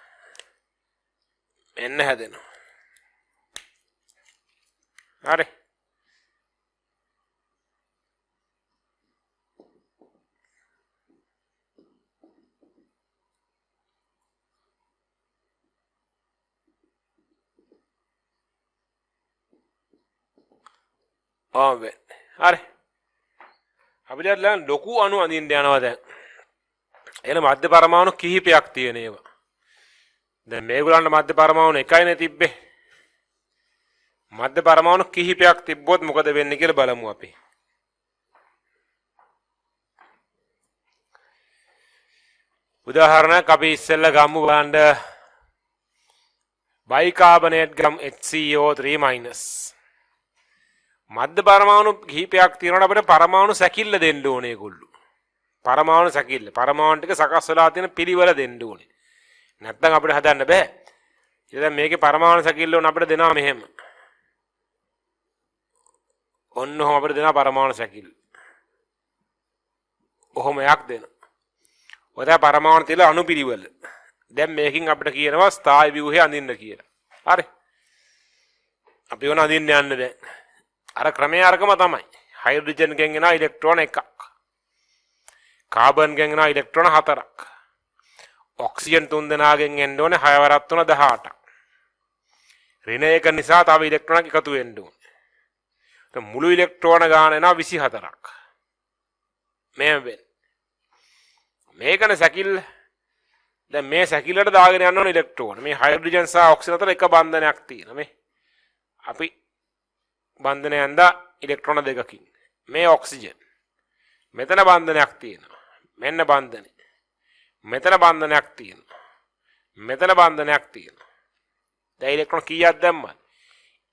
මෙන්න හැදෙනවා. හරි. හරි. අපිට දැන් ලොකු අණු අඳින්න යනවා දැන්. එන මධ්‍ය පරමාණු කිහිපයක් තියෙන ඒවා. දැන් මේගොල්ලන්ට මධ්‍ය පරමාණු එකයිනේ තිබ්බේ. මධ්‍ය පරමාණු කිහිපයක් තිබ්බොත් මොකද වෙන්නේ කියලා බලමු අපි. උදාහරණයක් අපි ඉස්සෙල්ලා ගමු බලන්න බයිකාබනේට් ගම් HCO3- මධ්‍ය පරමාණු කිහිපයක් තියෙනකොට අපිට පරමාණු සැකිල්ල දෙන්න ඕනේ ඒගොල්ලෝ. පරමාණු සැකිල්ල. පරමාණු ටික සකස් වෙලා තියෙන පිළිවෙල දෙන්න ඕනේ. නැත්නම් අපිට හදන්න බෑ. ඉතින් මේකේ පරමාණු සැකිල්ල උන අපිට දෙනවා මෙහෙම. ඔන්න ඔහොම අපිට දෙනවා පරමාණු සැකිල්ල. ඔහොම එකක් දෙනවා. ඔය තමයි පරමාණු තියලා අණු පිළිවෙල. දැන් මේකෙන් අපිට කියනවා ස්ථායි ව්‍යුහය අඳින්න කියලා. හරි. අපි ඕන අඳින්න යන්න දැන්. අර ක්‍රමයේ අරකම තමයි. හයිඩ්‍රජන් ගෙන් එන ඉලෙක්ට්‍රෝන 1ක්. කාබන් ගෙන් එන ඉලෙක්ට්‍රෝන 4ක්. ඔක්සිජන් 3 දෙනාගෙන් එන්න ඕනේ 6 වරක් 3 18ක්. ඍණ 1 නිසා තව ඉලෙක්ට්‍රෝනක් එකතු වෙන්න ඕනේ. දැන් මුළු ඉලෙක්ට්‍රෝන ගාන එනවා 24ක්. මේ වෙන්නේ. මේකනේ සැකිල්ල. දැන් මේ සැකිල්ලට දාගෙන යන්න ඕන ඉලෙක්ට්‍රෝන. මේ හයිඩ්‍රජන් සහ ඔක්සිජන් අතර එක බන්ධනයක් තියෙනවා මේ. අපි බන්ධනය ඇඳා ඉලෙක්ට්‍රෝන දෙකකින්. මේ ඔක්සිජන්. මෙතන බන්ධනයක් තියෙනවා. මෙන්න බන්ධනය. මෙතන බන්ධනයක් තියෙනවා. මෙතන බන්ධනයක් තියෙනවා. දැන් ඉලෙක්ට්‍රෝන කීයක් දැම්මද?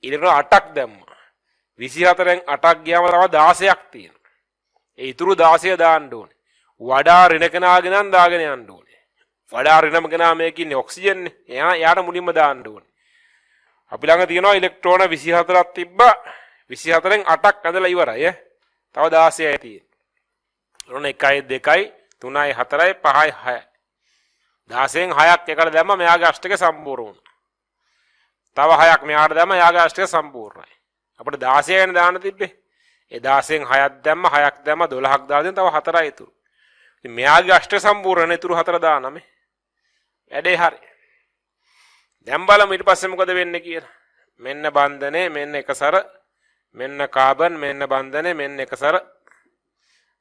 ඉලෙක්ට්‍රෝන 8ක් දැම්මා. 24න් 8ක් ගියාම තව 16ක් තියෙනවා. ඒ ඉතුරු 16 දාන්න ඕනේ. වඩා ඍණ කෙනාගෙන නම් දාගෙන යන්න ඕනේ. වඩා ඍණම කෙනා මේක ඉන්නේ ඔක්සිජන් නේ. එයාට මුලින්ම දාන්න ඕනේ. අපි ළඟ තියෙනවා ඉලෙක්ට්‍රෝන 24ක් තිබ්බා. 24න් 8ක් ඇදලා ඉවරයි ඈ. තව 16යි තියෙන්නේ. ඔන්න 1යි 2යි 3යි 4යි 5යි 6යි. 16න් 6ක් එකට දැම්ම මෙයාගේ අෂ්ටකය සම්පූර්ණ වුණා. තව 6ක් මෙයාට දැම්ම එයාගේ අෂ්ටකය සම්පූර්ණයි. අපිට 16න් දාන්න තිබ්බේ. ඒ 16න් 6ක් දැම්ම 6ක් දැම්ම 12ක් දාලා තව 4යි ඉතුරු. ඉතින් මෙයාගේ අෂ්ටක සම්පූර්ණ ඉතුරු 4 දානම වැඩේ හරි. දැන් බලමු ඊට පස්සේ මොකද වෙන්නේ කියලා. මෙන්න බන්ධනේ මෙන්න එකසර මෙන්න කාබන් මෙන්න බන්ධනේ මෙන්න එකසර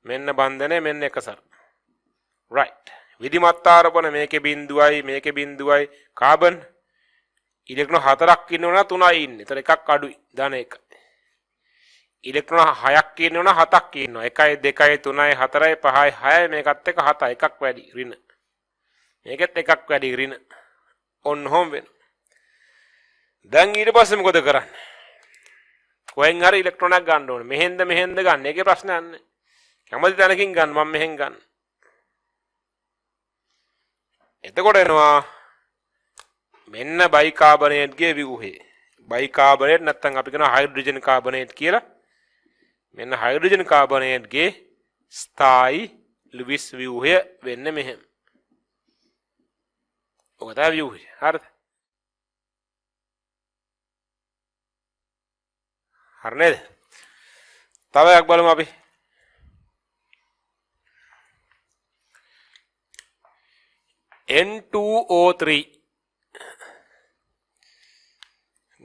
මෙන්න බන්ධනේ මෙන්න එකසර. right. විධිමත් ආරෝපණ මේකේ බිඳුවයි මේකේ බිඳුවයි කාබන් ඉලෙක්ට්‍රෝන 4ක් ඉන්නවනම් 3යි ඉන්නේ. ඒතර එකක් අඩුයි. ධන 1. ඉලෙක්ට්‍රෝන 6ක් ඉන්නවනම් 7ක් ඉන්නවා. 1යි 2යි 3යි 4යි 5යි 6යි මේකත් එක 7යි. එකක් වැඩි ඍණ. මේකෙත් එකක් වැඩි ඍණ. ඔන්න හොම් වෙන. දැන් ඊට පස්සේ මොකද කරන්නේ? කොහෙන් හරි ඉලෙක්ට්‍රෝනයක් ගන්න ඕනේ. මෙහෙන්ද ගන්න. ඒකේ ප්‍රශ්නයක් නැහැ. කැමති තැනකින් ගන්න මම මෙහෙන් ගන්න. එතකොට එනවා මෙන්න බයිකාබනේට්ගේ ව්‍යුහය. බයිකාබනේට් නැත්නම් අපි කියනවා හයිඩ්‍රජන් කාබනේට් කියලා. මෙන්න හයිඩ්‍රජන් කාබනේට්ගේ ස්ථායි ලුයිස් ව්‍යුහය වෙන්නේ මෙහෙම. ඔක තමයි ව්‍යුහය. හරිද? හරි නේද? තව එකක් බලමු අපි. N2O3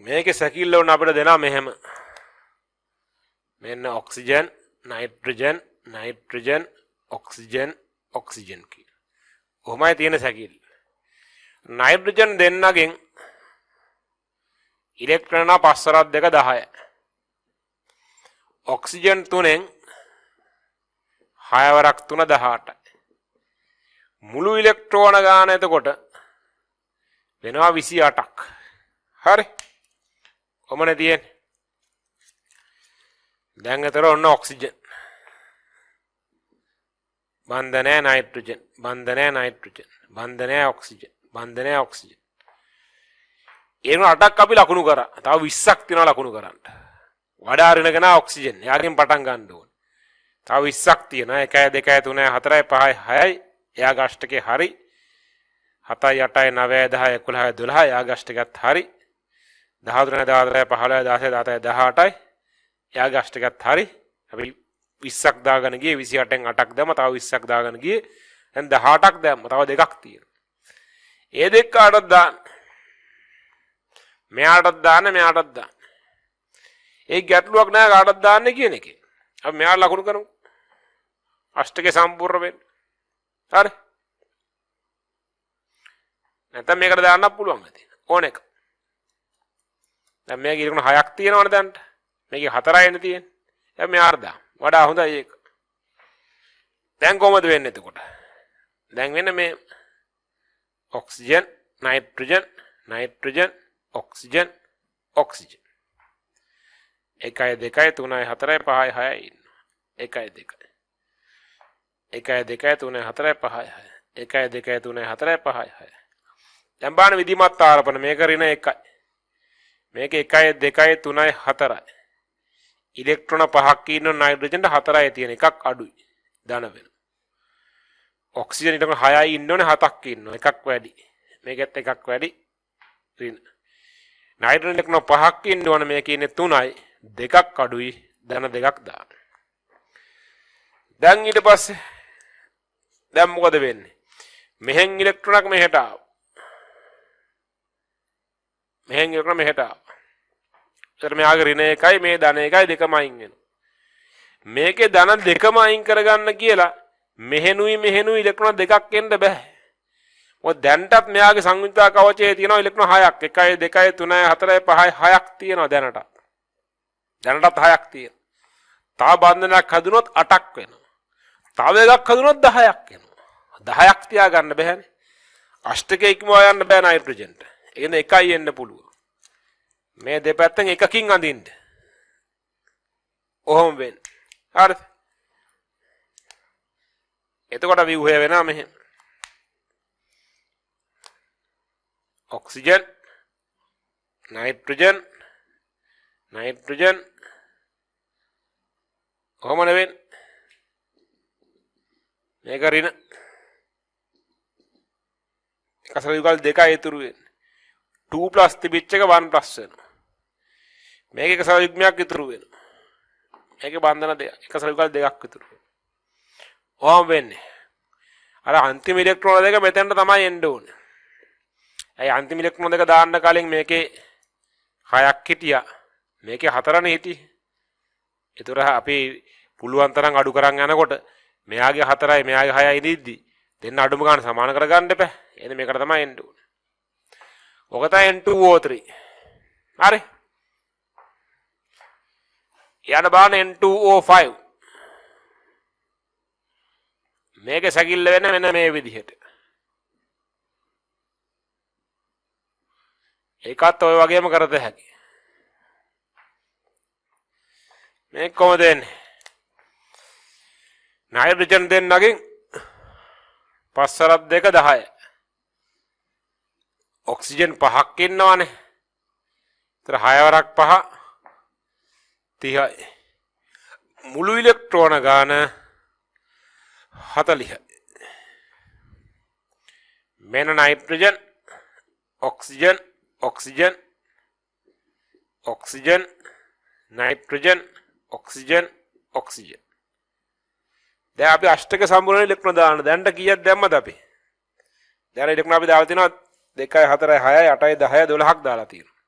මේකේ සැකිල්ල වුණ අපිට දෙනවා මෙහෙම. මෙන්න oxygen nitrogen nitrogen oxygen oxygen කියලා. කොහොමයි තියෙන සැකිල්ල. නයිට්‍රජන් දෙන්නගෙන් ඉලෙක්ට්‍රෝන පස්සරක් දෙක 10යි. ඔක්සිජන් 3න් 6 වරක් 3 18යි. මුළු ඉලෙක්ට්‍රෝන ගාන එතකොට වෙනවා 28ක්. හරි. කොමනේ තියෙන්නේ? දැන් අතර ඔන්න ඔක්සිජන්. බන්ධනය නයිට්‍රජන්. බන්ධනය නයිට්‍රජන්. බන්ධනය ඔක්සිජන්. බන්ධනය ඔක්සිජන්. ඒ 8ක් අපි ලකුණු කරා. තව 20ක් තියෙනවා ලකුණු කරන්න. වඩා ඍණගෙන ඔක්සිජන්. එයාගෙන් පටන් ගන්න ඕනේ. තව 20ක් තියෙනවා. 1 2 3 4 5 6යි. එයාගේ අෂ්ටකේ හරි. 7යි 8යි 9යි 10යි 11යි 12යි එයාගේ අෂ්ටකයත් හරි. 13 14 15 16 17 18යි එයාගේ අෂ්ටකයත් හරි. අපි 20ක් දාගෙන ගියේ 28න් 8ක් දැම්ම තව 20ක් දාගෙන ගියේ. දැන් 18ක් දැම්ම තව දෙකක් තියෙනවා. ඒ දෙක කාටද දාන්න? මෙයාටත් දාන්න මෙයාටත් දාන්න. ඒ ගැටලුවක් නෑ කාටද දාන්නේ කියන එකේ. අපි මෙයාට ලකුණු කරමු. අෂ්ටකේ සම්පූර්ණ වෙන්න. හරි. නැත්නම් මේකට දාන්නත් පුළුවන් ඇති. ඕන එක. දැන් මේකේ ඉලෙක්ට්‍රෝන 6ක් තියෙනවනේ දැන්ට. මේකේ 4යිනේ තියෙන්නේ. දැන් මෙයාට දාන්න. වඩා හොඳයි ඒක. දැන් කොහමද වෙන්නේ එතකොට? දැන් වෙන්නේ මේ oxygen nitrogen nitrogen oxygen oxygen. 1යි 2යි 3යි 4යි 5යි 6යි ඉන්නවා. 1යි 2යි 1යි 2යි 3යි 4යි 5යි 6යි 1යි 2යි 3යි 4යි 5යි 6යි. දැන් බලන්න විධිමත් ආරෝපණ මේක ඍණ 1යි. මේක 1යි 2යි 3යි 4යි. ඉලෙක්ට්‍රෝන 5ක් ඉන්න නයිට්‍රජන්ට 4යි තියෙන එකක් අඩුයි. ධන වෙන. ඔක්සිජන් ඊට 6යි ඉන්න ඕනේ 7ක් ඉන්නවා. එකක් වැඩි. මේකෙත් එකක් වැඩි. ඍණ. නයිට්‍රජන් ඉලෙක්ට්‍රෝන 5ක් ඉන්න ඕනේ මේකේ ඉන්නේ 3යි. දෙකක් අඩුයි. ධන දෙකක් දාන්න. දැන් ඊට පස්සේ දැන් මොකද වෙන්නේ? මෙහෙන් ඉලෙක්ට්‍රෝනක් මෙහෙට ආවා. මෙහෙන් ඉලෙක්ට්‍රෝන මෙහෙට ආවා. ඒතර මෙයාගේ ඍණ 1යි මේ ධන 1යි දෙකම අයින් වෙනවා. මේකේ ධන දෙකම අයින් කරගන්න කියලා මෙහෙනුයි ඉලෙක්ට්‍රෝන දෙකක් එන්න බෑ. ඔය දැන්ටත් මෙයාගේ සංයුක්ත කවචයේ තියෙනවා ඉලෙක්ට්‍රෝන 6ක්. 1 2 3 4 5 6ක් තියෙනවා දැනට. දැනටත් 6ක් තියෙනවා. තව බන්ධනයක් හදුනොත් 8ක් වෙනවා. තව එකක් හදුනොත් 10ක් වෙනවා. 10ක් තියාගන්න බෑනේ. අෂ්ටකයේ ඉක්මවා යන්න බෑ නයිට්‍රජන්ට. එන එකයි එන්න පුළුවන්. මේ දෙපැත්තෙන් එකකින් අඳින්න. ඔහොම වෙන්නේ. හරිද? එතකොට ව්‍යුහය වෙනවා මෙහෙම. ඔක්සිජන් නයිට්‍රජන් නයිට්‍රජන් කොහොම නෙවෙන්නේ මේක රින එකසල යුගල් දෙකයි ඉතුරු වෙන්නේ 2 ප්ලස් තිබිච්ච එක 1 ප්ලස් වෙනවා මේක එකසල යුග්මයක් ඉතුරු වෙනවා මේකේ බන්ධන දෙක එකසල යුගල් දෙකක් ඉතුරු වෙනවා ඔහොම වෙන්නේ අර අන්තිම ඉලෙක්ට්‍රෝන දෙක මෙතෙන්ට තමයි එන්න ඕනේ ඒ අන්තිම ඉලෙක්ට්‍රෝන දෙක දාන්න කලින් මේකේ 6ක් හිටියා මේකේ 4නේ හිටියේ ඒතර අපි පුළුවන් තරම් අඩු කරන් යනකොට මෙයාගේ 4යි මෙයාගේ 6යි ඉදිද්දි දෙන්න අඩුම ගන්න සමාන කරගන්න එපා එන්නේ මේකට තමයි එන්න ඕනේ ඔක තමයි N2O3 හරි යන බාන N2O5 මේක සැකිල්ල වෙන මෙන්න මේ විදිහට ඒකත් ඔය වගේම කරත හැකි මේක කොහොමද එන්නේ නයිට්‍රජන් දෙන්නගෙන් පස්සරත් දෙක 10 ඔක්සිජන් 5ක් ඉන්නවනේ ඒතර 6 වරක් 5 30යි මුළු ඉලෙක්ට්‍රෝන ගාන 40යි මෙන්න nitrogen oxygen oxygen oxygen nitrogen oxygen oxygen දැන් අපි අෂ්ටක සම්පූර්ණ ඉලෙක්ට්‍රෝන දාන්න දැන්ට කීයක් දැම්මද අපි දැන් ඉලෙක්ට්‍රෝන අපි දාලා තිනවා 2යි 4යි 6යි 8යි 10යි 12ක් දාලා තියෙනවා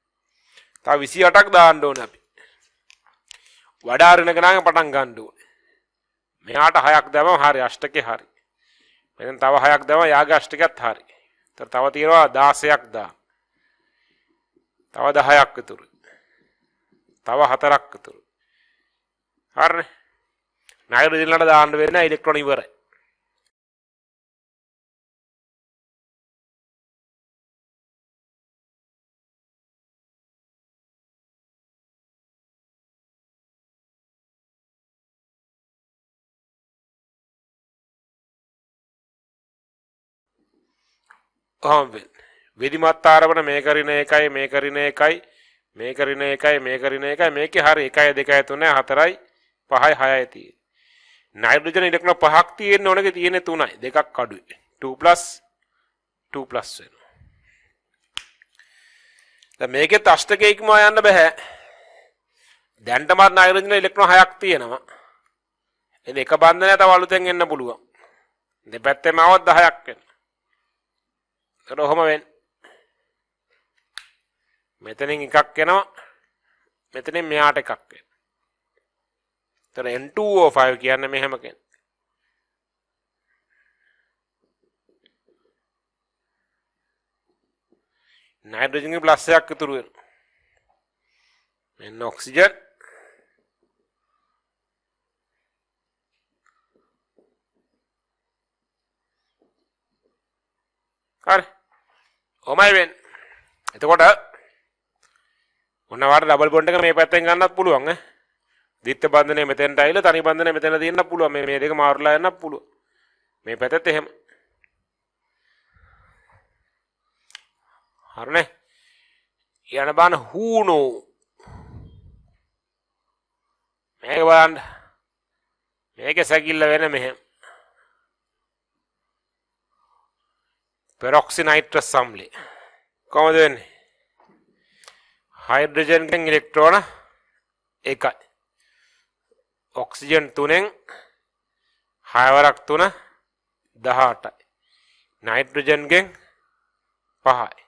තව 28ක් දාන්න ඕනේ අපි වඩා රින ගණන් පටන් ගන්න ඕනේ මෙයාට 6ක් දැම්මම හරි අෂ්ටකේ හරි මෙතන තව 6ක් දැම්මම යාගේ අෂ්ටකයත් හරි ඒතර තව තියෙනවා 16ක් දා තව 10ක් ඉතුරු තව 4ක් ඉතුරු හරිනේ නයිට්‍රජන්ලට දාන්න වෙන ඉලෙක්ට්‍රෝන ඉවරයි ඔහොම වෙන්නේ විධිමත් ආරවණ මේක රින 1යි මේක රින 1යි මේක රින 1යි මේක රින 1යි මේකේ හරි 1යි 2යි 3යි 4යි 5යි 6යි තියෙන්නේ නයිට්‍රජන් ඉලෙක්ට්‍රෝන 5ක් තියෙන්න ඕනක තියෙන්නේ 3යි දෙකක් අඩුයි 2 ප්ලස් වෙනවා දැන් මේකෙත් අෂ්ටකයේ ඉක්මවා යන්න බෑ දැන්ටමත් නයිට්‍රජන් ඉලෙක්ට්‍රෝන 6ක් තියෙනවා එද එක බන්ධනය තව අලුතෙන් එන්න පුළුවන් දෙපැත්තෙම આવත් 10ක් වෙනවා ඒක ඔහොම වෙන්නේ මෙතනින් එකක් එනවා මෙතනින් මෙයාට එකක් එනවා තර N2O5 කියන්නේ මෙහෙම කෙනෙක් නයිට්‍රජන්ගේ ප්ලස් එකක් ඉතුරු වෙනවා මෙන්න ඔක්සිජන් හරි ඔමයි වෙන්නේ එතකොට ඔන්න වාට ඩබල් බොන්ඩ් එක මේ පැත්තෙන් ගන්නත් පුළුවන් ඈ දිත්ත බන්ධනය මෙතෙන්ට ඇවිල්ලා තනි බන්ධනය මෙතන තියෙන්න පුළුවන් මේ දෙක මාරුලා යන්නත් පුළුවන් මේ පැත්තත් එහෙම හරිනේ යන බාන හූනෝ මේක බලන්න මේක සැකිල්ල වෙන මෙහෙම පෙරොක්සිනයිට්‍රස් අම්ලය කොහොමද වෙන්නේ හයිඩ්‍රජන්ගෙන් ඉලෙක්ට්‍රෝන 1යි ඔක්සිජන් 3න් 6 වරක් 3 18යි නයිට්‍රජන්ගෙන් 5යි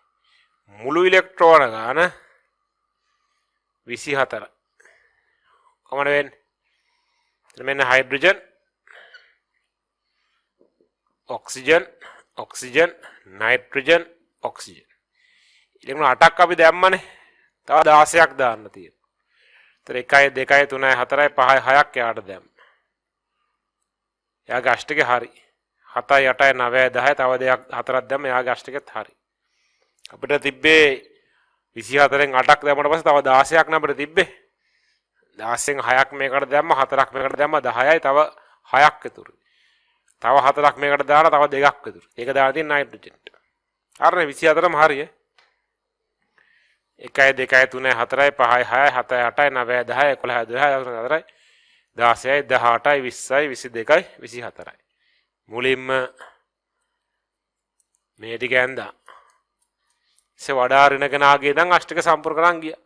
මුළු ඉලෙක්ට්‍රෝන ගාන 24යි කොහොමද වෙන්නේ මෙන්න hydrogen oxygen oxygen nitrogen oxygen. ඉලෙක්ට්‍රෝන 8ක් අපි දැම්මනේ. තව 16ක් දාන්න තියෙනවා. ඒතර 1 2 3 4 5 6ක් යාට දැම්ම. එයාගේ අෂ්ටකේ හරි. 7 8 9 10 තව දෙයක් 4ක් දැම්ම එයාගේ අෂ්ටකෙත් හරි. අපිට තිබ්බේ 24න් 8ක් දැම්මට පස්සේ තව 16ක් නේ අපිට තිබ්බේ. 16න් 6ක් මේකට දැම්ම 4ක් මේකට දැම්ම 10යි තව 6ක් ඉතුරු. තව 4ක් මේකට දාලා තව 2ක් ඉතුරු. ඒක දාලා තියෙන නයිට්‍රජන්ට. හරිනේ 24ම හරිය. 1 2 3 4 5 6 7 8 9 10 11 12 13 14 10යි 18යි 20යි 22යි 24යි. මුලින්ම මේ ටික ඇඳා. ඉස්සේ වඩා ඍණගෙන ආගේ දැන් අෂ්ටක සම්පූර්ණ කරන් ගියා.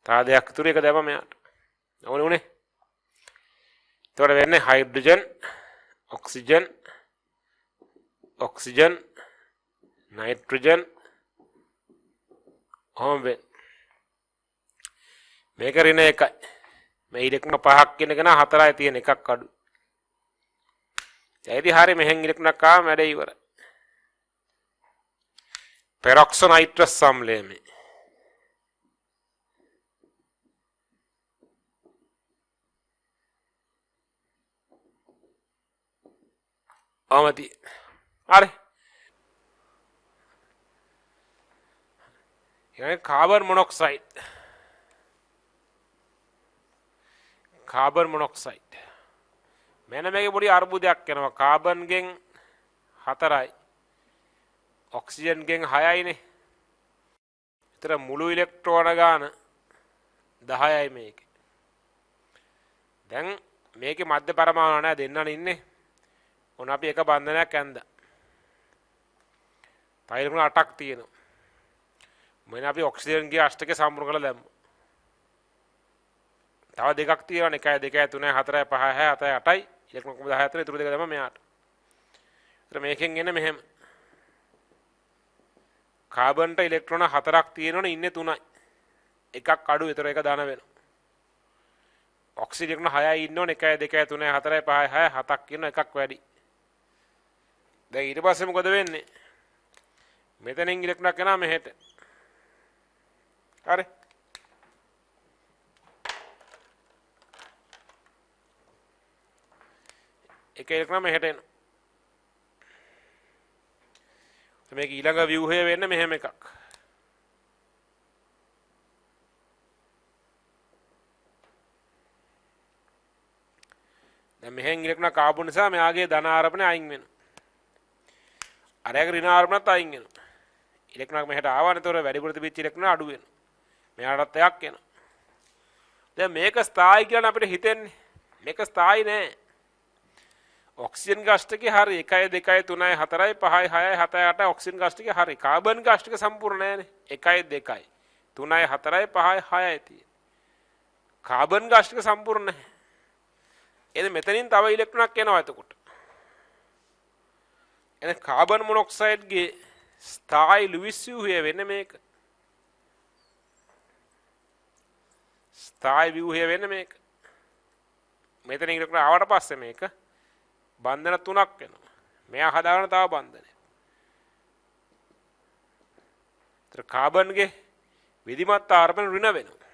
තා දෙයක් ඉතුරු එක දැම්ම මෙයාට. ඕනේ උනේ. එතකොට වෙන්නේ හයිඩ්‍රජන් ඔක්සිජන් ඔක්සිජන් නයිට්‍රජන් හොම්බෙන් මේක ඍණ එකයි. මේ ඉලෙක්ට්‍රෝන 5ක් කියනකන 4යි තියෙන එකක් අඩු. ඒදි හරිය මෙහෙන් ඉලෙක්ට්‍රෝනක් ආවම වැඩේ ඉවරයි. පෙරොක්සොනයිට්‍රස් අම්ලය මේ. ආමති. හරි. ඊළඟ කාබන් මොනොක්සයිඩ්. Carbon monoxide. මෙන්න මේකේ පොඩි අර්බුදයක් එනවා. කාබන්ගෙන් 4යි. ඔක්සිජන්ගෙන් 6යිනේ. ඒතර මුළු ඉලෙක්ට්‍රෝන ගාන 10යි මේකේ. දැන් මේකේ මධ්‍ය පරමාණු නැහැ දෙන්නනේ ඉන්නේ. ඔන්න අපි එක බන්ධනයක් ඇඳා. තව 8ක් තියෙනවා. මෙන්න අපි ඔක්සිජන්ගේ අෂ්ටකේ සම්පූර්ණ කරලා දැම්මා. තව දෙකක් තියෙනවානේ 1 2 3 4 5 6 7 8යි. ඉලෙක්ට්‍රෝන 14 ඉතුරු දෙක දැම්මා මෙයාට. ඒතර මේකෙන් එන්නේ මෙහෙම. කාබන්ට ඉලෙක්ට්‍රෝන 4ක් තියෙනවනේ ඉන්නේ 3යි. එකක් අඩු ඒතර එක දාන වෙනවා. ඔක්සිජන් 6යි ඉන්නෝනේ 1 2 3 4 5 6 7ක් ඉන්න එකක් වැඩි. දැන් ඊට පස්සේ මොකද වෙන්නේ? මෙතනින් ඉලෙක්ට්‍රෝනක් එනවා මෙහෙට. හරි. එක ඉලෙක්ට්‍රෝන මෙහෙට එනවා. මේක ඊළඟ ව්‍යුහය වෙන්නේ මෙහෙම එකක්. දැන් මෙහෙන් ඉලෙක්ට්‍රෝන කාබන් නිසා මෙයාගේ ධන ආරෝපණය අයින් වෙනවා. අරයාගේ ඍණ ආරෝපණයත් අයින් වෙනවා. ඉලෙක්ට්‍රෝනක් මෙහෙට ආවනේ තොර වැඩිපුර තිබිච්ච ඉලෙක්ට්‍රෝන අඩු වෙනවා. මෙයාටත් එකක් එනවා. දැන් මේක ස්ථායි කියලා අපිට හිතෙන්නේ. මේක ස්ථායි නෑ. ඔක්සිජන් ගාෂ්ටකේ හරි 1 2 3 4 5 6 7 8 ඔක්සිජන් ගාෂ්ටකේ හරි. කාබන් ගාෂ්ටක සම්පූර්ණ නෑනේ. 1 2 3 4 5 6යි තියෙන්නේ. කාබන් ගාෂ්ටක සම්පූර්ණ නැහැ. එහෙනම් මෙතනින් තව ඉලෙක්ට්‍රෝනක් එනවා එතකොට. එහෙනම් කාබන් මොනොක්සයිඩ්ගේ ස්ථායි ලුයිස් ව්‍යුහය වෙන්නේ මේක. ස්ථායි ව්‍යුහය වෙන්නේ මේක. මෙතන ඉලෙක්ට්‍රෝන ආවට පස්සේ මේක බන්ධන 3ක් වෙනවා. මෙයා හදාගන්න තව බන්ධනයක්. ඒතර කාබන්ගේ විධිමත් ආරෝපණ ඍණ වෙනවා.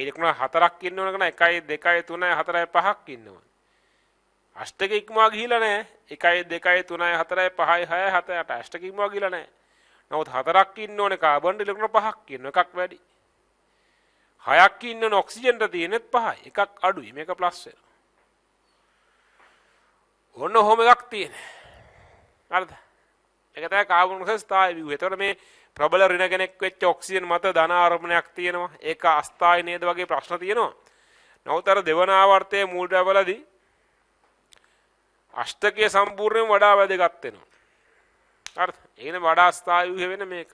ඉලෙක්ට්‍රෝන 4ක් ඉන්න ඕන කෙනා 1 2 3 4 5ක් ඉන්නවා. අෂ්ටක ඉක්මවා ගිහිලා නැහැ. 1 2 3 4 5 6 7 8 අෂ්ටක ඉක්මවා ගිහිලා නැහැ. නමුත් 4ක් ඉන්න ඕනේ කාබන් ඉලෙක්ට්‍රෝන 5ක් ඉන්න එකක් වැඩි. 6ක් ඉන්න ඕනේ ඔක්සිජන්ට තියෙනෙත් 5යි. එකක් අඩුයි. මේක ප්ලස් වෙනවා. ඔන්න ඔහොම එකක් තියෙන්නේ. හරිද? ඒක තමයි කාබන් මොනොක්සයිඩ් ස්ථායි ව්‍යුහය. එතකොට මේ ප්‍රබල ඍණ කෙනෙක් වෙච්ච ඔක්සිජන් මත ධන ආරෝපණයක් තියෙනවා. ඒක අස්ථායි නේද වගේ ප්‍රශ්න තියෙනවා. නමුත් අර දෙවන ආවර්තයේ මූල ද්‍රව්‍යවලදී අෂ්ටකයේ සම්පූර්ණයෙන් වඩා වැදගත් වෙනවා. හරිද? ඒකනේ වඩා ස්ථායි ව්‍යුහය වෙන්නේ මේක.